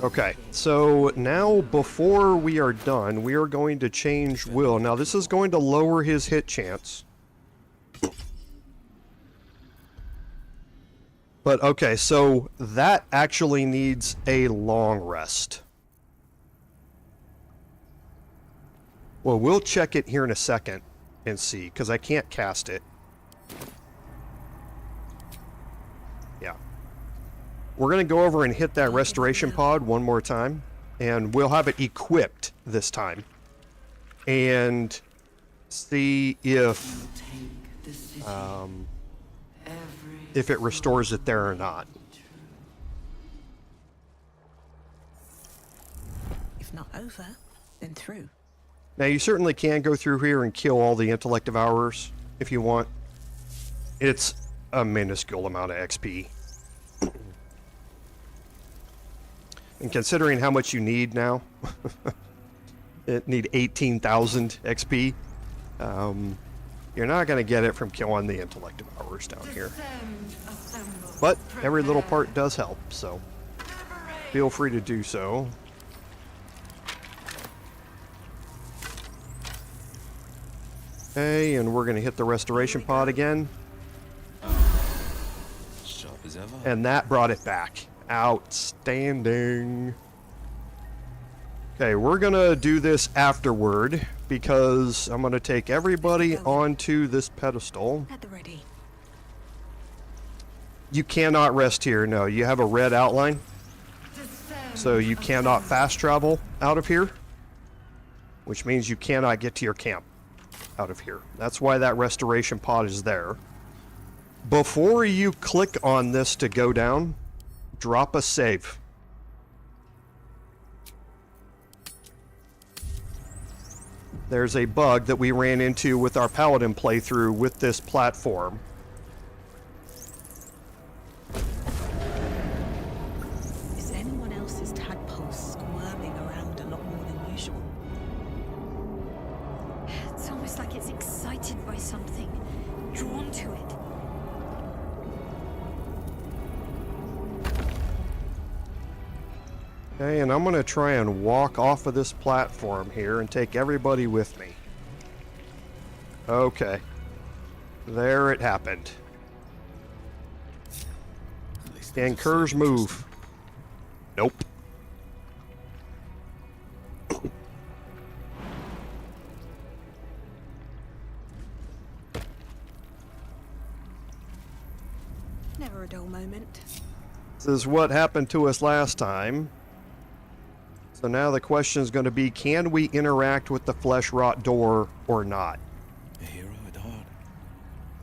Okay, so now before we are done, we are going to change Wyll. Now this is going to lower his hit chance. But okay, so that actually needs a long rest. Well, we'll check it here in a second and see, because I can't cast it. Yeah. we're going to go over and hit that restoration pod one more time, and we'll have it equipped this time, and see if it restores it there or not. If not over, then through. Now, you certainly can go through here and kill all the intellect devourers if you want. It's a minuscule amount of XP. And considering how much you need now, it need 18,000 XP. You're not going to get it from killing the intellect devourers down here. But every little part does help, so feel free to do so. Okay, and we're going to hit the restoration pod again. Sharp as ever. And that brought it back. Outstanding. Okay, we're going to do this afterward because I'm going to take everybody onto this pedestal. At the ready. You cannot rest here, no. You have a red outline. So you cannot fast travel out of here, which means you cannot get to your camp out of here. That's why that restoration pod is there. Before you click on this to go down, drop a save. There's a bug that we ran into with our Paladin playthrough with this platform. Is anyone else's tadpoles squirming around a lot more than usual? It's almost like it's excited by something, drawn to it. Okay, and I'm going to try and walk off of this platform here and take everybody with me. Okay. There it happened. And Kerr's move. Nope. Never a dull moment. This is what happened to us last time. So now the question is going to be, can we interact with the flesh rot door or not? A hero at heart.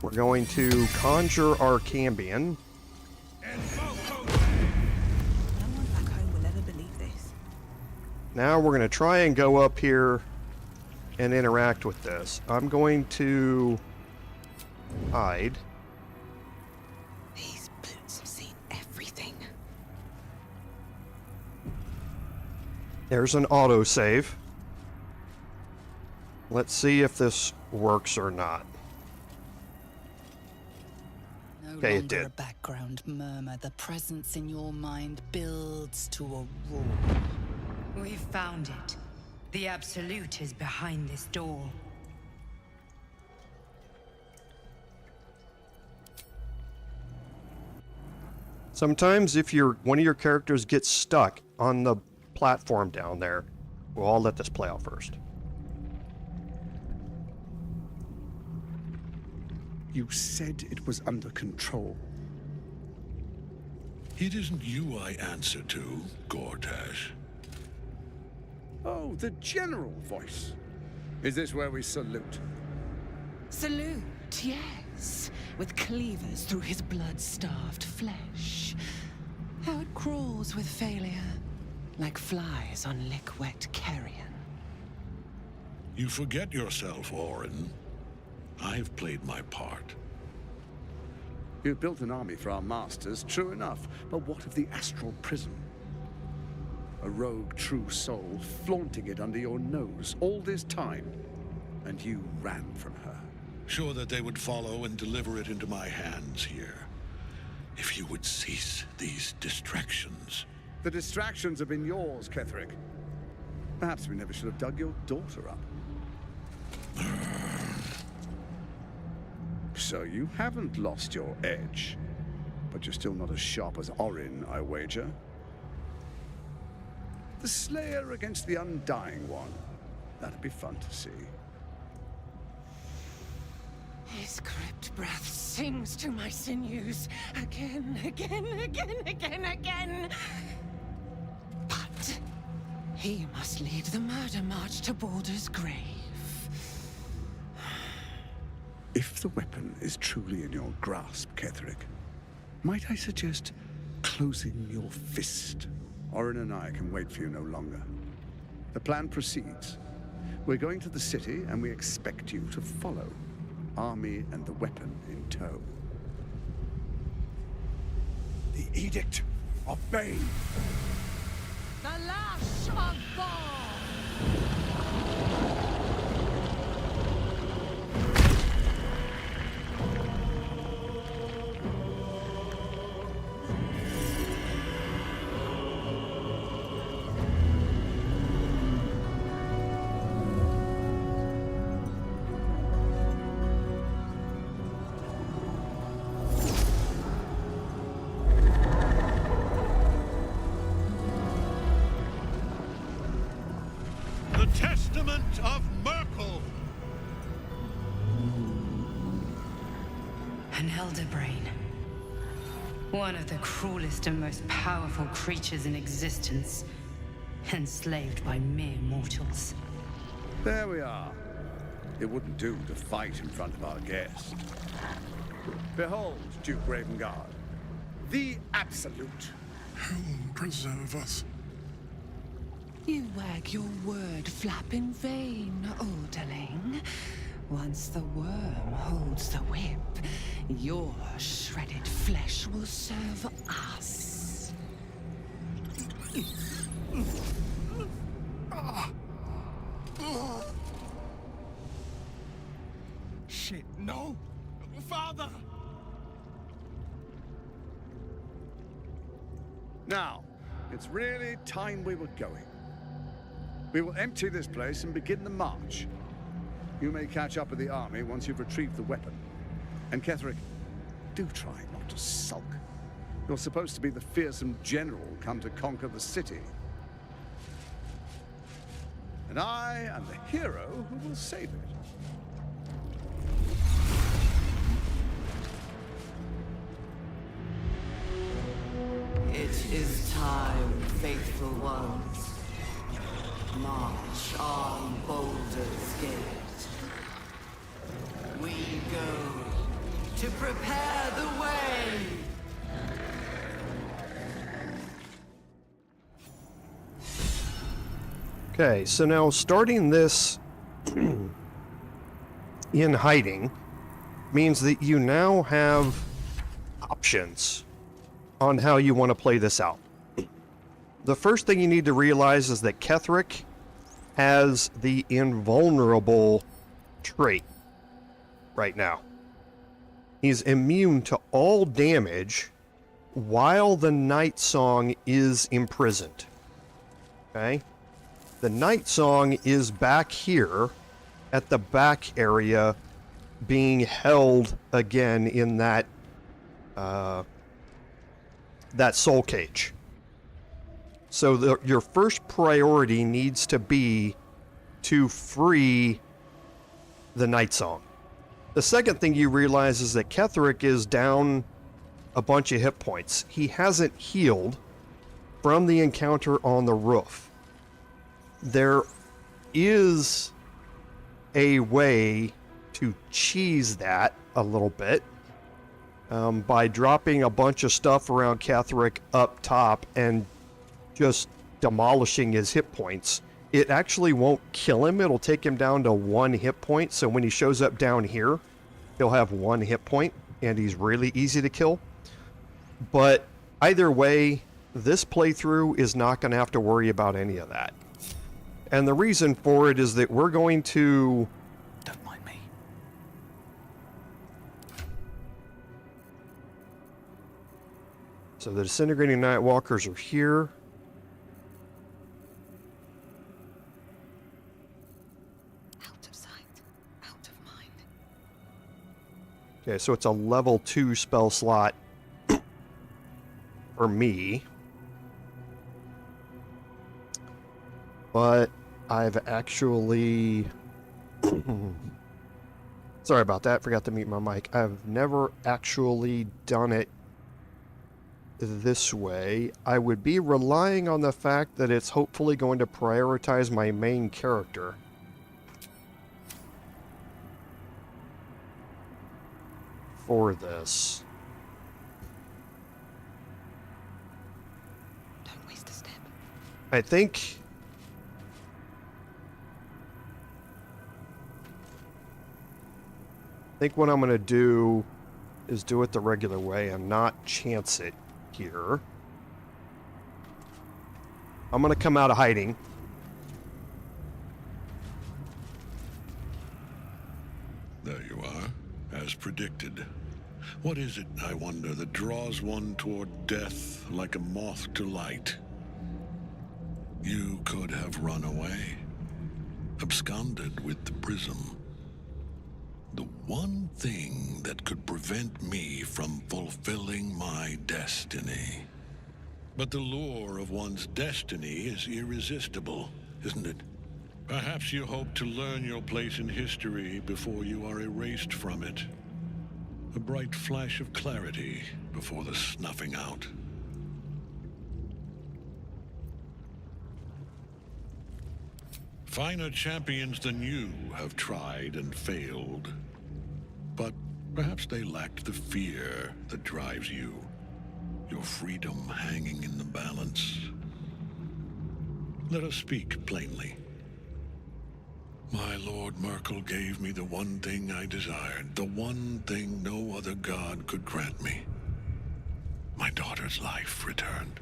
We're going to conjure our Cambion. No one back home will ever believe this. Now we're going to try and go up here and interact with this. I'm going to hide. These boots have seen everything. There's an autosave. Let's see if this works or not. No Okay, it longer did. a background murmur. The presence in your mind builds to a roar. We've found it. The Absolute is behind this door. Sometimes if one of your characters gets stuck on the platform down there, we'll all let this play out first. You said it was under control. It isn't you I answer to, Gortash. Oh, the general voice. Is this where we salute? Salute, yes. With cleavers through his blood-starved flesh. How it crawls with failure, like flies on lick-wet carrion. You forget yourself, Orin. I've played my part. You built an army for our masters, true enough. But what of the astral prism? A rogue true soul flaunting it under your nose all this time, and you ran from her. Sure that they would follow and deliver it into my hands here. If you would cease these distractions. The distractions have been yours, Ketheric. Perhaps we never should have dug your daughter up. So you haven't lost your edge, but you're still not as sharp as Orin, I wager. The Slayer against the Undying One. That'd be fun to see. His crypt breath sings to my sinews again. But he must lead the murder march to Baldur's grave. If the weapon is truly in your grasp, Ketheric, might I suggest closing your fist? Orin and I can wait for you no longer. The plan proceeds. We're going to the city, and we expect you to follow. Army and the weapon in tow. The Edict of Bane. The Lash of Ball! The Testament of Myrkul. An elder brain. One of the cruelest and most powerful creatures in existence. Enslaved by mere mortals. There we are. It wouldn't do to fight in front of our guest. Behold, Duke Ravengard, the Absolute. Whom preserve us? You wag your word flap in vain, Alderling. Once the worm holds the whip, your shredded flesh will serve us. Shit, no! Father! Now, it's really time we were going. We will empty this place and begin the march. You may catch up with the army once you've retrieved the weapon. And Ketheric, do try not to sulk. You're supposed to be the fearsome general come to conquer the city. And I am the hero who will save it. It is time, faithful ones. March on Baldur's Gate. We go to prepare the way. Okay, so now starting this in hiding means that you now have options on how you want to play this out. The first thing you need to realize is that Ketheric has the invulnerable trait right now. He's immune to all damage while the Night Song is imprisoned. Okay? The Night Song is back here at the back area being held again in that that soul cage. So your first priority needs to be to free the Night Song. The second thing you realize is that Ketheric is down a bunch of hit points. He hasn't healed from the encounter on the roof. There is a way to cheese that a little bit by dropping a bunch of stuff around Ketheric up top and just demolishing his hit points. It actually won't kill him. It'll take him down to 1 hit point. So when he shows up down here, he'll have 1 hit point and he's really easy to kill. But either way, this playthrough is not going to have to worry about any of that. And the reason for it is that we're going to... Don't mind me. So the disintegrating Nightwalkers are here. Out of sight, out of mind. Okay, so it's a level 2 spell slot for me. But I've actually Sorry about that, forgot to mute my mic. I've never actually done it this way. I would be relying on the fact that it's hopefully going to prioritize my main character. For this. Don't waste a step. I think what I'm going to do is do it the regular way and not chance it here. I'm going to come out of hiding. There you are, as predicted. What is it, I wonder, that draws one toward death like a moth to light? You could have run away, absconded with the prism. The one thing that could prevent me from fulfilling my destiny. But the lure of one's destiny is irresistible, isn't it? Perhaps you hope to learn your place in history before you are erased from it. A bright flash of clarity before the snuffing out. Finer champions than you have tried and failed. But perhaps they lacked the fear that drives you. Your freedom hanging in the balance. Let us speak plainly. My Lord Myrkul gave me the one thing I desired, the one thing no other god could grant me. My daughter's life returned.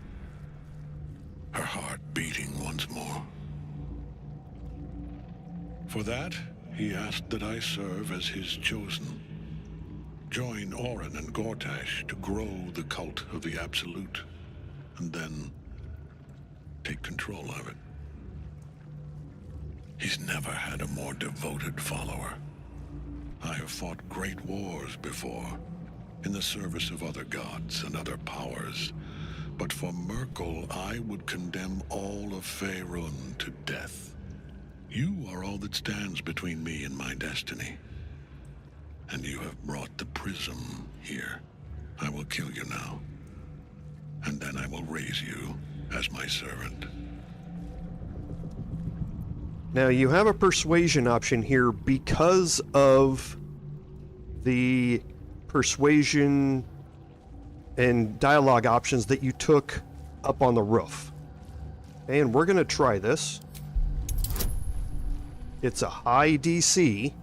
Her heart beating once more. For that, he asked that I serve as his chosen. Join Orin and Gortash to grow the cult of the Absolute, and then take control of it. He's never had a more devoted follower. I have fought great wars before, in the service of other gods and other powers, but for Myrkul, I would condemn all of Faerun to death. You are all that stands between me and my destiny. And you have brought the prism here. I will kill you now. And then I will raise you as my servant. Now you have a persuasion option here because of the persuasion and dialogue options that you took up on the roof. And we're going to try this. It's a high DC.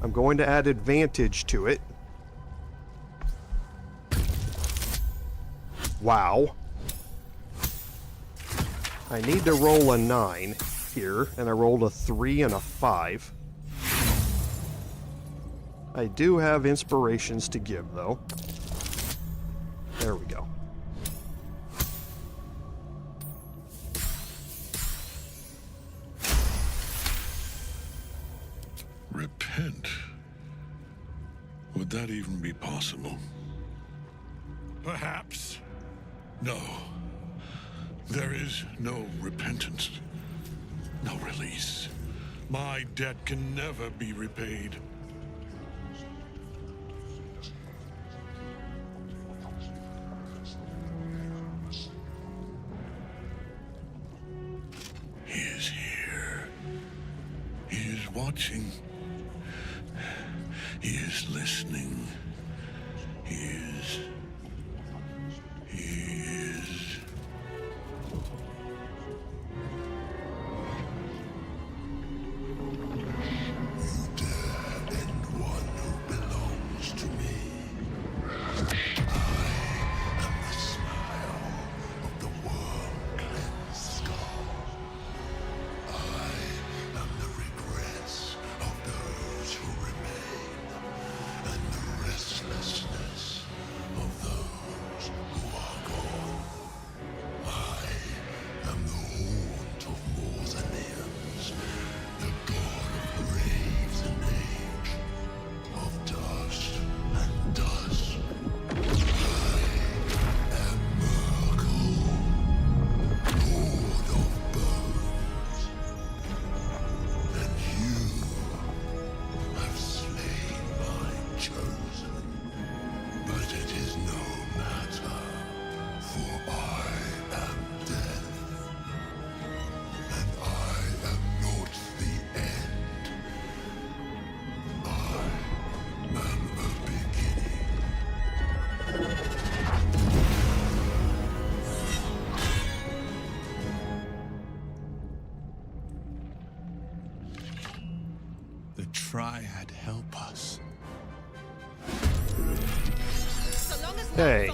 I'm going to add advantage to it. Wow. I need to roll a 9 here, and I rolled a 3 and a 5. I do have inspirations to give, though. There we go. Repent? Would that even be possible? Perhaps. No. There is no repentance. No release. My debt can never be repaid. He is here. He is watching. He is listening. He is... You dare end one who belongs to me. I am the smile of the worm-cleansed skull. I am the regrets of those who remain, and the restlessness of Okay.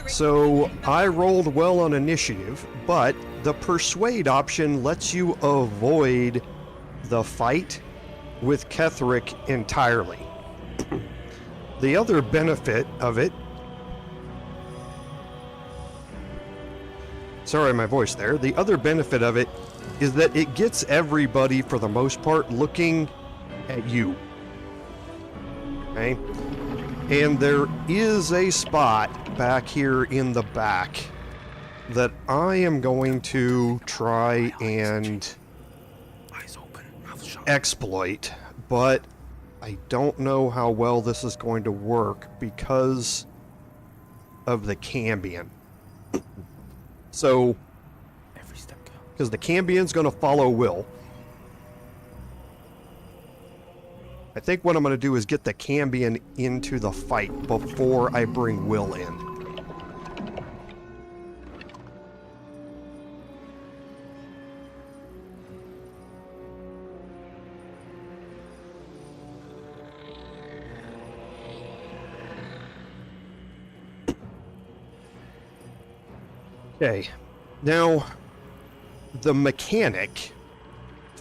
So I rolled well on initiative, but the persuade option lets you avoid the fight with Ketheric entirely. The other benefit of it... Sorry, my voice there. The other benefit of it is that it gets everybody, for the most part, looking at you. Okay? And there is a spot back here in the back that I am going to try and exploit, but I don't know how well this is going to work because of the Cambion. So, because the Cambion's going to follow Wyll. I think what I'm going to do is get the Cambion into the fight before I bring Wyll in. Okay, now the mechanic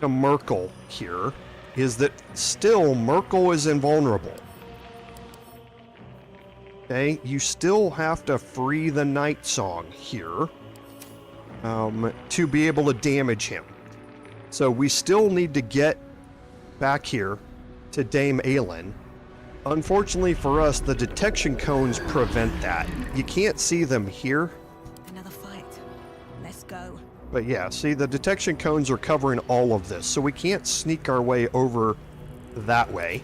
to Myrkul here is that still Myrkul is invulnerable. Okay, you still have to free the Night Song here to be able to damage him. So we still need to get back here to Dame Aelin. Unfortunately for us, the detection cones prevent that. You can't see them here. Another fight. Let's go. But yeah, see, the detection cones are covering all of this, so we can't sneak our way over that way.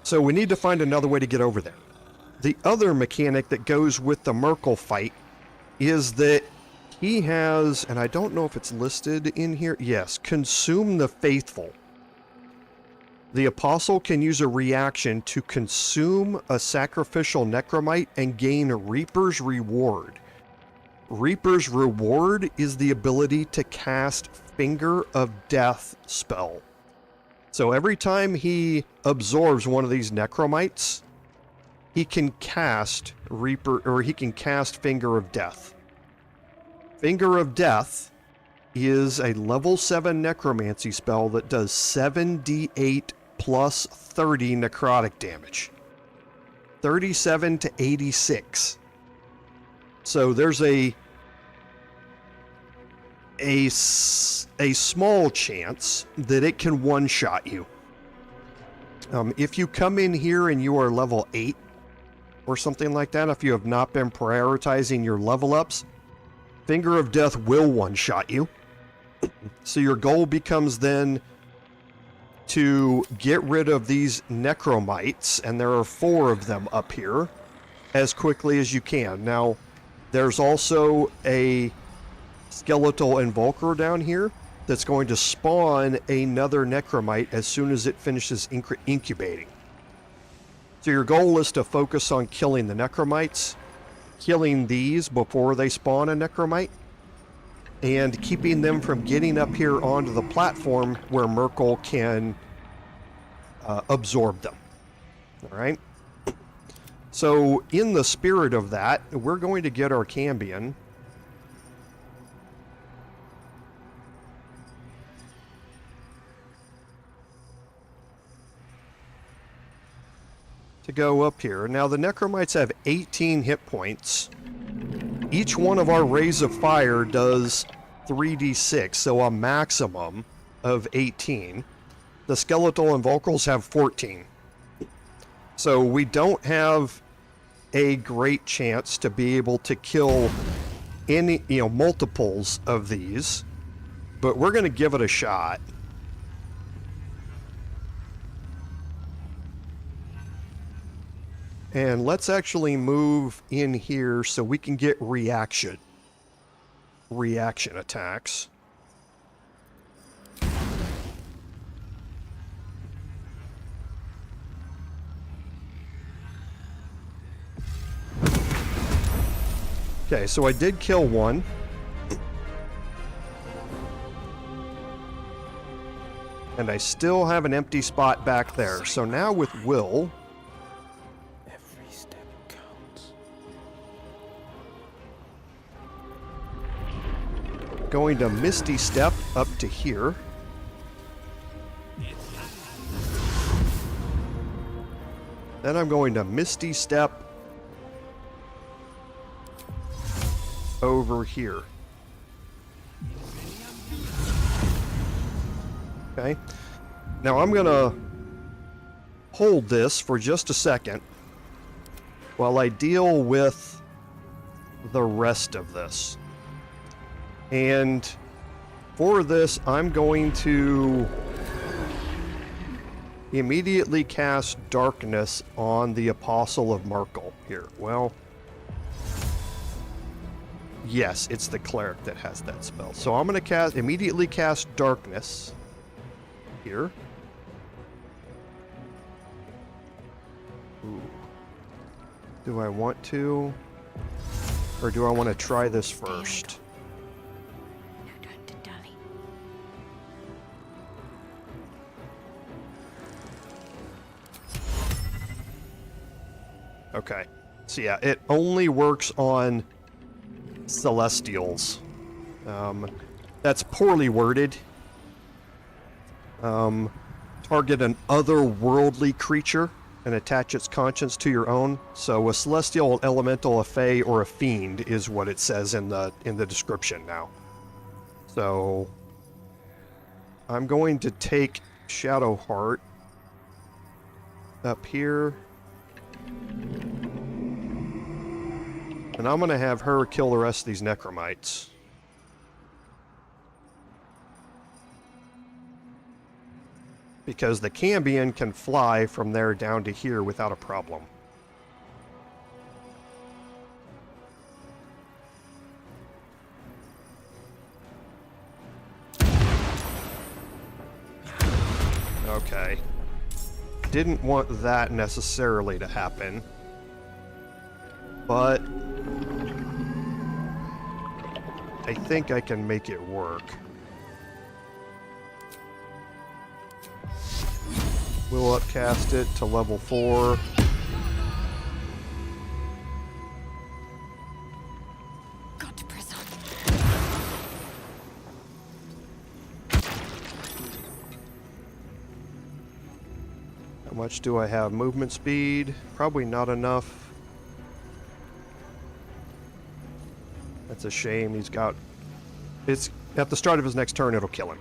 So we need to find another way to get over there. The other mechanic that goes with the Myrkul fight is that he has, and I don't know if it's listed in here, yes, Consume the Faithful. The Apostle can use a reaction to consume a sacrificial necromite and gain Reaper's Reward. Reaper's Reward is the ability to cast Finger of Death spell. So every time he absorbs one of these necromites, he can cast he can cast Finger of Death. Finger of Death is a level 7 necromancy spell that does 7d8 plus 30 necrotic damage. 37 to 86. So there's a small chance that it can one-shot you. If you come in here and you are level 8 or something like that, if you have not been prioritizing your level ups, Finger of Death will one-shot you. So your goal becomes then to get rid of these necromites, and there are 4 of them up here, as quickly as you can. Now, there's also a skeletal invulcro down here that's going to spawn another necromite as soon as it finishes incubating. So your goal is to focus on killing the necromites, killing these before they spawn a necromite, and keeping them from getting up here onto the platform where Myrkul can absorb them. All right? So in the spirit of that, we're going to get our Cambion. To go up here. Now the necromites have 18 hit points. Each one of our rays of fire does 3d6, so a maximum of 18. The skeletal invulcrals have 14. So we don't have a great chance to be able to kill any, multiples of these, but we're going to give it a shot. And let's actually move in here so we can get reaction attacks. Okay, so I did kill one. And I still have an empty spot back there. So now with Wyll, going to Misty Step up to here. Then I'm going to Misty Step over here. Okay. Now I'm gonna hold this for just a second while I deal with the rest of this. And for this, I'm going to immediately cast darkness on the Apostle of Myrkul here. Well, yes, it's the cleric that has that spell. So I'm going to immediately cast darkness here. Ooh. Do I want to? Or do I want to try this first? Okay. So yeah, it only works on Celestials. That's poorly worded. Target an otherworldly creature and attach its conscience to your own. So a Celestial, Elemental, a Fae, or a Fiend is what it says in the description now. So I'm going to take Shadowheart up here. And I'm going to have her kill the rest of these Necromites. Because the Cambion can fly from there down to here without a problem. Okay. Didn't want that necessarily to happen. But I think I can make it work. We'll upcast it to level 4. Got to press on. How much do I have? Movement speed? Probably not enough. That's a shame. He's got... It's at the start of his next turn, it'll kill him.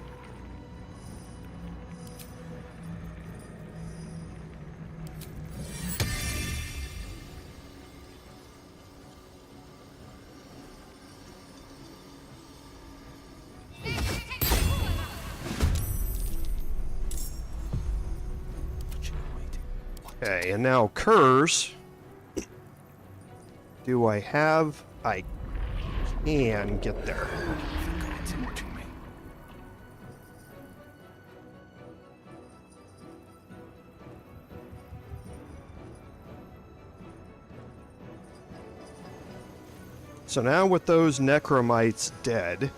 Okay, and now Curs. Do I have... I can get there. So now with those Necromites dead,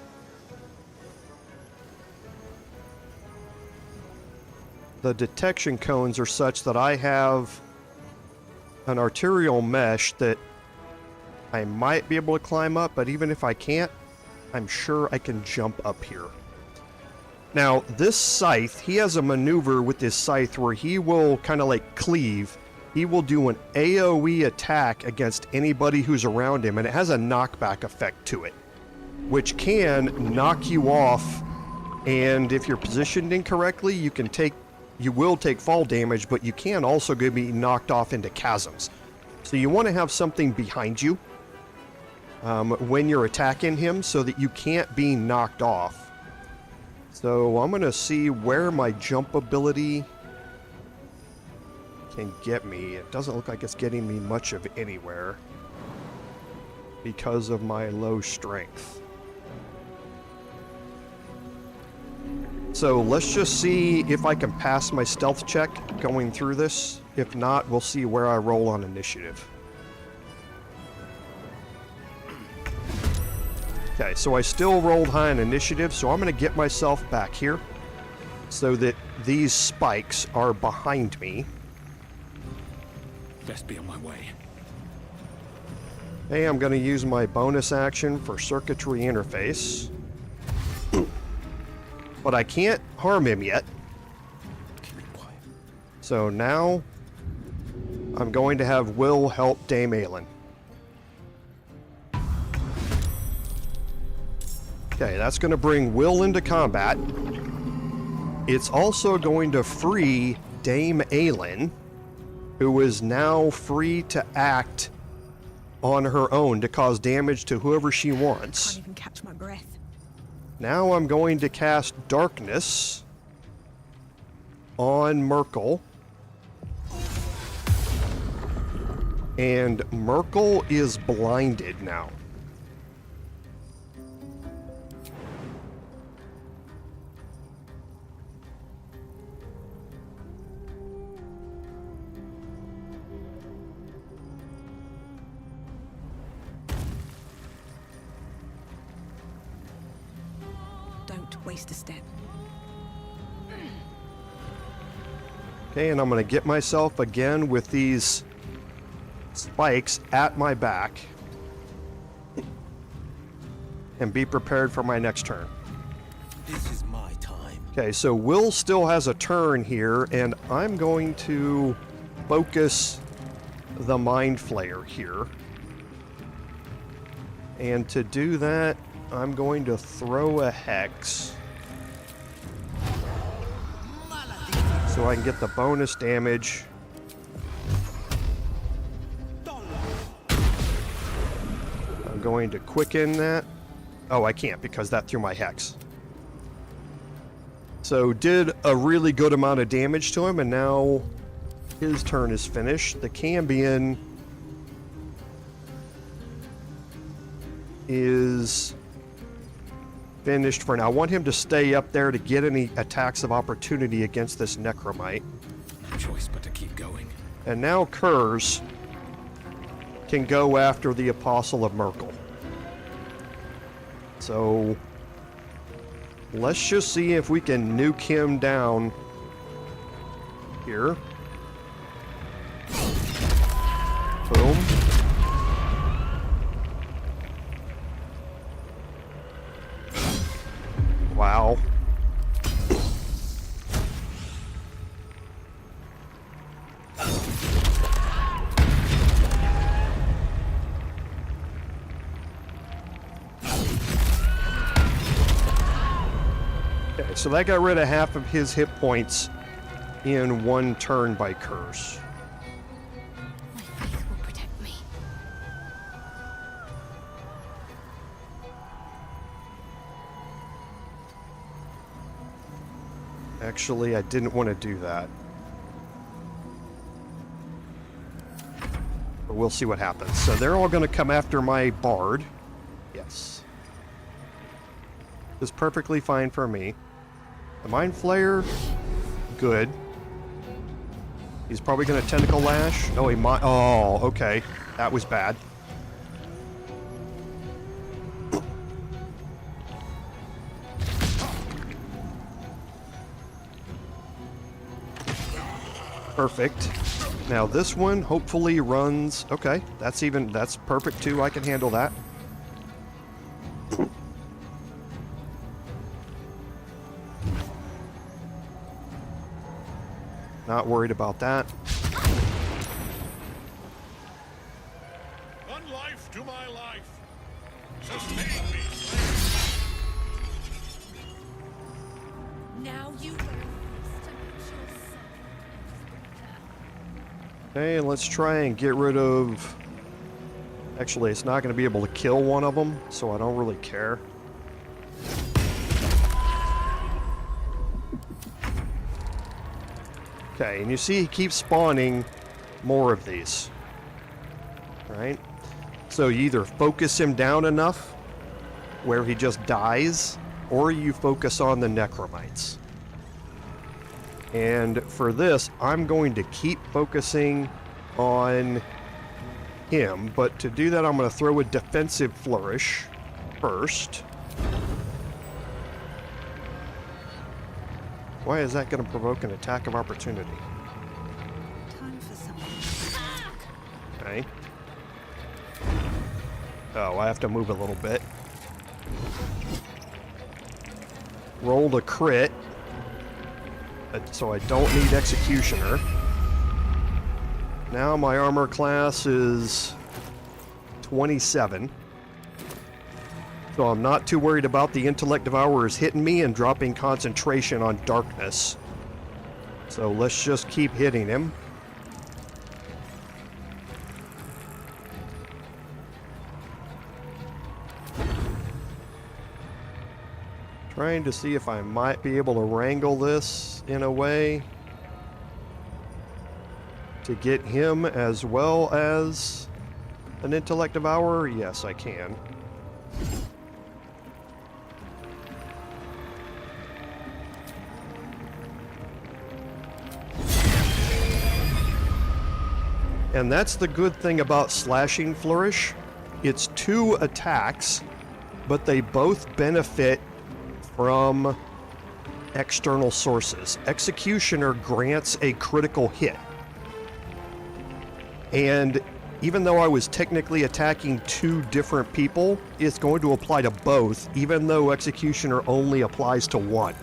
the detection cones are such that I have an arterial mesh that I might be able to climb up, but even if I can't, I'm sure I can jump up here. Now, this scythe, he has a maneuver with this scythe where he will kind of like cleave. He will do an AoE attack against anybody who's around him, and it has a knockback effect to it, which can knock you off, and if you're positioned incorrectly, you will take fall damage, but you can also be knocked off into chasms. So you want to have something behind you when you're attacking him so that you can't be knocked off. So I'm going to see where my jump ability can get me. It doesn't look like it's getting me much of anywhere because of my low strength. So let's just see if I can pass my stealth check going through this. If not, we'll see where I roll on initiative. Okay, so I still rolled high on initiative, so I'm going to get myself back here so that these spikes are behind me. Best be on my way. Hey, I'm going to use my bonus action for circuitry interface. but I can't harm him yet. So now I'm going to have Wyll help Dame Aelin. Okay, that's going to bring Wyll into combat. It's also going to free Dame Aelin, who is now free to act on her own to cause damage to whoever she wants. I can't even catch my breath. Now I'm going to cast Darkness on Myrkul. And Myrkul is blinded now. Don't waste a step. Okay, and I'm going to get myself again with these spikes at my back. And be prepared for my next turn. This is my time. Okay, so Wyll still has a turn here, and I'm going to focus the Mind Flayer here. And to do that, I'm going to throw a Hex. So I can get the bonus damage. I'm going to quicken that. Oh, I can't because that threw my Hex. So did a really good amount of damage to him, and now his turn is finished. The Cambion is finished for now. I want him to stay up there to get any attacks of opportunity against this Necromite. No choice but to keep going. And now Kurz can go after the Apostle of Myrkul. So let's just see if we can nuke him down here. Boom. Wow. Okay, so that got rid of half of his hit points in one turn by Curse. My faith will protect me. Actually, I didn't want to do that. But we'll see what happens. So they're all going to come after my Bard. Yes. It's perfectly fine for me. The Mind Flayer, good. He's probably going to Tentacle Lash. No, he might. Oh, okay. That was bad. Perfect. Now this one hopefully runs. Okay, that's perfect too. I can handle that. Not worried about that. One life to my life. Sustain me. Now you Okay, let's try and get rid of... Actually, it's not going to be able to kill one of them, so I don't really care. Okay, and you see he keeps spawning more of these. Right? So you either focus him down enough where he just dies, or you focus on the Necromites. And for this, I'm going to keep focusing on him, but to do that, I'm going to throw a defensive flourish first. Why is that going to provoke an attack of opportunity? Time for something. Okay. Oh, I have to move a little bit. Rolled a crit, so I don't need Executioner. Now my armor class is 27. So I'm not too worried about the Intellect Devourers hitting me and dropping concentration on darkness. So let's just keep hitting him. Trying to see if I might be able to wrangle this in a way to get him as well as an Intellect Devourer. Yes, I can. And that's the good thing about Slashing Flourish. It's 2 attacks, but they both benefit from external sources. Executioner grants a critical hit. And even though I was technically attacking 2 different people, it's going to apply to both, even though Executioner only applies to 1.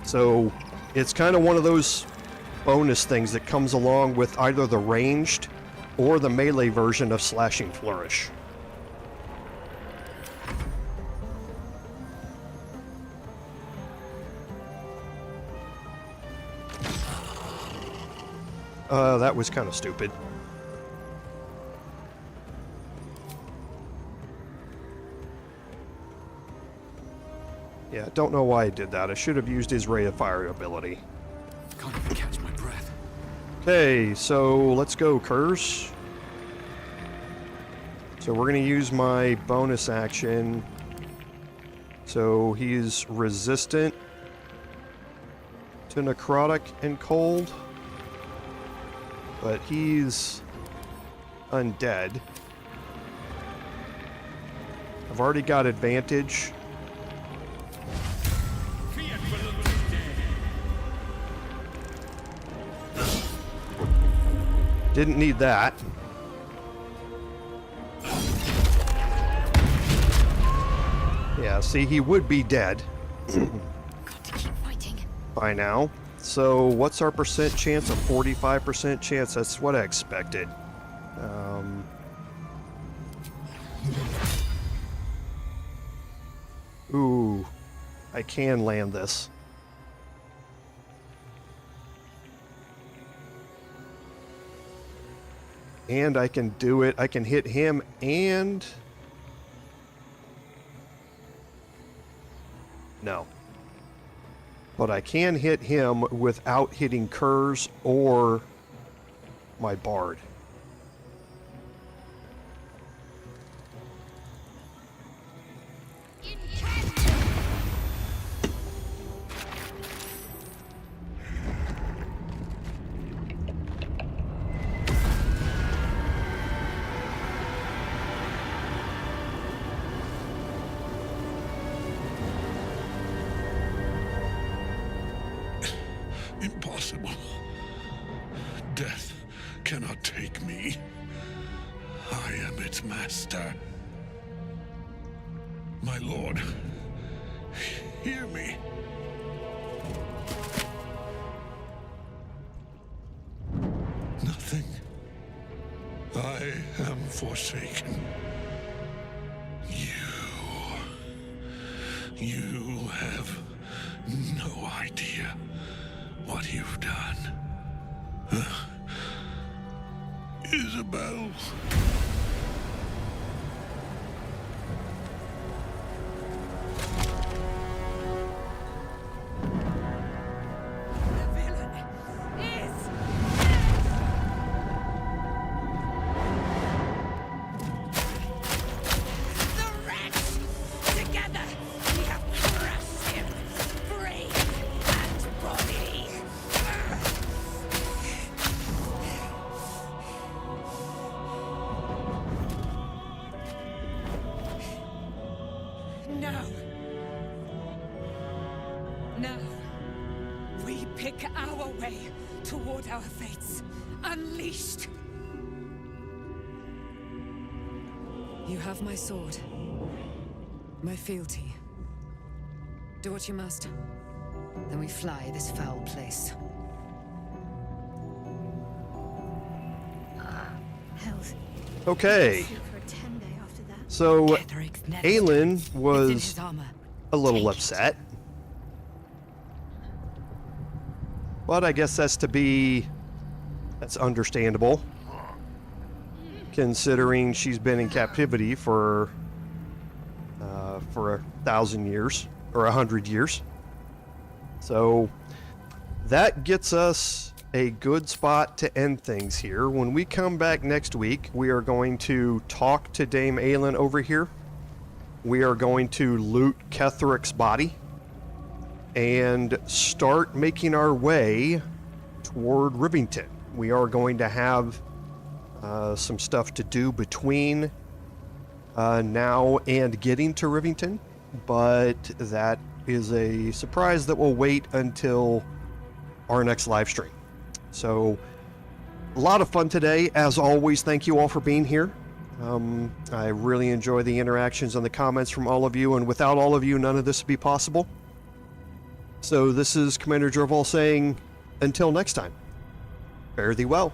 So it's kind of one of those bonus things that comes along with either the ranged or the melee version of Slashing Flourish. That was kind of stupid. Yeah, don't know why I did that. I should have used his Ray of Fire ability. Can't even catch my breath. Okay, so let's go, Curse. So we're going to use my bonus action. So he's resistant to necrotic and cold. But he's undead. I've already got advantage. Didn't need that. Yeah, see, he would be dead by now. So what's our percent chance? A 45% chance. That's what I expected. Ooh, I can land this. And I can do it. I can hit him and... No. But I can hit him without hitting Kurz or my Bard. Impossible. Death cannot take me. I am its master. My lord, hear me. Nothing. I am forsaken. You have no idea what you've done. Isabel. You have my sword, my fealty. Do what you must. Then we fly this foul place. Okay. So, Aelin was a little upset. But I guess that's understandable, considering she's been in captivity for 1,000 years, or 100 years. So, that gets us a good spot to end things here. When we come back next week, we are going to talk to Dame Aelin over here. We are going to loot Ketheric's body and start making our way toward Rivington. We are going to have some stuff to do between now and getting to Rivington, but that is a surprise that will wait until our next live stream. So, a lot of fun today. As always, thank you all for being here. I really enjoy the interactions and the comments from all of you, and without all of you, none of this would be possible. So this is Commander Jorval saying, until next time, fare thee well.